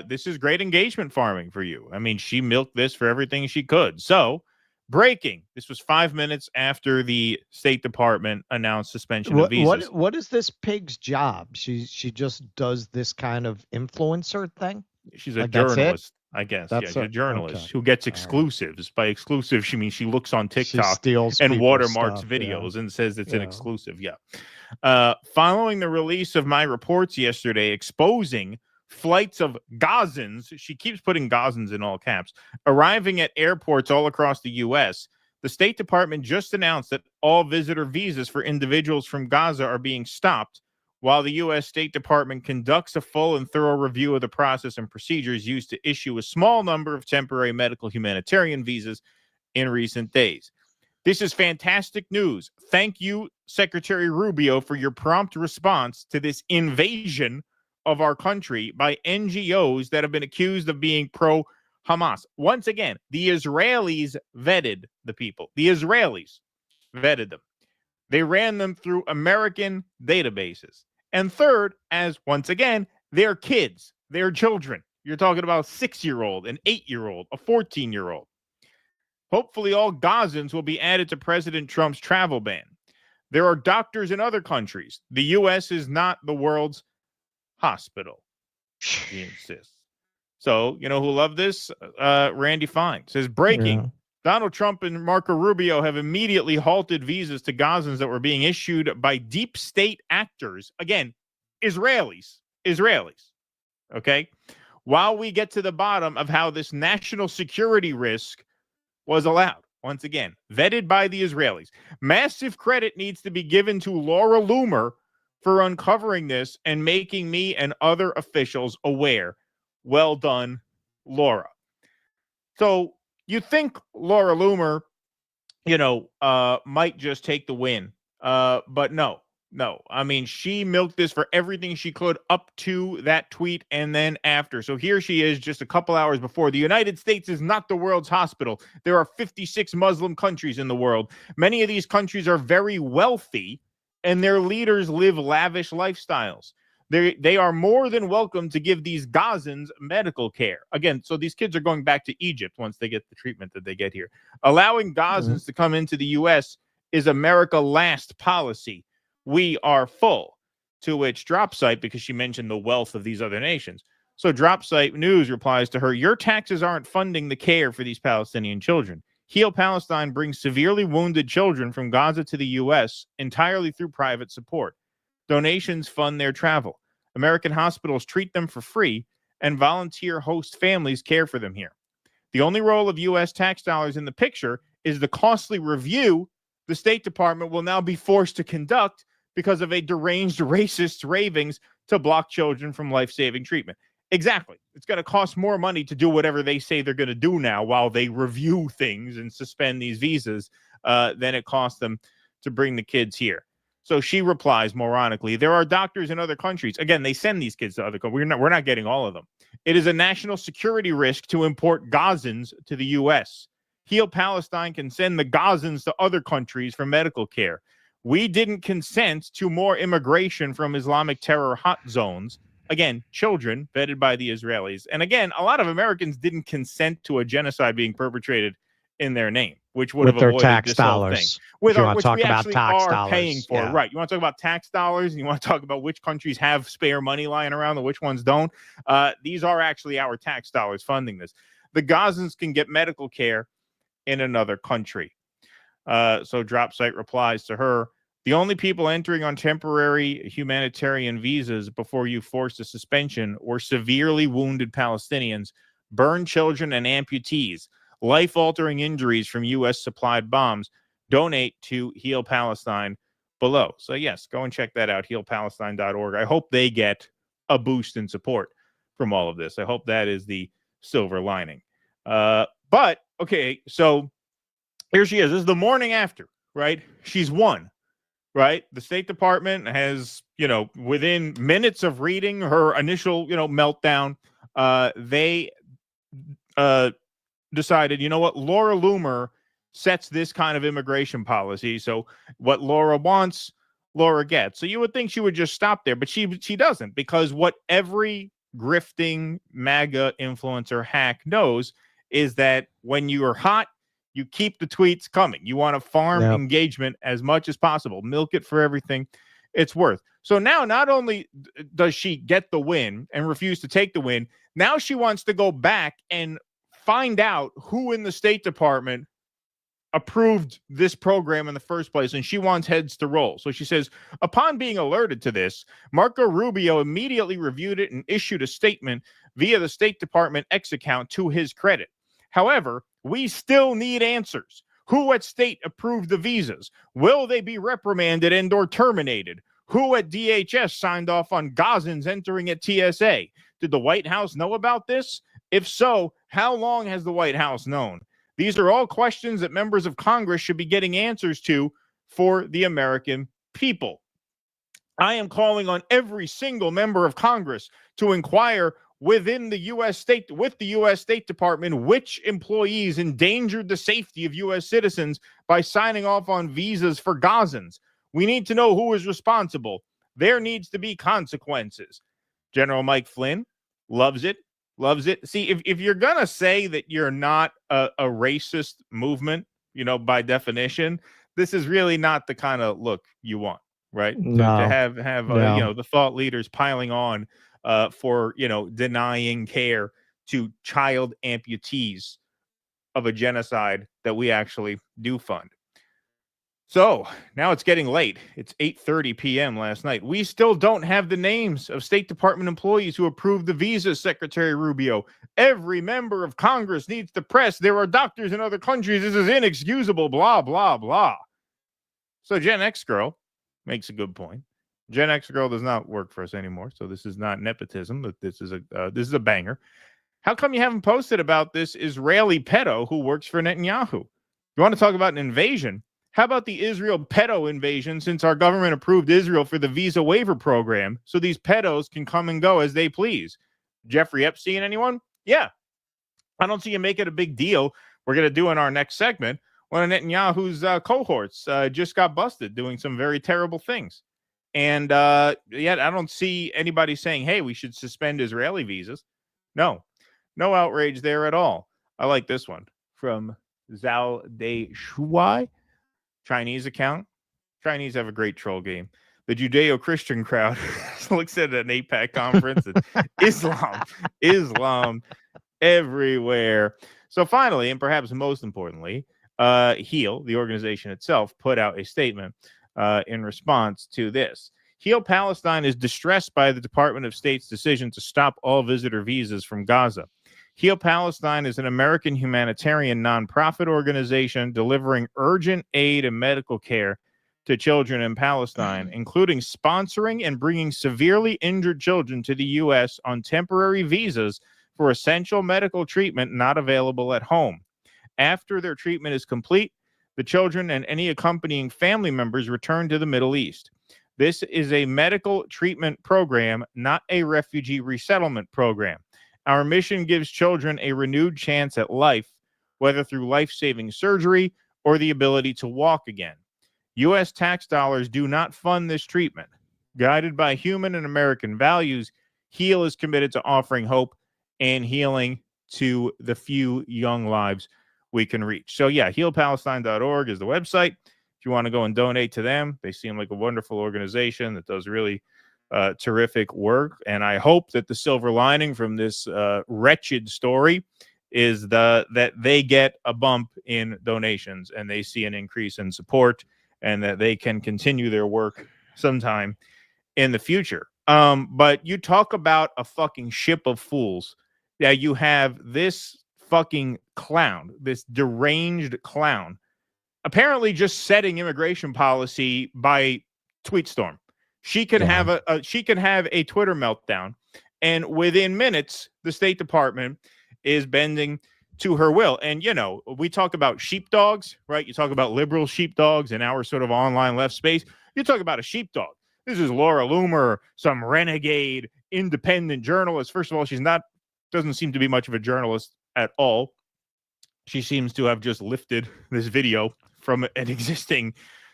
this is great engagement farming for you. I mean, she milked this for everything she could. So, breaking. This was 5 minutes after the State Department announced suspension of visas. What is this pig's job? She just does this kind of influencer thing? She's a journalist. I guess. That's She's a journalist okay. who gets exclusives. By exclusive, she means she looks on TikTok steals and people's watermarks stuff, videos and says it's an Yeah. exclusive. Yeah. Following the release of my reports yesterday exposing flights of Gazans, she keeps putting Gazans in all caps, arriving at airports all across the U.S., the State Department just announced that all visitor visas for individuals from Gaza are being stopped, while the U.S. State Department conducts a full and thorough review of the process and procedures used to issue a small number of temporary medical humanitarian visas in recent days. This is fantastic news. Thank you, Secretary Rubio, for your prompt response to this invasion of our country by NGOs that have been accused of being pro-Hamas. Once again, the Israelis vetted the people. The Israelis vetted them. They ran them through American databases. And third, as once again, they're kids, they're children. You're talking about a 6-year-old, an 8-year-old, a 14-year-old. Hopefully, all Gazans will be added to President Trump's travel ban. There are doctors in other countries. The U.S. is not the world's hospital, he insists. So, you know who loved this? Randy Fine says, breaking. Yeah. Donald Trump and Marco Rubio have immediately halted visas to Gazans that were being issued by deep state actors. Again, Israelis. Okay? While we get to the bottom of how this national security risk was allowed. Once again, vetted by the Israelis. Massive credit needs to be given to Laura Loomer for uncovering this and making me and other officials aware. Well done, Laura. So you think Laura Loomer, might just take the win. But no. I mean, she milked this for everything she could up to that tweet and then after. So here she is just a couple hours before. The United States is not the world's hospital. There are 56 Muslim countries in the world. Many of these countries are very wealthy, and their leaders live lavish lifestyles. They are more than welcome to give these Gazans medical care. Again, so these kids are going back to Egypt once they get the treatment that they get here. Allowing Gazans to come into the U.S. is America last policy. We are full. To which Dropsite, because she mentioned the wealth of these other nations. So Dropsite News replies to her, your taxes aren't funding the care for these Palestinian children. Heal Palestine brings severely wounded children from Gaza to the U.S. entirely through private support. Donations fund their travel. American hospitals treat them for free, and volunteer host families care for them here. The only role of U.S. tax dollars in the picture is the costly review the State Department will now be forced to conduct because of a deranged racist ravings to block children from life-saving treatment. Exactly. It's going to cost more money to do whatever they say they're going to do now while they review things and suspend these visas than it costs them to bring the kids here. So she replies, moronically, there are doctors in other countries. Again, they send these kids to other countries. We're not getting all of them. It is a national security risk to import Gazans to the U.S. Heal Palestine can send the Gazans to other countries for medical care. We didn't consent to more immigration from Islamic terror hot zones. Again, children vetted by the Israelis. And again, a lot of Americans didn't consent to a genocide being perpetrated in their name, which would With have their avoided tax this whole dollars. thing. If you want to Which talk we about actually tax are dollars, paying for. yeah. Right. You want to talk about tax dollars, and you want to talk about which countries have spare money lying around and which ones don't. These are actually our tax dollars funding this. The Gazans can get medical care in another country. So Dropsite replies to her, the only people entering on temporary humanitarian visas before you forced a suspension were severely wounded Palestinians, burned children, and amputees, life-altering injuries from U.S.-supplied bombs. Donate to Heal Palestine below. So, yes, go and check that out, healpalestine.org. I hope they get a boost in support from all of this. I hope that is the silver lining. But, okay, so here she is. This is the morning after, right? She's won. Right. The State Department has, within minutes of reading her initial, meltdown, they decided, Laura Loomer sets this kind of immigration policy. So what Laura wants, Laura gets. So you would think she would just stop there, but she doesn't, because what every grifting MAGA influencer hack knows is that when you are hot, you keep the tweets coming. You want to farm engagement as much as possible. Milk it for everything it's worth. So now not only does she get the win and refuse to take the win, now she wants to go back and find out who in the State Department approved this program in the first place, and she wants heads to roll. So she says, upon being alerted to this, Marco Rubio immediately reviewed it and issued a statement via the State Department X account to his credit. However, we still need answers. Who at state approved the visas? Will they be reprimanded and or terminated? Who at DHS signed off on Gazans entering at TSA? Did the White House know about this? If so, how long has the White House known? These are all questions that members of Congress should be getting answers to for the American people. I am calling on every single member of Congress to inquire within the U.S. State, with the U.S. State Department, which employees endangered the safety of U.S. citizens by signing off on visas for Gazans. We need to know who is responsible. There needs to be consequences. General Mike Flynn loves it. Loves it. See, if you're going to say that you're not a racist movement, by definition, this is really not the kind of look you want, right? No. To have the thought leaders piling on for, denying care to child amputees of a genocide that we actually do fund. So now it's getting late. It's 8:30 p.m. last night. We still don't have the names of State Department employees who approved the visas, Secretary Rubio. Every member of Congress needs to press. There are doctors in other countries. This is inexcusable, blah, blah, blah. So Gen X girl makes a good point. Gen X girl does not work for us anymore. So this is not nepotism, but this is a banger. How come you haven't posted about this Israeli pedo who works for Netanyahu? You want to talk about an invasion? How about the Israel pedo invasion, since our government approved Israel for the visa waiver program so these pedos can come and go as they please? Jeffrey Epstein, anyone? Yeah. I don't see you make it a big deal. We're going to do in our next segment one of Netanyahu's cohorts just got busted doing some very terrible things. And yet I don't see anybody saying, hey, we should suspend Israeli visas. No outrage there at all. I like this one from Zhao De Shuai. Chinese account. Chinese have a great troll game. The Judeo-Christian crowd looks at an APAC conference. Islam everywhere. So finally, and perhaps most importantly, HEAL, the organization itself, put out a statement in response to this. HEAL Palestine is distressed by the Department of State's decision to stop all visitor visas from Gaza. HEAL Palestine is an American humanitarian nonprofit organization delivering urgent aid and medical care to children in Palestine, including sponsoring and bringing severely injured children to the U.S. on temporary visas for essential medical treatment not available at home. After their treatment is complete, the children and any accompanying family members return to the Middle East. This is a medical treatment program, not a refugee resettlement program. Our mission gives children a renewed chance at life, whether through life-saving surgery or the ability to walk again. U.S. tax dollars do not fund this treatment. Guided by human and American values, HEAL is committed to offering hope and healing to the few young lives we can reach. So yeah, healpalestine.org is the website. If you want to go and donate to them, they seem like a wonderful organization that does really terrific work. And I hope that the silver lining from this wretched story is that they get a bump in donations and they see an increase in support and that they can continue their work sometime in the future. But you talk about a fucking ship of fools. Yeah, you have this fucking clown, this deranged clown, apparently just setting immigration policy by tweet storm. She could have a Twitter meltdown, and within minutes, the State Department is bending to her will. And we talk about sheepdogs, right? You talk about liberal sheepdogs in our sort of online left space. You talk about a sheepdog. This is Laura Loomer, some renegade independent journalist. First of all, doesn't seem to be much of a journalist at all. She seems to have just lifted this video from an existing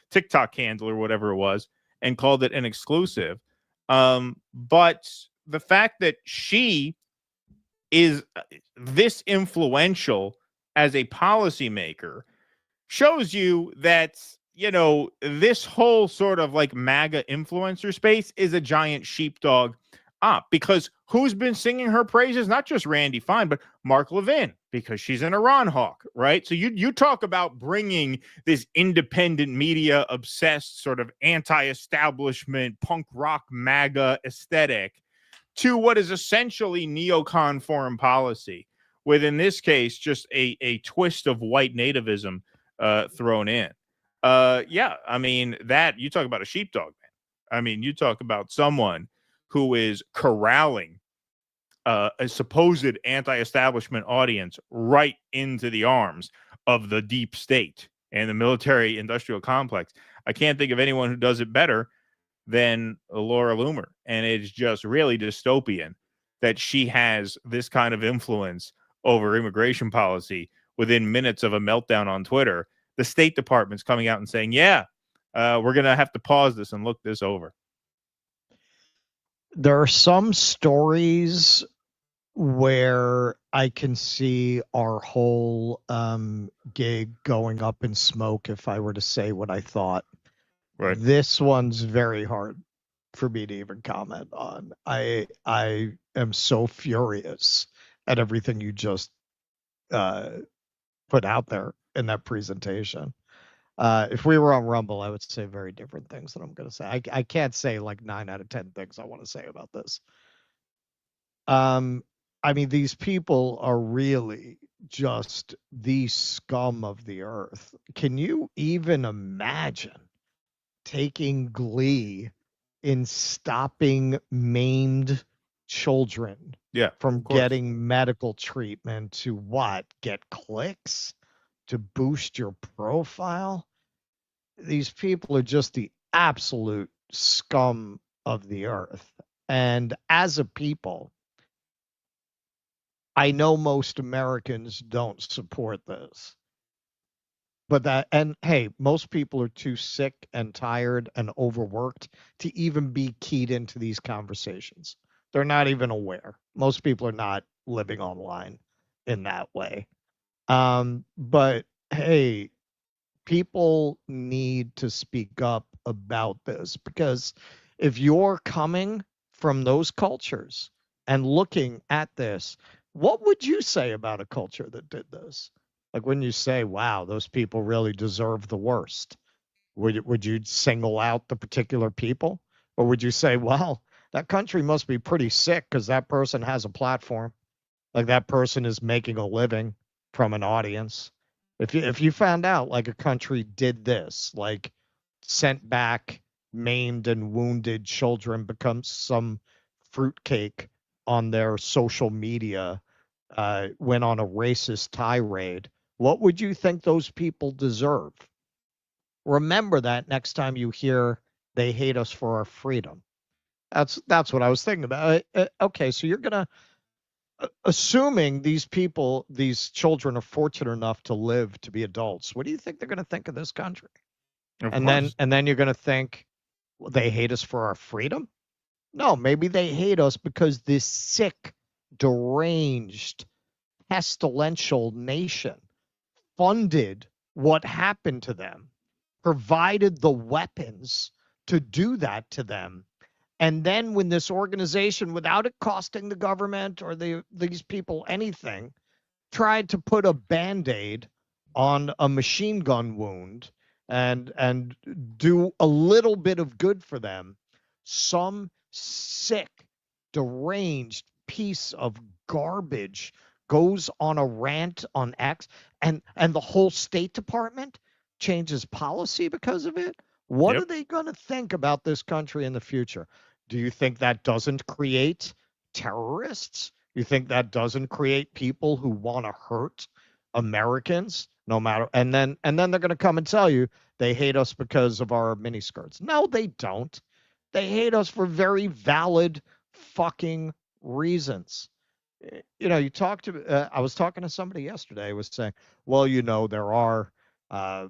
TikTok handle or whatever it was and called it an exclusive. But the fact that she is this influential as a policymaker shows you that, this whole sort of like MAGA influencer space is a giant sheepdog because who's been singing her praises? Not just Randy Fine, but Mark Levin, because she's an Iran hawk, right? So you talk about bringing this independent media obsessed sort of anti-establishment punk rock MAGA aesthetic to what is essentially neocon foreign policy, with in this case just a twist of white nativism thrown in. I mean, that you talk about a sheepdog, man. I mean, you talk about someone who is corralling a supposed anti-establishment audience right into the arms of the deep state and the military industrial complex. I can't think of anyone who does it better than Laura Loomer. And it's just really dystopian that she has this kind of influence over immigration policy within minutes of a meltdown on Twitter. The State Department's coming out and saying, we're going to have to pause this and look this over. There are some stories where I can see our whole gig going up in smoke if I were to say what I thought. Right. This one's very hard for me to even comment on. I am so furious at everything you just put out there in that presentation. If we were on Rumble, I would say very different things than I'm going to say. I can't say like 9 out of 10 things I want to say about this. I mean, these people are really just the scum of the earth. Can you even imagine taking glee in stopping maimed children from getting medical treatment to what? Get clicks? To boost your profile? These people are just the absolute scum of the earth. And as a people, I know most Americans don't support this. And hey, most people are too sick and tired and overworked to even be keyed into these conversations. They're not even aware. Most people are not living online in that way. But hey, people need to speak up about this, because if you're coming from those cultures and looking at this, what would you say about a culture that did this? Like, when you say, wow, those people really deserve the worst, would you single out the particular people? Or would you say, well, that country must be pretty sick because that person has a platform, like that person is making a living from an audience? If you found out like a country did this, like sent back maimed and wounded children, becomes some fruitcake on their social media, went on a racist tirade, what would you think those people deserve? Remember that next time you hear they hate us for our freedom. That's what I was thinking about. Okay, so you're gonna, assuming these people, these children are fortunate enough to live to be adults, what do you think they're going to think of this country? And then you're going to think, well, they hate us for our freedom? No, maybe they hate us because this sick, deranged, pestilential nation funded what happened to them, provided the weapons to do that to them. And then when this organization, without it costing the government or these people anything, tried to put a Band-Aid on a machine gun wound and do a little bit of good for them, some sick, deranged piece of garbage goes on a rant on X, and the whole State Department changes policy because of it. What are they going to think about this country in the future? Do you think that doesn't create terrorists? You think that doesn't create people who want to hurt Americans, no matter? And then they're going to come and tell you they hate us because of our miniskirts. No, they don't. They hate us for very valid fucking reasons. You know, I was talking to somebody yesterday, was saying, well, you know, there are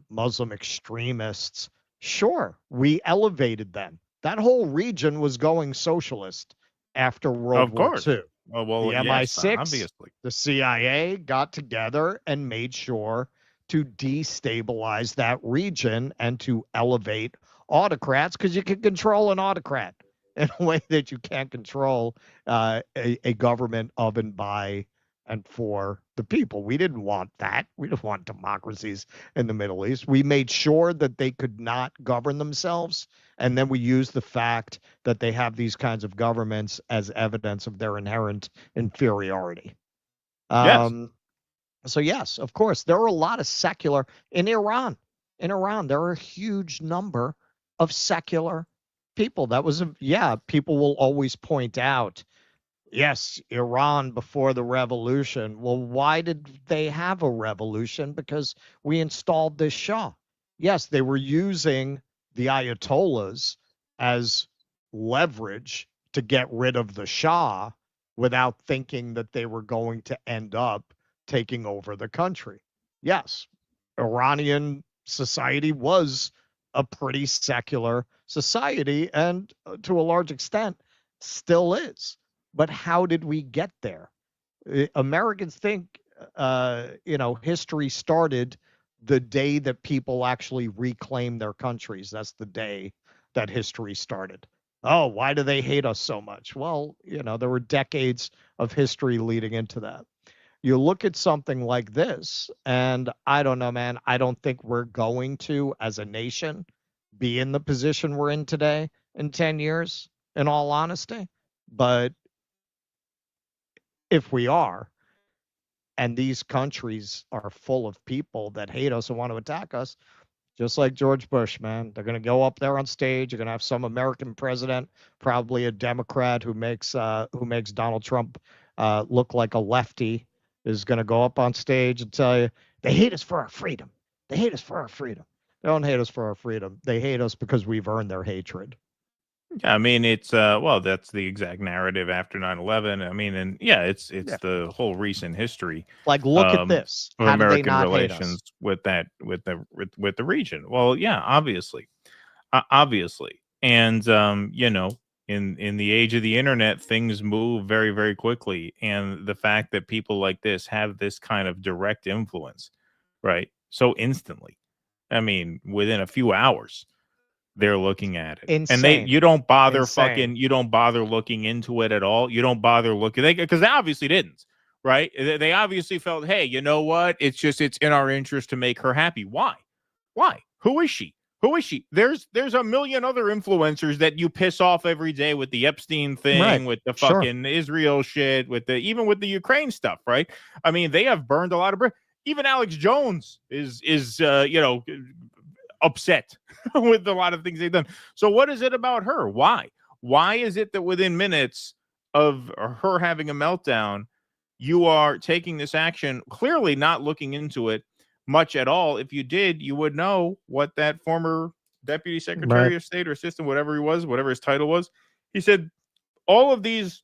Muslim extremists. Sure, we elevated them. That whole region was going socialist after World War II. Oh, well, the yes, MI6, obviously. the CIA got together and made sure to destabilize that region and to elevate autocrats, because you can control an autocrat in a way that you can't control a government of and by and for the people. We didn't want that. We didn't want democracies in the Middle East. We made sure that they could not govern themselves. And then we used the fact that they have these kinds of governments as evidence of their inherent inferiority. Yes. So yes, of course, there are a lot of secular in Iran. In Iran, there are a huge number of secular people. That was people will always point out, yes, Iran before the revolution. Well, why did they have a revolution? Because we installed this Shah. Yes, they were using the Ayatollahs as leverage to get rid of the Shah without thinking that they were going to end up taking over the country. Yes, Iranian society was a pretty secular society, and to a large extent still is. But how did we get there? Americans think, history started the day that people actually reclaimed their countries. That's the day that history started. Oh, why do they hate us so much? Well, there were decades of history leading into that. You look at something like this, and I don't know, man, I don't think we're going to, as a nation, be in the position we're in today in 10 years, in all honesty. But if we are, and these countries are full of people that hate us and want to attack us, just like George Bush, man, they're going to go up there on stage. You're going to have some American president, probably a Democrat who makes Donald Trump look like a lefty, is going to go up on stage and tell you they hate us for our freedom. They hate us for our freedom. They don't hate us for our freedom. They hate us because we've earned their hatred. Yeah, I mean, it's that's the exact narrative after 9/11. I mean, and it's the whole recent history. Like, look at this. Of How do they American not hate relations us? with the region. Well, yeah, obviously, and in the age of the internet, things move very, very quickly, and the fact that people like this have this kind of direct influence, right, so instantly. I mean, within a few hours, they're looking at it. Insane. And you don't bother Insane. you don't bother looking into it at all. You don't bother looking, because they obviously didn't, right? They obviously felt, hey, you know what? It's in our interest to make her happy. Why? Who is she? There's a million other influencers that you piss off every day with the Epstein thing, Right. with the Sure. fucking Israel shit, even with the Ukraine stuff, right? I mean, they have burned a lot of even Alex Jones is upset with a lot of things they've done. So what is it about her? Why is it that within minutes of her having a meltdown, you are taking this action, clearly not looking into it much at all? If you did, you would know what that former deputy secretary of state or assistant, whatever he was, whatever his title was, he said all of these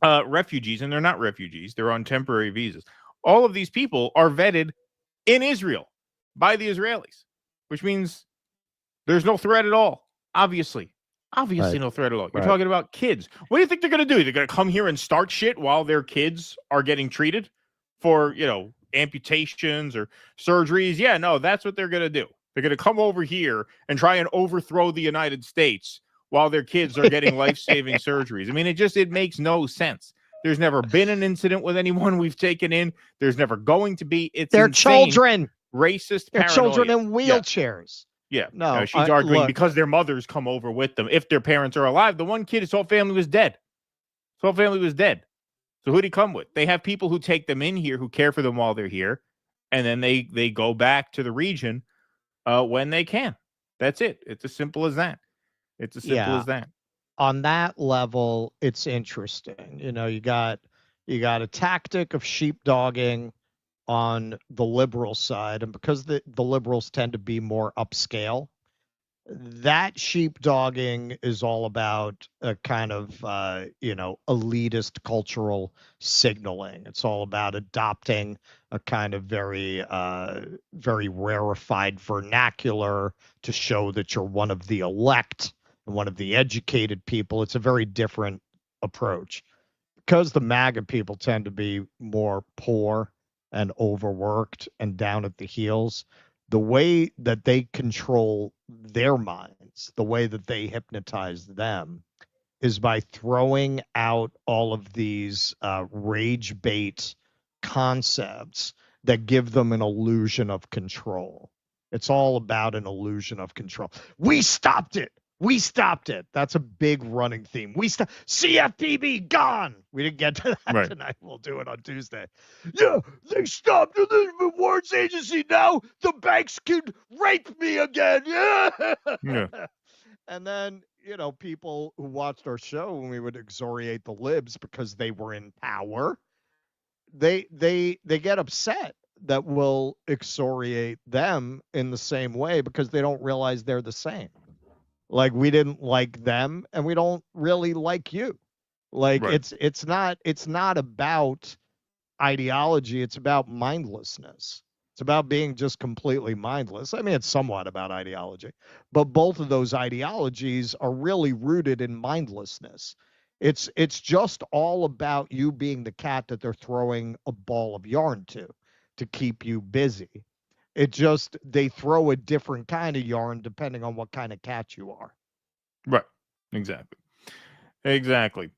refugees, and they're not refugees, they're on temporary visas, all of these people are vetted in Israel by the Israelis, which means there's no threat at all. Obviously Right. no threat at all. You're Right. talking about kids. What do you think they're going to do? They're going to come here and start shit while their kids are getting treated for, amputations or surgeries? Yeah, no, that's what they're going to do. They're going to come over here and try and overthrow the United States while their kids are getting life-saving surgeries. I mean, it makes no sense. There's never been an incident with anyone we've taken in. There's never going to be. It's They're insane. children. Racist They're paranoia. children in wheelchairs. Yeah. No, She's arguing look. because their mothers come over with them. If their parents are alive, the one kid, his whole family was dead. So who'd he come with? They have people who take them in here, who care for them while they're here, and then they go back to the region when they can. That's it. It's as simple as that. On that level, it's interesting. You got a tactic of sheepdogging on the liberal side, and because the liberals tend to be more upscale, that sheepdogging is all about a kind of elitist cultural signaling. It's all about adopting a kind of very rarefied vernacular to show that you're one of the elect and one of the educated people. It's a very different approach. Because the MAGA people tend to be more poor and overworked and down at the heels, the way that they control their minds, the way that they hypnotize them, is by throwing out all of these rage bait concepts that give them an illusion of control. It's all about an illusion of control. We stopped it. We stopped it. That's a big running theme. We stopped. CFPB gone. We didn't get to that tonight. We'll do it on Tuesday. Yeah, they stopped the rewards agency. Now the banks can rape me again. Yeah. And then, people who watched our show when we would excoriate the libs because they were in power, they get upset that we'll excoriate them in the same way because they don't realize they're the same. Like, we didn't like them and we don't really like you. Like, it's not about ideology. It's about mindlessness. It's about being just completely mindless. I mean, it's somewhat about ideology, but both of those ideologies are really rooted in mindlessness. It's just all about you being the cat that they're throwing a ball of yarn to keep you busy. They throw a different kind of yarn depending on what kind of cat you are. Right. Exactly.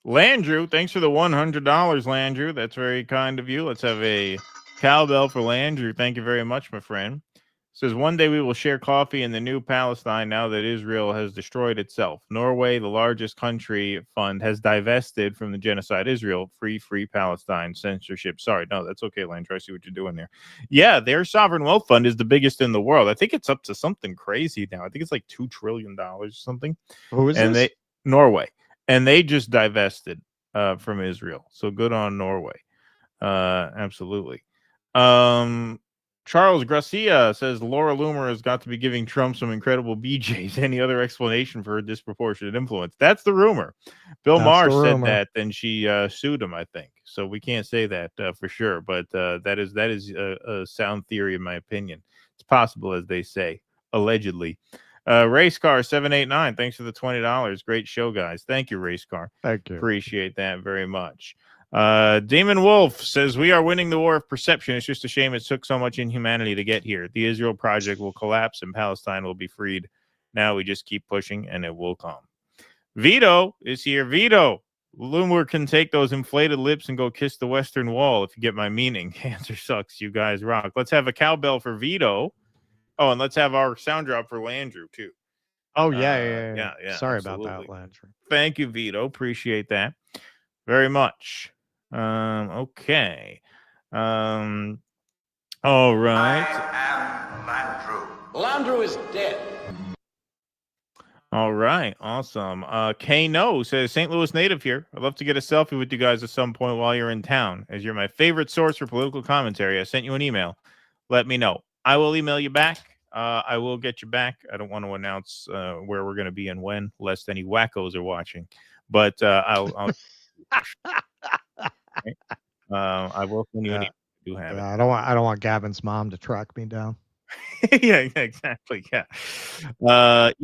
Landrew, thanks for the $100, Landrew. That's very kind of you. Let's have a cowbell for Landrew. Thank you very much, my friend. Says, one day we will share coffee in the new Palestine now that Israel has destroyed itself. Norway, the largest country fund, has divested from the genocide Israel. Free Palestine. Censorship. Sorry, no, that's okay, Landrew. I see what you're doing there. Yeah, their sovereign wealth fund is the biggest in the world. I think it's up to something crazy now. I think it's like $2 trillion or something. Who is this? Norway. And they just divested from Israel. So good on Norway. Absolutely. Charles Gracia says Laura Loomer has got to be giving Trump some incredible BJs. Any other explanation for her disproportionate influence? That's the rumor. Bill Maher said that, then she sued him, I think. So we can't say that for sure, but that is a sound theory in my opinion. It's possible, as they say, allegedly. Racecar 789, thanks for the $20. Great show, guys. Thank you, Racecar. Thank you. Appreciate that very much. Demon Wolf says, we are winning the war of perception. It's just a shame it took so much inhumanity to get here. The Israel project will collapse and Palestine will be freed. Now we just keep pushing and it will come. Vito is here. Vito, Loomer can take those inflated lips and go kiss the Western Wall, if you get my meaning. Answer sucks. You guys rock. Let's have a cowbell for Vito. Oh, and let's have our sound drop for Landrew too. Oh, yeah. Sorry absolutely. about that, Landrew. Thank you, Vito. Appreciate that very much. Okay. All right. I am Landrew. Landrew is dead. All right. Awesome. Kano says, St. Louis native here. I'd love to get a selfie with you guys at some point while you're in town, as you're my favorite source for political commentary. I sent you an email. Let me know. I will email you back. I will get you back. I don't want to announce where we're going to be and when, lest any wackos are watching. But I'll I will send you an email. Do have it. I don't want Gavin's mom to track me down. Yeah, exactly. Yeah.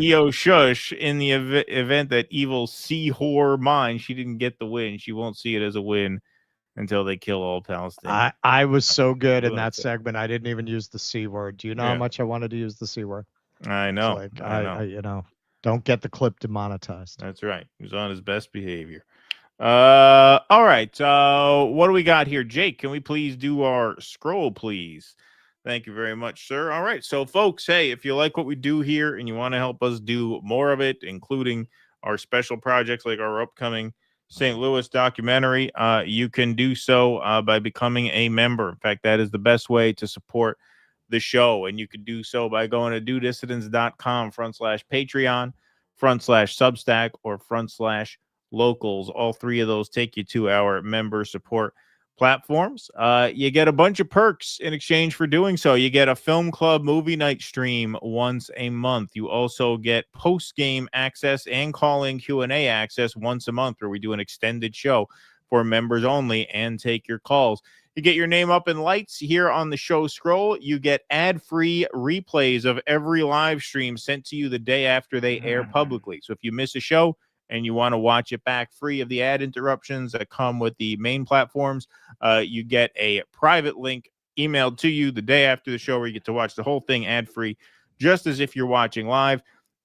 EO Shush, in the event that evil sea whore mine, she didn't get the win. She won't see it as a win until they kill all Palestinians. I was so good in that segment. I didn't even use the C word. Do you know how much I wanted to use the C word? I know. Like, I don't get the clip demonetized. That's right. He was on his best behavior. All right. What do we got here? Jake, can we please do our scroll, please? Thank you very much, sir. All right. So, folks, hey, if you like what we do here and you want to help us do more of it, including our special projects like our upcoming St. Louis documentary, you can do so by becoming a member. In fact, that is the best way to support the show. And you can do so by going to dudissidents.com/Patreon/Substack or /locals. All three of those take you to our member support platforms. You get a bunch of perks in exchange for doing so. You get a film club movie night stream once a month. You also get post-game access and call-in Q&A access once a month, where we do an extended show for members only and take your calls. You get your name up in lights here on the show scroll. You get ad-free replays of every live stream sent to you the day after they air publicly. So if you miss a show and you want to watch it back free of the ad interruptions that come with the main platforms, you get a private link emailed to you the day after the show where you get to watch the whole thing ad-free, just as if you're watching live.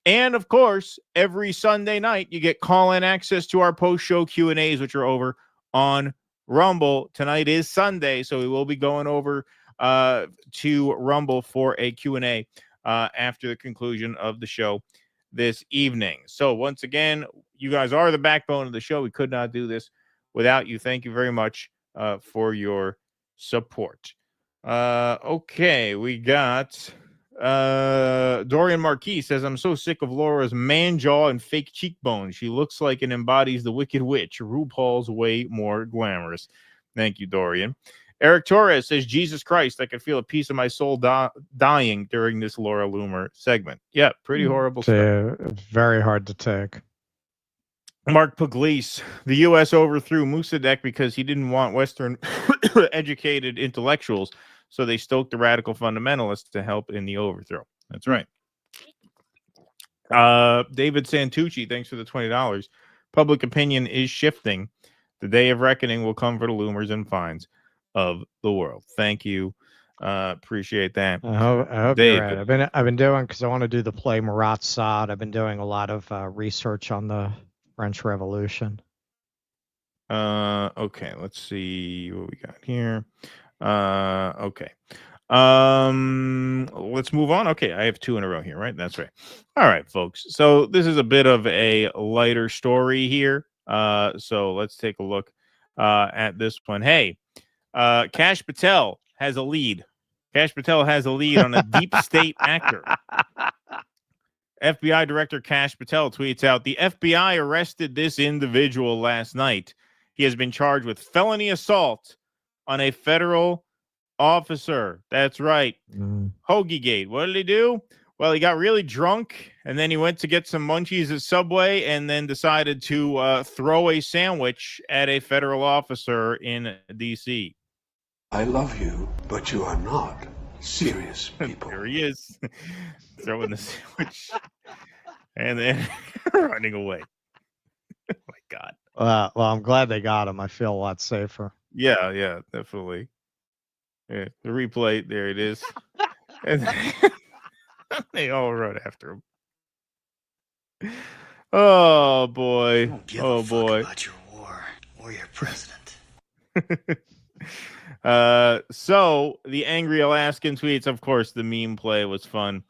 And, of course, every Sunday night, you get call-in access to our post-show Q&As, which are over on Rumble. Tonight is Sunday, so we will be going over to Rumble for a Q&A after the conclusion of the show this evening. So, once again, you guys are the backbone of the show. We could not do this without you. Thank you very much for your support. Okay, we got Dorian Marquis says, I'm so sick of Laura's man jaw and fake cheekbones. She looks like and embodies the Wicked Witch. RuPaul's way more glamorous. Thank you, Dorian. Eric Torres says, Jesus Christ, I could feel a piece of my soul dying during this Laura Loomer segment. Yeah, pretty horrible stuff. Very hard to take. Mark Pugliese, the U.S. overthrew Mossadegh because he didn't want Western educated intellectuals, so they stoked the radical fundamentalists to help in the overthrow. That's right. David Santucci, thanks for the $20. Public opinion is shifting. The day of reckoning will come for the loomers and fines of the world. Thank you. Appreciate that. I hope David. you're right. I've been doing, because I want to do the play Marat Sade. I've been doing a lot of research on the French Revolution. Okay, let's see what we got here. Okay. Let's move on. Okay, I have 2 in a row here, right? That's right. All right, folks. So this is a bit of a lighter story here. So let's take a look at this one. Hey, Kash Patel has a lead. Kash Patel has a lead on a deep state actor. FBI Director Kash Patel tweets out, the FBI arrested this individual last night. He has been charged with felony assault on a federal officer. That's right. Hoagie Gate. What did he do? Well, he got really drunk, and then he went to get some munchies at Subway and then decided to throw a sandwich at a federal officer in D.C. I love you, but you are not serious people. There he is. Throwing the sandwich and then running away. Oh, my God. Well, I'm glad they got him. I feel a lot safer. Yeah, definitely. Yeah, the replay, there it is. And they all run after him. Oh, boy. Oh, boy. About your war or your president. So the angry Alaskan tweets, of course, the meme play was fun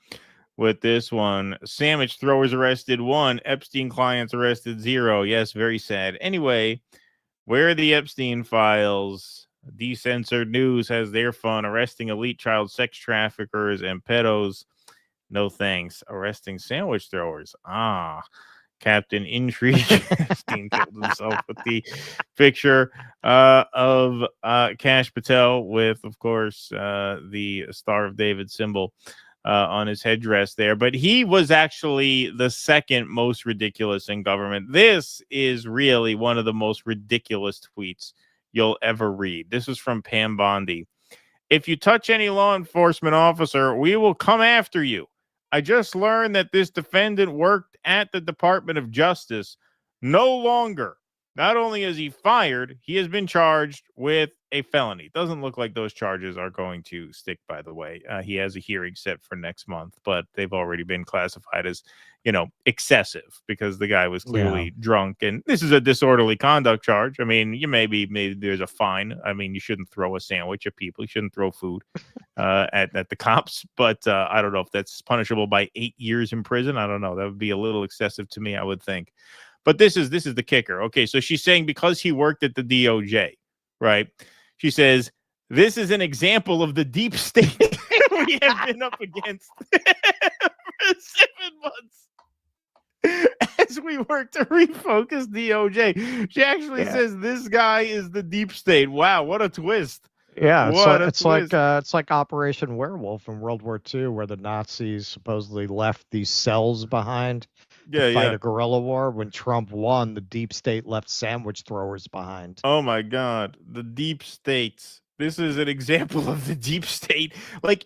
with this one. Sandwich throwers arrested 1, Epstein clients arrested 0. Yes, very sad. Anyway, where are the Epstein files? Decensored News has their fun arresting elite child sex traffickers and pedos. No thanks. Arresting sandwich throwers. Captain Intrigue. Epstein killed himself with the picture of Kash Patel with, of course, the Star of David symbol on his headdress there. But he was actually the second most ridiculous in government. This is really one of the most ridiculous tweets you'll ever read. This is from Pam Bondi. If you touch any law enforcement officer, we will come after you. I just learned that this defendant worked at the Department of Justice. No longer. Not only is he fired, he has been charged with a felony. Doesn't look like those charges are going to stick, by the way. He has a hearing set for next month, but they've already been classified as, excessive because the guy was clearly drunk. And this is a disorderly conduct charge. I mean, maybe there's a fine. I mean, you shouldn't throw a sandwich at people. You shouldn't throw food at the cops. But I don't know if that's punishable by 8 years in prison. I don't know. That would be a little excessive to me, I would think. But this is the kicker. Okay, so she's saying because he worked at the DOJ, right? She says, this is an example of the deep state we have been up against for 7 months as we work to refocus DOJ. She actually says this guy is the deep state. Wow, what a twist. Yeah, it's like Operation Werewolf in World War II, where the Nazis supposedly left these cells behind to fight a guerrilla war. When Trump won, the deep state left sandwich throwers behind. Oh my God, the deep states. This is an example of the deep state. Like,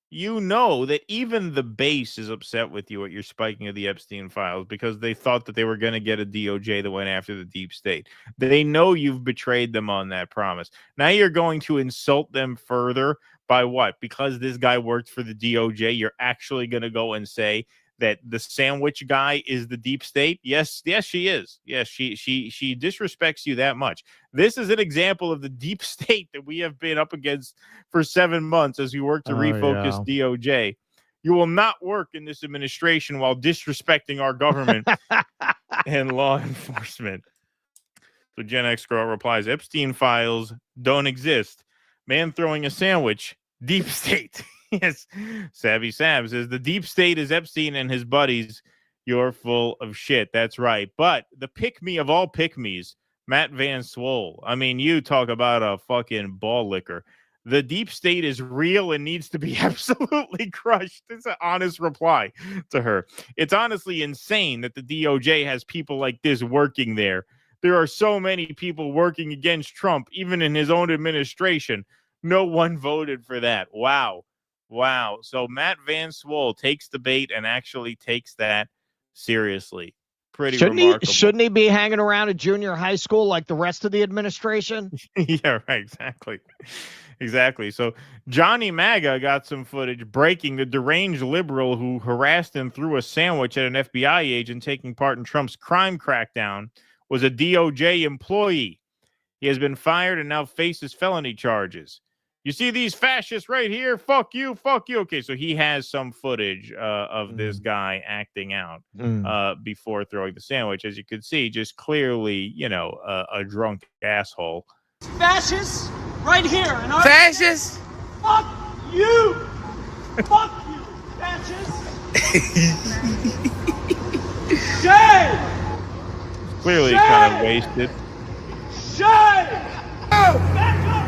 you know that even the base is upset with you at your spiking of the Epstein files because they thought that they were going to get a DOJ that went after the deep state. They know you've betrayed them on that promise. Now you're going to insult them further by what? Because this guy worked for the DOJ, you're actually going to go and say that the sandwich guy is the deep state? Yes, she is. Yes, she disrespects you that much. This is an example of the deep state that we have been up against for 7 months as we work to refocus DOJ. You will not work in this administration while disrespecting our government and law enforcement. So Gen X girl replies, Epstein files don't exist. Man throwing a sandwich, deep state. Yes, Savvy Sam says the deep state is Epstein and his buddies. You're full of shit. That's right. But the pick-me of all pick-me's, Matt Van Swole. I mean, you talk about a fucking ball licker. The deep state is real and needs to be absolutely crushed. It's an honest reply to her. It's honestly insane that the DOJ has people like this working there. There are so many people working against Trump, even in his own administration. No one voted for that. Wow. So Matt Van Swole takes the bait and actually takes that seriously. Pretty remarkable. Shouldn't he be hanging around a junior high school like the rest of the administration? Yeah, right. Exactly. So Johnny MAGA got some footage breaking the deranged liberal who harassed and threw a sandwich at an FBI agent taking part in Trump's crime crackdown was a DOJ employee. He has been fired and now faces felony charges. You see these fascists right here? Fuck you, fuck you. Okay, so he has some footage of this guy acting out before throwing the sandwich. As you can see, just clearly, a drunk asshole. Fascists right here. In our Fascists? Fuck you. Fuck you, fascists. Shame. Clearly kind of wasted. Shame. Oh. Back up.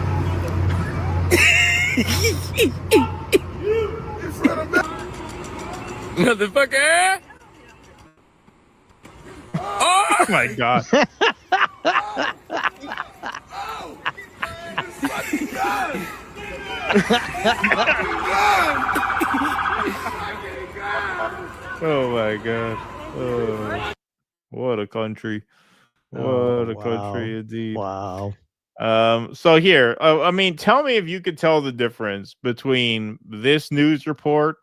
Motherfucker! Oh my God. Oh my God. Oh, what a country. What a country indeed. Wow. So here, I mean, tell me if you could tell the difference between this news report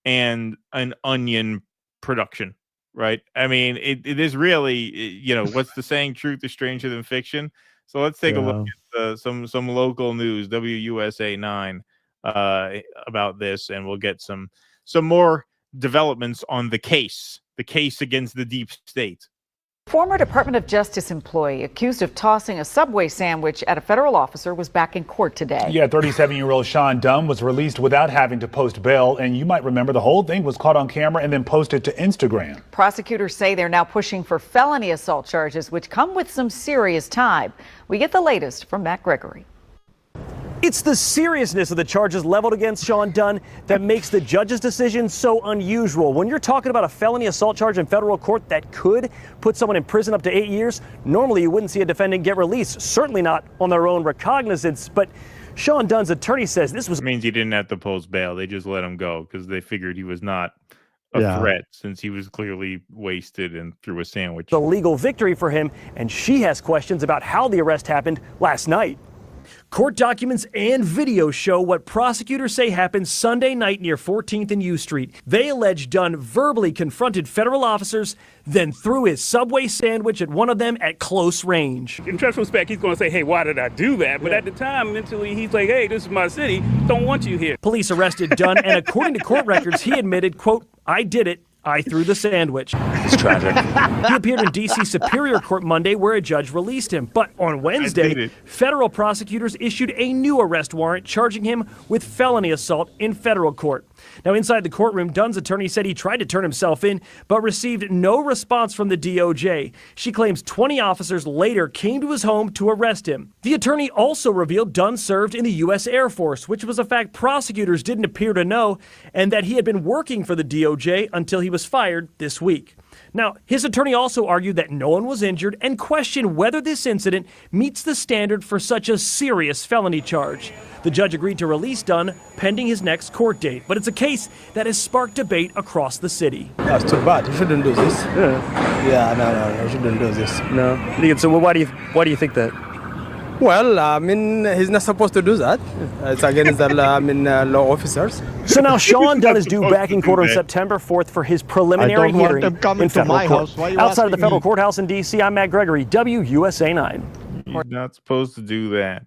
and an Onion production, right? I mean, it is really, what's the saying? Truth is stranger than fiction. So let's take a look at some local news, WUSA 9, about this, and we'll get some more developments on the case against the deep state. Former Department of Justice employee accused of tossing a Subway sandwich at a federal officer was back in court today. Yeah, 37-year-old Sean Dunn was released without having to post bail. And you might remember the whole thing was caught on camera and then posted to Instagram. Prosecutors say they're now pushing for felony assault charges, which come with some serious time. We get the latest from Matt Gregory. It's the seriousness of the charges leveled against Sean Dunn that makes the judge's decision so unusual. When you're talking about a felony assault charge in federal court that could put someone in prison up to 8 years, normally you wouldn't see a defendant get released, certainly not on their own recognizance. But Sean Dunn's attorney says this was... means he didn't have to post bail. They just let him go because they figured he was not a threat since he was clearly wasted and threw a sandwich. The legal victory for him, and she has questions about how the arrest happened last night. Court documents and video show what prosecutors say happened Sunday night near 14th and U Street. They allege Dunn verbally confronted federal officers, then threw his Subway sandwich at one of them at close range. In retrospect, he's going to say, hey, why did I do that? But at the time, mentally, he's like, hey, this is my city. Don't want you here. Police arrested Dunn, and according to court records, he admitted, quote, I did it. I threw the sandwich. It's tragic. He appeared in D.C. Superior Court Monday where a judge released him. But on Wednesday, federal prosecutors issued a new arrest warrant charging him with felony assault in federal court. Now, inside the courtroom, Dunn's attorney said he tried to turn himself in, but received no response from the DOJ. She claims 20 officers later came to his home to arrest him. The attorney also revealed Dunn served in the U.S. Air Force, which was a fact prosecutors didn't appear to know, and that he had been working for the DOJ until he was fired this week. Now, his attorney also argued that no one was injured and questioned whether this incident meets the standard for such a serious felony charge. The judge agreed to release Dunn pending his next court date, but it's a case that has sparked debate across the city. That's too bad. You shouldn't do this. Yeah, no, you shouldn't do this. No. So why do you think that? Well, I mean, he's not supposed to do that. It's against the law officers. So now Sean Dunn is due back in court on September 4th for his preliminary hearing in federal court. Outside of the federal courthouse in D.C., I'm Matt Gregory, WUSA 9. You're not supposed to do that.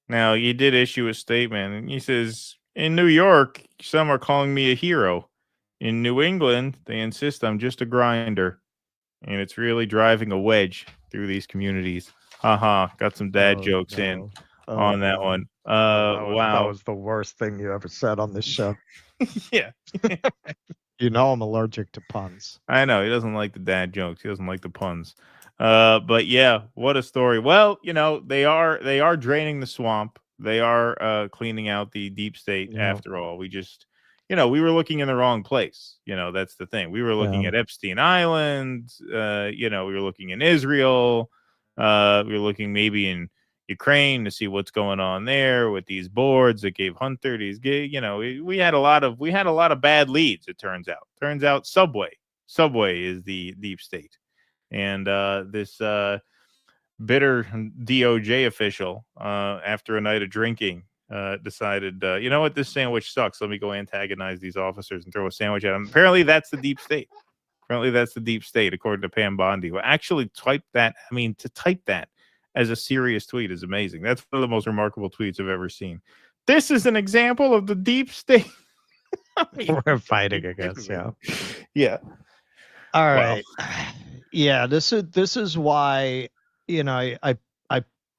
Now, he did issue a statement, and he says, in New York, some are calling me a hero. In New England, they insist I'm just a grinder, and it's really driving a wedge through these communities. Got some dad jokes in on that one. Wow. That was the worst thing you ever said on this show. Yeah. You know I'm allergic to puns. I know. He doesn't like the dad jokes. He doesn't like the puns. But yeah, what a story. Well, they are draining the swamp. They are cleaning out the deep state after all. We just, we were looking in the wrong place. That's the thing. We were looking at Epstein Island. We were looking in Israel. We were looking maybe in Ukraine to see what's going on there with these boards that gave Hunter these we had a lot of bad leads. It turns out Subway is the deep state, and this bitter DOJ official after a night of drinking decided, you know what, this sandwich sucks, let me go antagonize these officers and throw a sandwich at them. Apparently that's the deep state. According to Pam Bondi. Well, actually type that. I mean, to type that as a serious tweet is amazing. That's one of the most remarkable tweets I've ever seen. This is an example of the deep state. We're fighting against, yeah. All right. Well. Yeah, this is why, I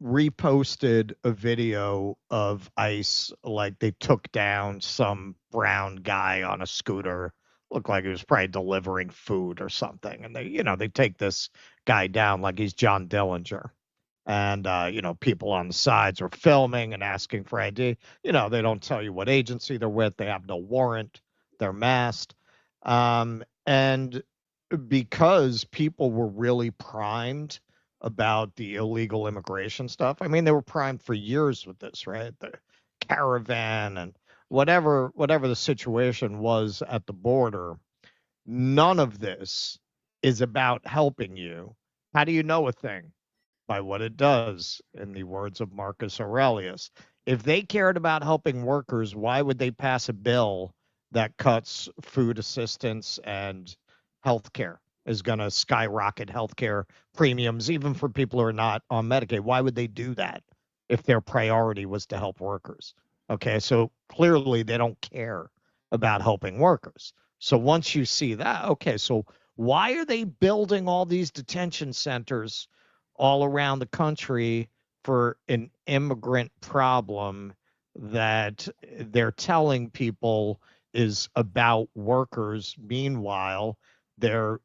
reposted a video of ICE, like they took down some brown guy on a scooter. Looked like he was probably delivering food or something. And they take this guy down like he's John Dillinger. And, people on the sides are filming and asking for ID. They don't tell you what agency they're with. They have no warrant. They're masked. And because people were really primed about the illegal immigration stuff, I mean, they were primed for years with this, right? The caravan and whatever the situation was at the border, none of this is about helping you. How do you know a thing? By what it does, in the words of Marcus Aurelius. If they cared about helping workers, why would they pass a bill that cuts food assistance and healthcare, is going to skyrocket healthcare premiums, even for people who are not on Medicaid? Why would they do that if their priority was to help workers? Okay, so clearly they don't care about helping workers. So once you see that, okay, so why are they building all these detention centers all around the country for an immigrant problem that they're telling people is about workers? Meanwhile, they're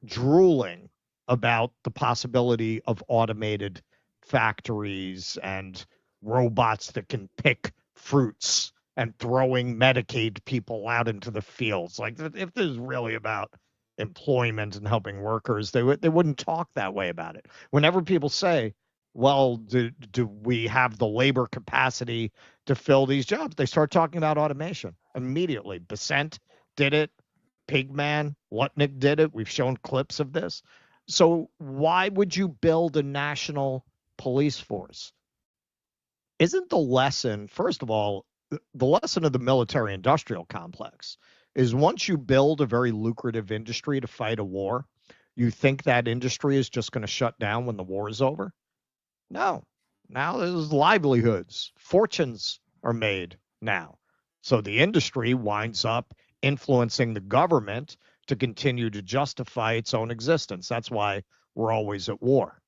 drooling about the possibility of automated factories and robots that can pick fruits and throwing Medicaid people out into the fields. Like, if this is really about employment and helping workers, they wouldn't talk that way about it. Whenever people say, well, do we have the labor capacity to fill these jobs, they start talking about automation immediately. Besant did it. Pigman, Lutnick did it. We've shown clips of this. So why would you build a national police force? Isn't the lesson, first of all, the lesson of the military-industrial complex is once you build a very lucrative industry to fight a war, you think that industry is just going to shut down when the war is over? No. Now there's livelihoods. Fortunes are made now. So the industry winds up influencing the government to continue to justify its own existence. That's why we're always at war.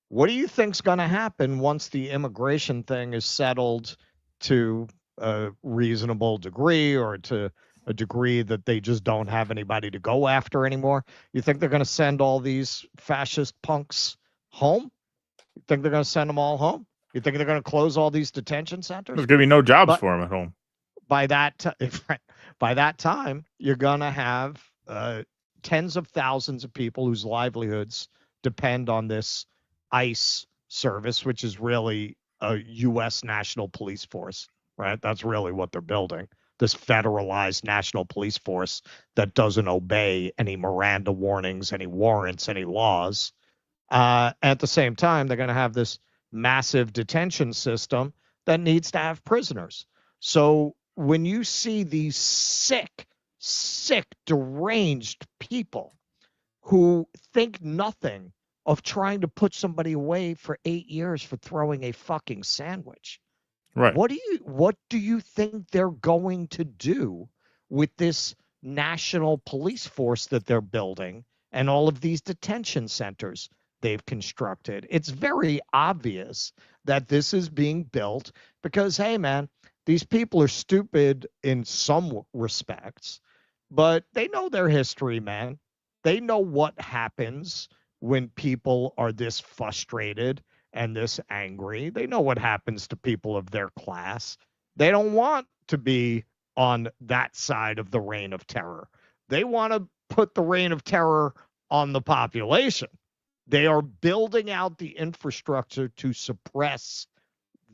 What do you think's going to happen once the immigration thing is settled to a reasonable degree, or to a degree that they just don't have anybody to go after anymore? You think they're going to send all these fascist punks home? You think they're going to send them all home? You think they're going to close all these detention centers? There's going to be no jobs for them at home. By that time, you're going to have tens of thousands of people whose livelihoods depend on this ICE service, which is really a U.S. national police force, right? That's really what they're building. This federalized national police force that doesn't obey any Miranda warnings, any warrants, any laws. At the same time, they're going to have this massive detention system that needs to have prisoners. So when you see these sick, deranged people who think nothing of trying to put somebody away for 8 years for throwing a fucking sandwich, Right. what do you think they're going to do with this national police force that they're building and all of these detention centers they've constructed? It's very obvious that this is being built because, hey, man, these people are stupid in some respects, but they know their history, man. They know what happens when people are this frustrated and this angry. They know what happens to people of their class. They don't want to be on that side of the reign of terror. They want to put the reign of terror on the population. They are building out the infrastructure to suppress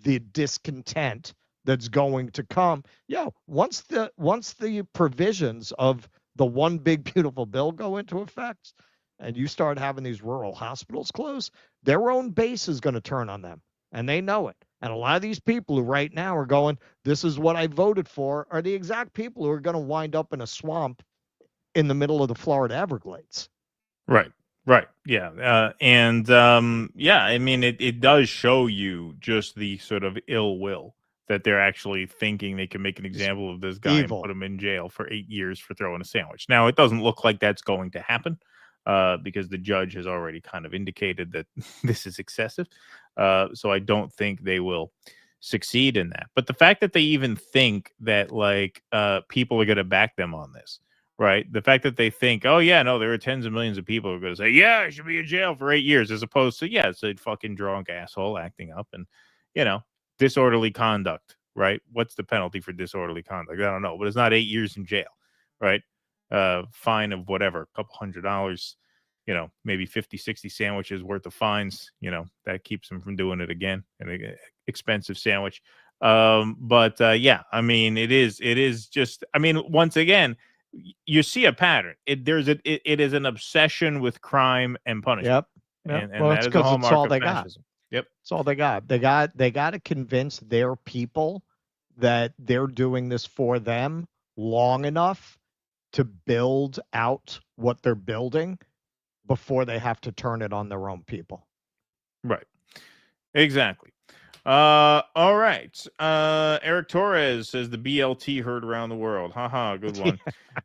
the discontent that's going to come. Yeah, once the provisions of the one big beautiful bill go into effect and you start having these rural hospitals close, their own base is going to turn on them, and they know it. And a lot of these people who right now are going, this is what I voted for, are the exact people who are going to wind up in a swamp in the middle of the Florida Everglades. Right. Yeah. Yeah, I mean, it does show you just the sort of ill will that they're actually thinking they can make an example of this guy and put him in jail for 8 years for throwing a sandwich. Now, it doesn't look like that's going to happen because the judge has already kind of indicated that this is excessive. So I don't think they will succeed in that. But the fact that they even think that like people are going to back them on this, right? The fact that they think, oh, yeah, no, there are tens of millions of people who are going to say, yeah, I should be in jail for 8 years, as opposed to, yeah, it's a fucking drunk asshole acting up and, you know, disorderly conduct, right? What's the penalty for disorderly conduct? I don't know, but it's not 8 years in jail, right? Fine of whatever, a couple $100, you know, maybe 50, 60 sandwiches worth of fines, you know, that keeps them from doing it again. An expensive sandwich. Yeah, I mean, it is just, I mean, once again, you see a pattern. It is an obsession with crime and punishment. Yep. And Well, that it's is a 'cause it's hallmark all of they got. fascism. Yep. It's all they got. They got to convince their people that they're doing this for them long enough to build out what they're building before they have to turn it on their own people. Right. Exactly. All right. Eric Torres says the BLT heard around the world. Haha, good one.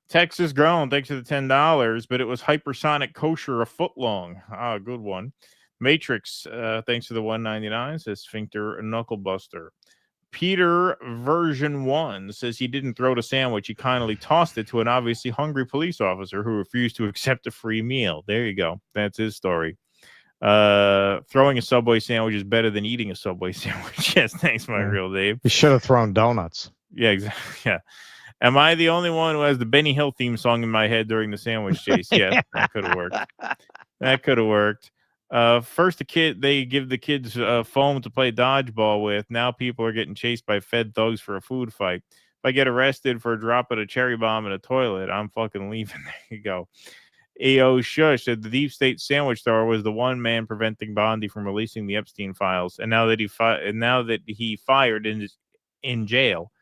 Texas grown, thanks to the $10, but it was hypersonic kosher a foot long. Ah, good one. Matrix, thanks to the $1.99, says sphincter knuckle buster. Peter version 1 says he didn't throw the sandwich. He kindly tossed it to an obviously hungry police officer who refused to accept a free meal. There you go. That's his story. Throwing a Subway sandwich is better than eating a Subway sandwich. Yes, thanks, my real Dave. You should have thrown donuts. Yeah, exactly. Yeah. Am I the only one who has the Benny Hill theme song in my head during the sandwich chase? Yes, that could have worked. That could have worked. First, they give the kids foam to play dodgeball with. Now people are getting chased by Fed thugs for a food fight. If I get arrested for dropping a cherry bomb in a toilet, I'm fucking leaving. There you go. A.O. Shush said the deep state sandwich thrower was the one man preventing Bondi from releasing the Epstein files, and now that he fired and is in jail,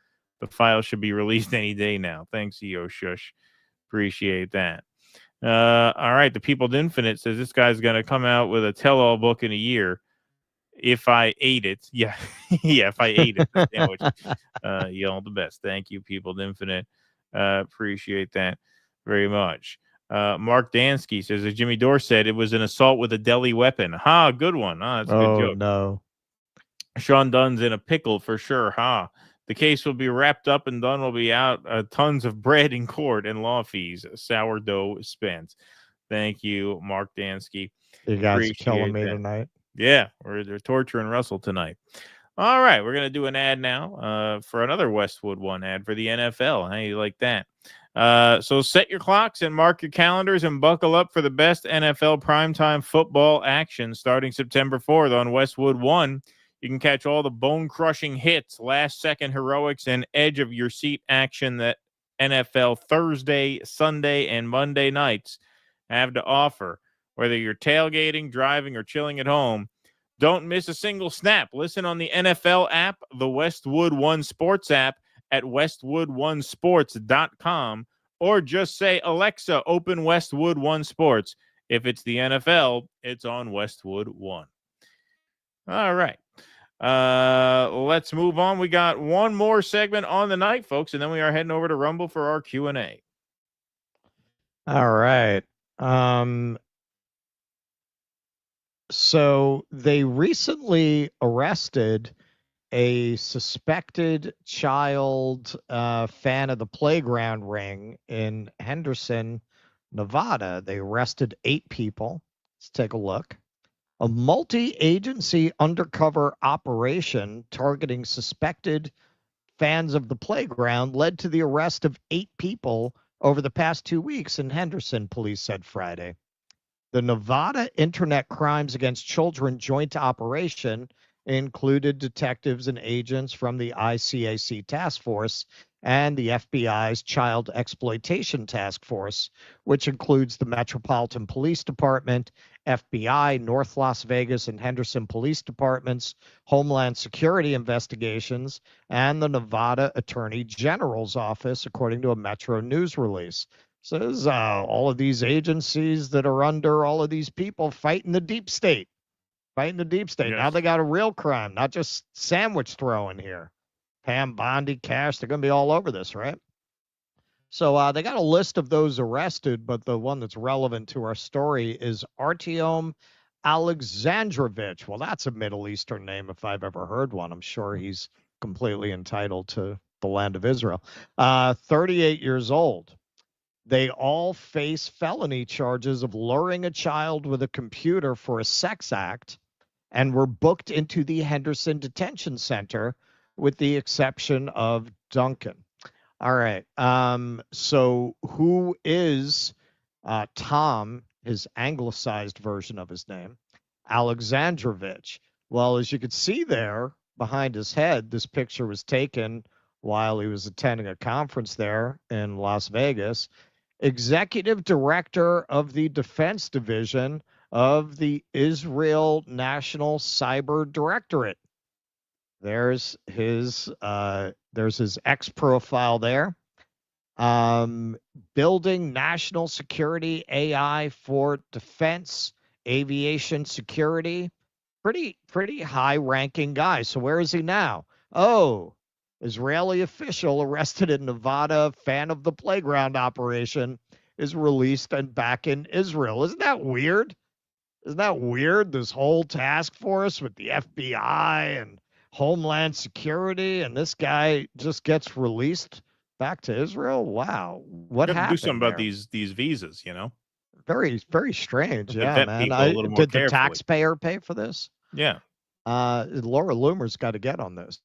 the files should be released any day now. Thanks, E.O. Shush. Appreciate that. All right, the People's Infinite says this guy's going to come out with a tell-all book in a year. If I ate it, yeah, yeah, if I ate it, the sandwich. You all the best. Thank you, People's Infinite. Appreciate that very much. Mark Dansky says, as Jimmy Dore said, it was an assault with a deli weapon. Ha, good one. That's a good joke. No. Sean Dunn's in a pickle for sure. Ha. The case will be wrapped up and Dunn will be out tons of bread in court and law fees. Sourdough spent. Thank you, Mark Dansky. You guys are killing me tonight. Yeah, they're torturing Russell tonight. All right, we're going to do an ad now for another Westwood One ad for the NFL. How you like that? So set your clocks and mark your calendars and buckle up for the best NFL primetime football action starting September 4th on Westwood One. You can catch all the bone-crushing hits, last-second heroics, and edge-of-your-seat action that NFL Thursday, Sunday, and Monday nights have to offer. Whether you're tailgating, driving, or chilling at home, don't miss a single snap. Listen on the NFL app, the Westwood One Sports app, at westwoodonesports.com, or just say, Alexa, open Westwood One Sports. If it's the NFL, it's on Westwood One. All right. Let's move on. We got one more segment on the night, folks, and then we are heading over to Rumble for our Q&A. All right. So they recently arrested a suspected child fan of the playground ring in Henderson, Nevada. They arrested 8 people. Let's take a look. A multi-agency undercover operation targeting suspected fans of the playground led to the arrest of 8 people over the past 2 weeks in Henderson, police said Friday. The Nevada Internet Crimes Against Children Joint Operation included detectives and agents from the ICAC Task Force and the FBI's Child Exploitation Task Force, which includes the Metropolitan Police Department, FBI, North Las Vegas and Henderson Police Departments, Homeland Security Investigations, and the Nevada Attorney General's Office, according to a Metro News release. So this is all of these agencies that are under all of these people fighting the deep state. Fighting the deep state. Yes. Now they got a real crime, not just sandwich throwing here. Pam Bondi, Cash, they're going to be all over this, right? So they got a list of those arrested, but the one that's relevant to our story is Artyom Alexandrovich. Well, that's a Middle Eastern name if I've ever heard one. I'm sure he's completely entitled to the land of Israel. 38 years old. They all face felony charges of luring a child with a computer for a sex act and were booked into the Henderson Detention Center with the exception of Duncan. All right. So who is Tom, his anglicized version of his name, Alexandrovich? Well, as you can see there behind his head, this picture was taken while he was attending a conference there in Las Vegas. Executive Director of the Defense Division of the Israel National Cyber Directorate. There's his X profile there. Building national security AI for defense, aviation security. Pretty high-ranking guy. So where is he now? Oh, Israeli official arrested in Nevada, fan of the playground operation, is released and back in Israel. Isn't that weird? Isn't that weird? This whole task force with the FBI and Homeland Security, and this guy just gets released back to Israel? Wow. What happened? Do something about these visas, you know? Very, very strange. Yeah, vet man. people a little more Did the carefully. taxpayer pay for this? Yeah. Laura Loomer's got to get on this.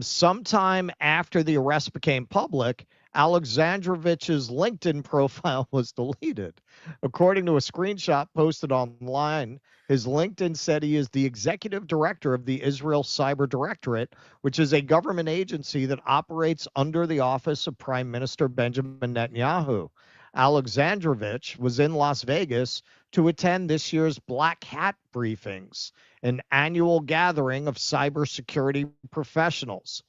Sometime after the arrest became public, Alexandrovich's LinkedIn profile was deleted. According to a screenshot posted online, his LinkedIn said he is the executive director of the Israel Cyber Directorate, which is a government agency that operates under the office of Prime Minister Benjamin Netanyahu. Alexandrovich was in Las Vegas to attend this year's Black Hat briefings, an annual gathering of cybersecurity professionals.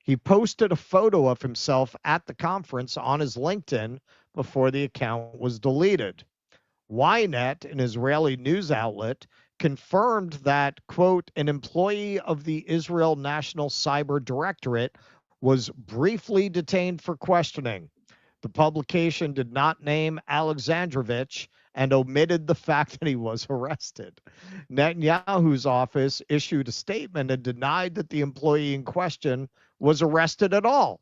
He posted a photo of himself at the conference on his LinkedIn before the account was deleted. Ynet, an Israeli news outlet, confirmed that, quote, an employee of the Israel National Cyber Directorate was briefly detained for questioning. The publication did not name Alexandrovich and omitted the fact that he was arrested. Netanyahu's office issued a statement and denied that the employee in question was arrested at all.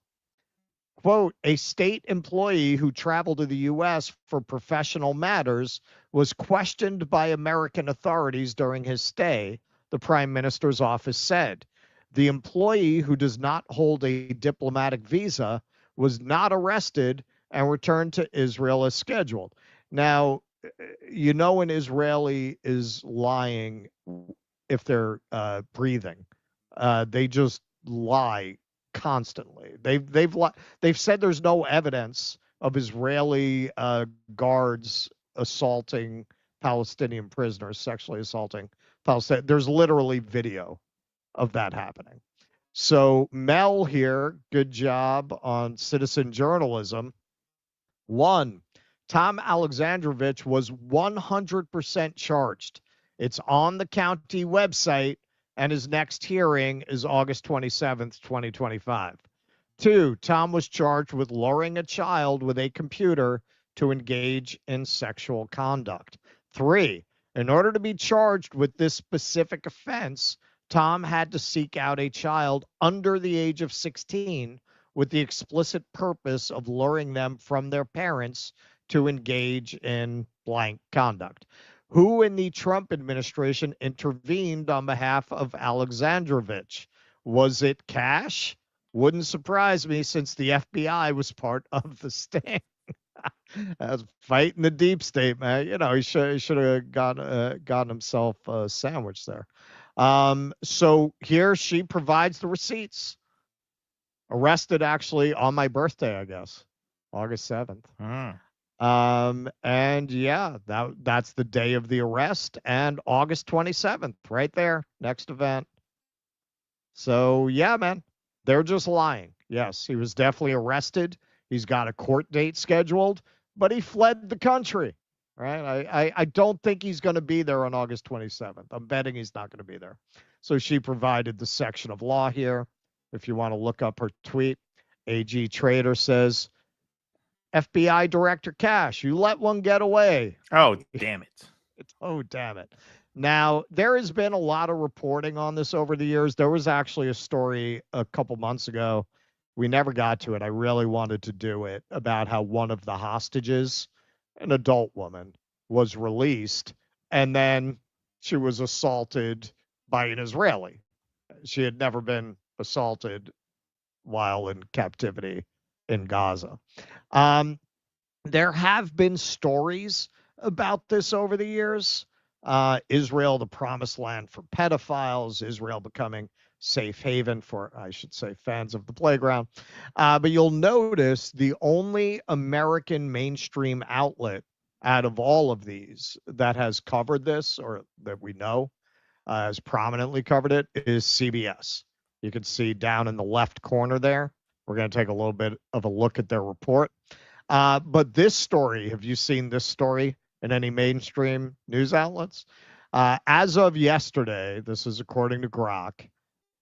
Quote, a state employee who traveled to the U.S. for professional matters was questioned by American authorities during his stay, the Prime Minister's office said. The employee, who does not hold a diplomatic visa, was not arrested and return to Israel as scheduled. Now, you know, an Israeli is lying if they're breathing. They just lie constantly. They've said there's no evidence of Israeli guards assaulting Palestinian prisoners, sexually assaulting Palestinians. There's literally video of that happening. So Mel here, good job on citizen journalism. 1, Tom Alexandrovich was 100% charged. It's on the county website, and his next hearing is August 27th, 2025. 2, Tom was charged with luring a child with a computer to engage in sexual conduct. 3, in order to be charged with this specific offense, Tom had to seek out a child under the age of 16 with the explicit purpose of luring them from their parents to engage in blank conduct. Who in the Trump administration intervened on behalf of Alexandrovich? Was it Cash? Wouldn't surprise me, since the FBI was part of the sting. That's fighting the deep state, man. You know, he should have gotten himself a sandwich there. So here she provides the receipts. Arrested actually on my birthday, I guess, August 7th. And yeah, that's the day of the arrest, and August 27th, right there, next event. So yeah, man, they're just lying. Yes, he was definitely arrested. He's got a court date scheduled, but he fled the country, right? I don't think he's going to be there on August 27th. I'm betting he's not going to be there. So she provided the section of law here. If you want to look up her tweet, AG Trader says, FBI Director Cash, you let one get away. Oh, damn it. Oh, damn it. Now, there has been a lot of reporting on this over the years. There was actually a story a couple months ago. We never got to it. I really wanted to do it, about how one of the hostages, an adult woman, was released, and then she was assaulted by an Israeli. She had never been assaulted while in captivity in Gaza. There have been stories about this over the years. Israel, the promised land for pedophiles, Israel becoming safe haven for, I should say, fans of the playground. But you'll notice the only American mainstream outlet out of all of these that has covered this, or that we know has prominently covered it, is CBS. You can see down in the left corner there. We're going to take a little bit of a look at their report. But this story, have you seen this story in any mainstream news outlets? As of yesterday, this is according to Grok,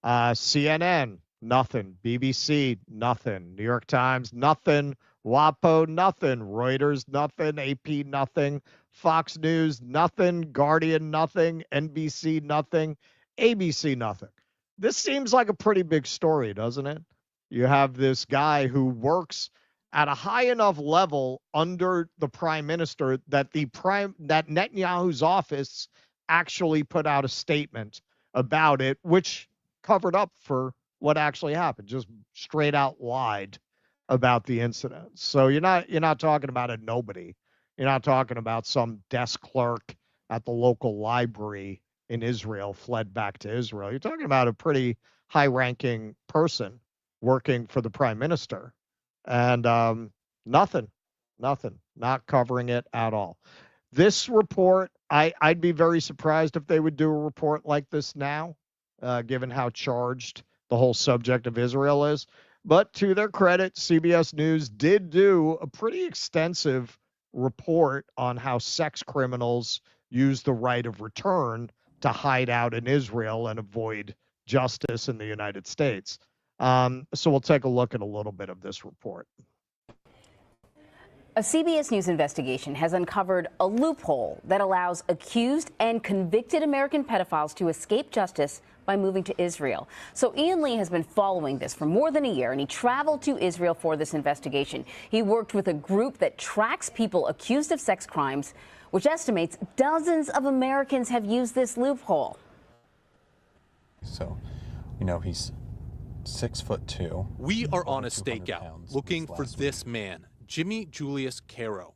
CNN, nothing. BBC, nothing. New York Times, nothing. WAPO, nothing. Reuters, nothing. AP, nothing. Fox News, nothing. Guardian, nothing. NBC, nothing. ABC, nothing. This seems like a pretty big story, doesn't it? You have this guy who works at a high enough level under the prime minister that that Netanyahu's office actually put out a statement about it, which covered up for what actually happened, just straight out lied about the incident. So you're not talking about a nobody. You're not talking about some desk clerk at the local library in Israel fled back to Israel. You're talking about a pretty high-ranking person working for the prime minister. And nothing, not covering it at all. This report, I'd be very surprised if they would do a report like this now, given how charged the whole subject of Israel is. But to their credit, CBS News did do a pretty extensive report on how sex criminals use the right of return to hide out in Israel and avoid justice in the United States. So we'll take a look at a little bit of this report. A CBS News investigation has uncovered a loophole that allows accused and convicted American pedophiles to escape justice by moving to Israel. So Ian Lee has been following this for more than a year, and he traveled to Israel for this investigation. He worked with a group that tracks people accused of sex crimes, which estimates dozens of Americans have used this loophole. So, you know, he's 6'2". We are on a stakeout looking for this man, Jimmy Julius Caro,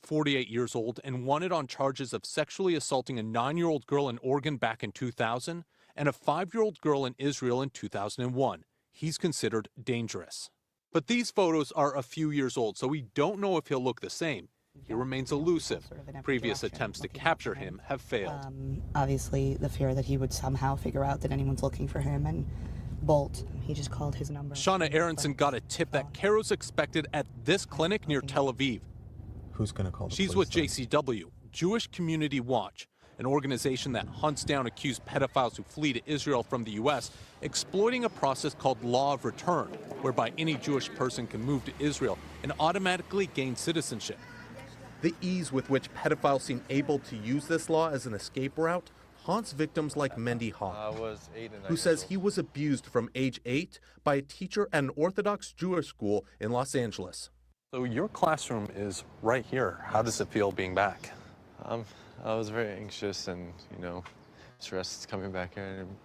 48 years old and wanted on charges of sexually assaulting a 9-year-old girl in Oregon back in 2000 and a 5-year-old girl in Israel in 2001. He's considered dangerous. But these photos are a few years old, so we don't know if he'll look the same. He remains elusive. Previous attempts to capture him have failed. Obviously, the fear that he would somehow figure out that anyone's looking for him and bolt. He just called his number. Shauna Aronson got a tip that Caro's expected at this clinic near Tel Aviv. Who's going to call the She's police with JCW, Jewish Community Watch, an organization that hunts down accused pedophiles who flee to Israel from the U.S., exploiting a process called Law of Return, whereby any Jewish person can move to Israel and automatically gain citizenship. The ease with which pedophiles seem able to use this law as an escape route haunts victims like Mendy Hawk, who says he was abused from age 8 by a teacher at an Orthodox Jewish school in Los Angeles. So your classroom is right here. How does it feel being back? I was very anxious and, stressed coming back here, and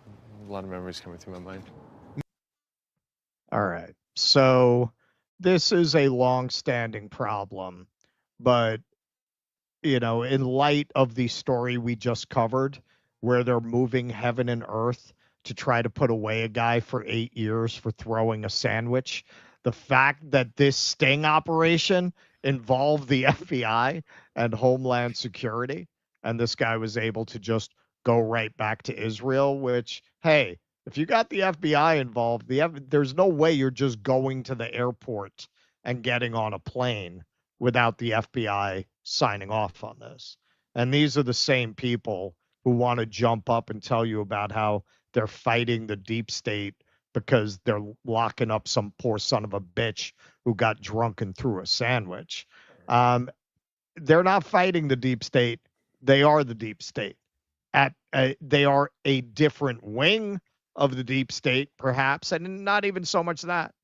a lot of memories coming through my mind. All right. So this is a long-standing problem, but, in light of the story we just covered, where they're moving heaven and earth to try to put away a guy for 8 years for throwing a sandwich, the fact that this sting operation involved the FBI and Homeland Security, and this guy was able to just go right back to Israel, which, hey, if you got the FBI involved, there's no way you're just going to the airport and getting on a plane without the FBI signing off on this. And these are the same people who want to jump up and tell you about how they're fighting the deep state because they're locking up some poor son of a bitch who got drunk and threw a sandwich. They're not fighting the deep state. They are the deep state. They are a different wing of the deep state, perhaps, and not even so much that.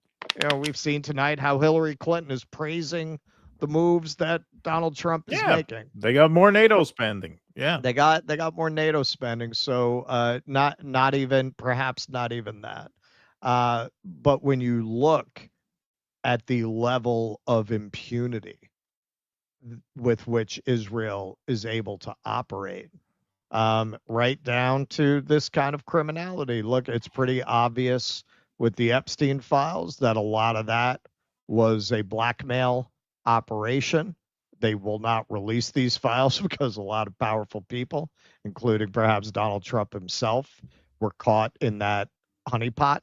We've seen tonight how Hillary Clinton is praising the moves that Donald Trump is making. They got more NATO spending. Yeah. They got more NATO spending. So not even that. But when you look at the level of impunity with which Israel is able to operate, right down to this kind of criminality. Look, it's pretty obvious with the Epstein files that a lot of that was a blackmail operation. They will not release these files because a lot of powerful people, including perhaps Donald Trump himself, were caught in that honeypot,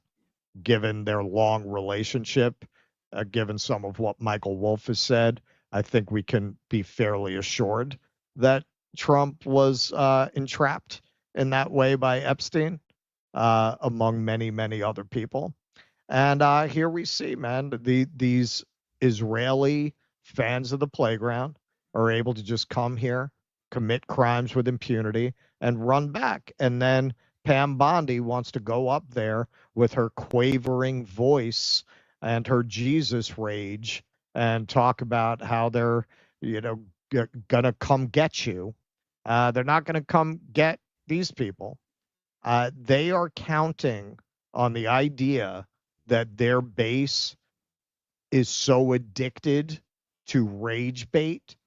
given their long relationship, given some of what Michael Wolff has said. I think we can be fairly assured that Trump was entrapped in that way by Epstein, among many, many other people. And here we see, man, these Israeli fans of the playground are able to just come here, commit crimes with impunity, and run back. And then Pam Bondi wants to go up there with her quavering voice and her Jesus rage and talk about how they're, gonna come get you. They're not gonna come get these people. They are counting on the idea that their base is so addicted to rage bait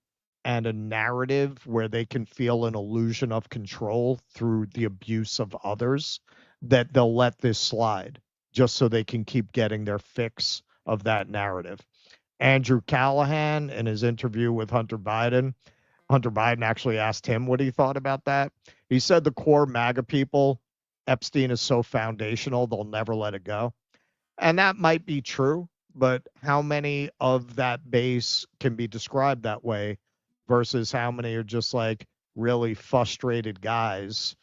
and a narrative where they can feel an illusion of control through the abuse of others that they'll let this slide just so they can keep getting their fix of that narrative. Andrew Callahan, in his interview with Hunter Biden actually asked him what he thought about that. He said the core MAGA people, Epstein is so foundational, they'll never let it go. And that might be true, but how many of that base can be described that way versus how many are just like really frustrated guys,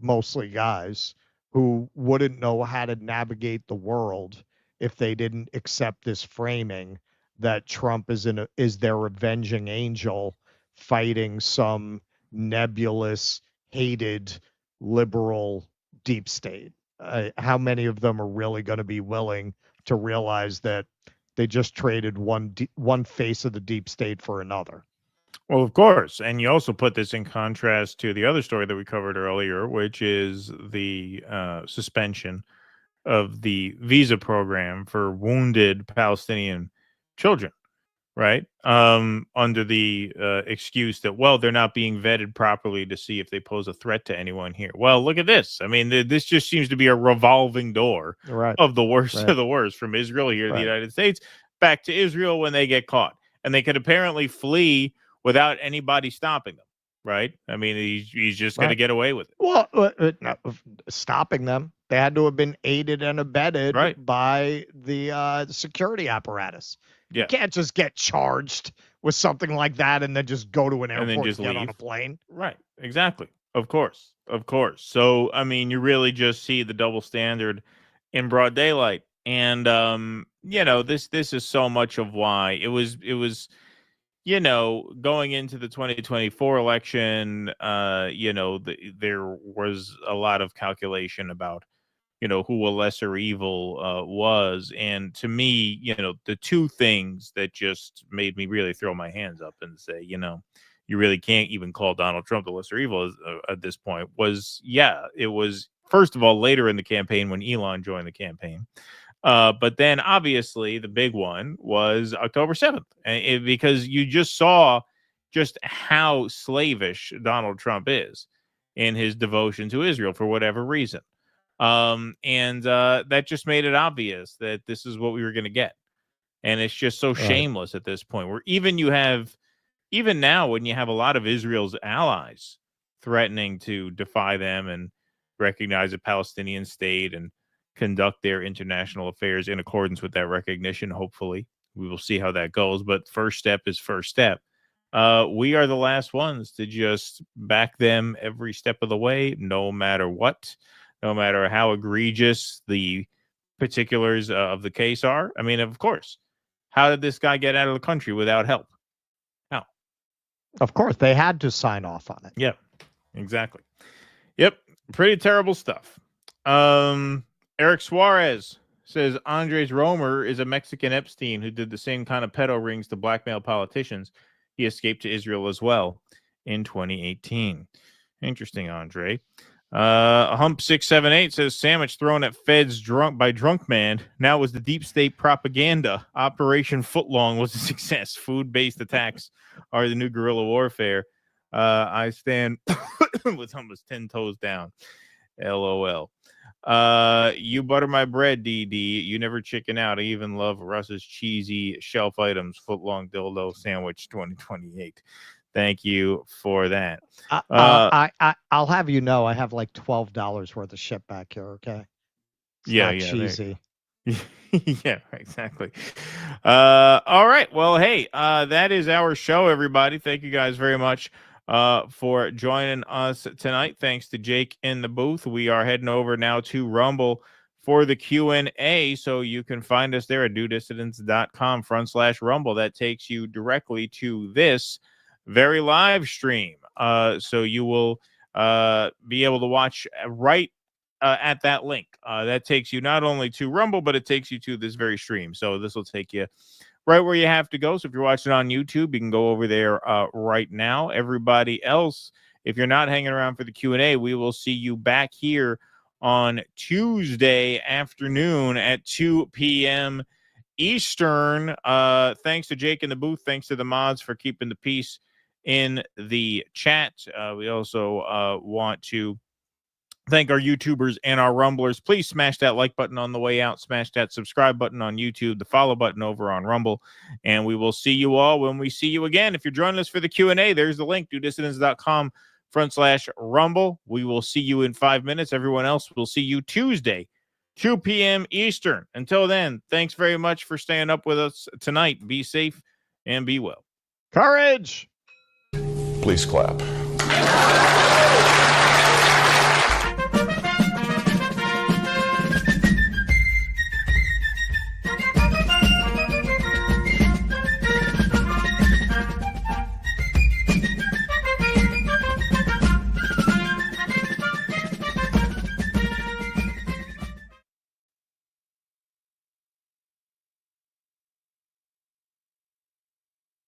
mostly guys, who wouldn't know how to navigate the world if they didn't accept this framing that Trump is their avenging angel fighting some nebulous, hated, liberal deep state. How many of them are really going to be willing to realize that they just traded one face of the deep state for another? Well, of course. And you also put this in contrast to the other story that we covered earlier, which is the suspension of the visa program for wounded Palestinian children. right? Under the excuse that, well, they're not being vetted properly to see if they pose a threat to anyone here. Well, look at this. I mean, this just seems to be a revolving door of the worst of the worst, from Israel here to the United States, back to Israel when they get caught. And they could apparently flee without anybody stopping them, right? I mean, he's just going to get away with it. Well, no, stopping them, they had to have been aided and abetted by the security apparatus. Yeah. You can't just get charged with something like that and then just go to an airport and just get leave on a plane. Right. Exactly. Of course. So, I mean, you really just see the double standard in broad daylight. And, this is so much of why it was, going into the 2024 election, there was a lot of calculation about, who a lesser evil was. And to me, the two things that just made me really throw my hands up and say, you really can't even call Donald Trump the lesser evil at this point was, it was, first of all, later in the campaign when Elon joined the campaign. But then obviously the big one was October 7th, because you just saw just how slavish Donald Trump is in his devotion to Israel for whatever reason. And that just made it obvious that this is what we were going to get. And it's just so shameless at this point, where even now, when you have a lot of Israel's allies threatening to defy them and recognize a Palestinian state and conduct their international affairs in accordance with that recognition, hopefully. We will see how that goes. But first step is first step. We are the last ones to just back them every step of the way, no matter what. No matter how egregious the particulars of the case are. I mean, of course, how did this guy get out of the country without help? How? Of course, they had to sign off on it. Yeah, exactly. Yep, pretty terrible stuff. Eric Suarez says Andres Romer is a Mexican Epstein who did the same kind of pedo rings to blackmail politicians. He escaped to Israel as well in 2018. Interesting, Andre. Hump 678 says sandwich thrown at feds by drunk man. Now it was the deep state propaganda. Operation Footlong was a success. Food-based attacks are the new guerrilla warfare. I stand with Hummus 10 toes down. LOL. You butter my bread, DD. You never chicken out. I even love Russ's cheesy shelf items. Footlong dildo sandwich 2028. Thank you for that. I'll have you know I have like $12 worth of shit back here. Okay. It's cheesy. Yeah, exactly. All right. Well, hey, that is our show, everybody. Thank you guys very much for joining us tonight. Thanks to Jake in the booth. We are heading over now to Rumble for the Q&A, so you can find us there at newdissidents.com/Rumble. That takes you directly to this very live stream. So you will be able to watch right at that link. That takes you not only to Rumble, but it takes you to this very stream. So this will take you right where you have to go. So if you're watching on YouTube, you can go over there right now. Everybody else, if you're not hanging around for the Q&A, we will see you back here on Tuesday afternoon at 2 p.m. Eastern. Thanks to Jake in the booth. Thanks to the mods for keeping the peace in the chat. We also want to thank our YouTubers and our Rumblers. Please smash that like button on the way out. Smash that subscribe button on YouTube, the follow button over on Rumble. And we will see you all when we see you again. If you're joining us for the Q&A, there's the link, newdissidents.com/Rumble. We will see you in 5 minutes. Everyone else will see you Tuesday, 2 p.m. Eastern. Until then, thanks very much for staying up with us tonight. Be safe and be well. Courage! Please clap.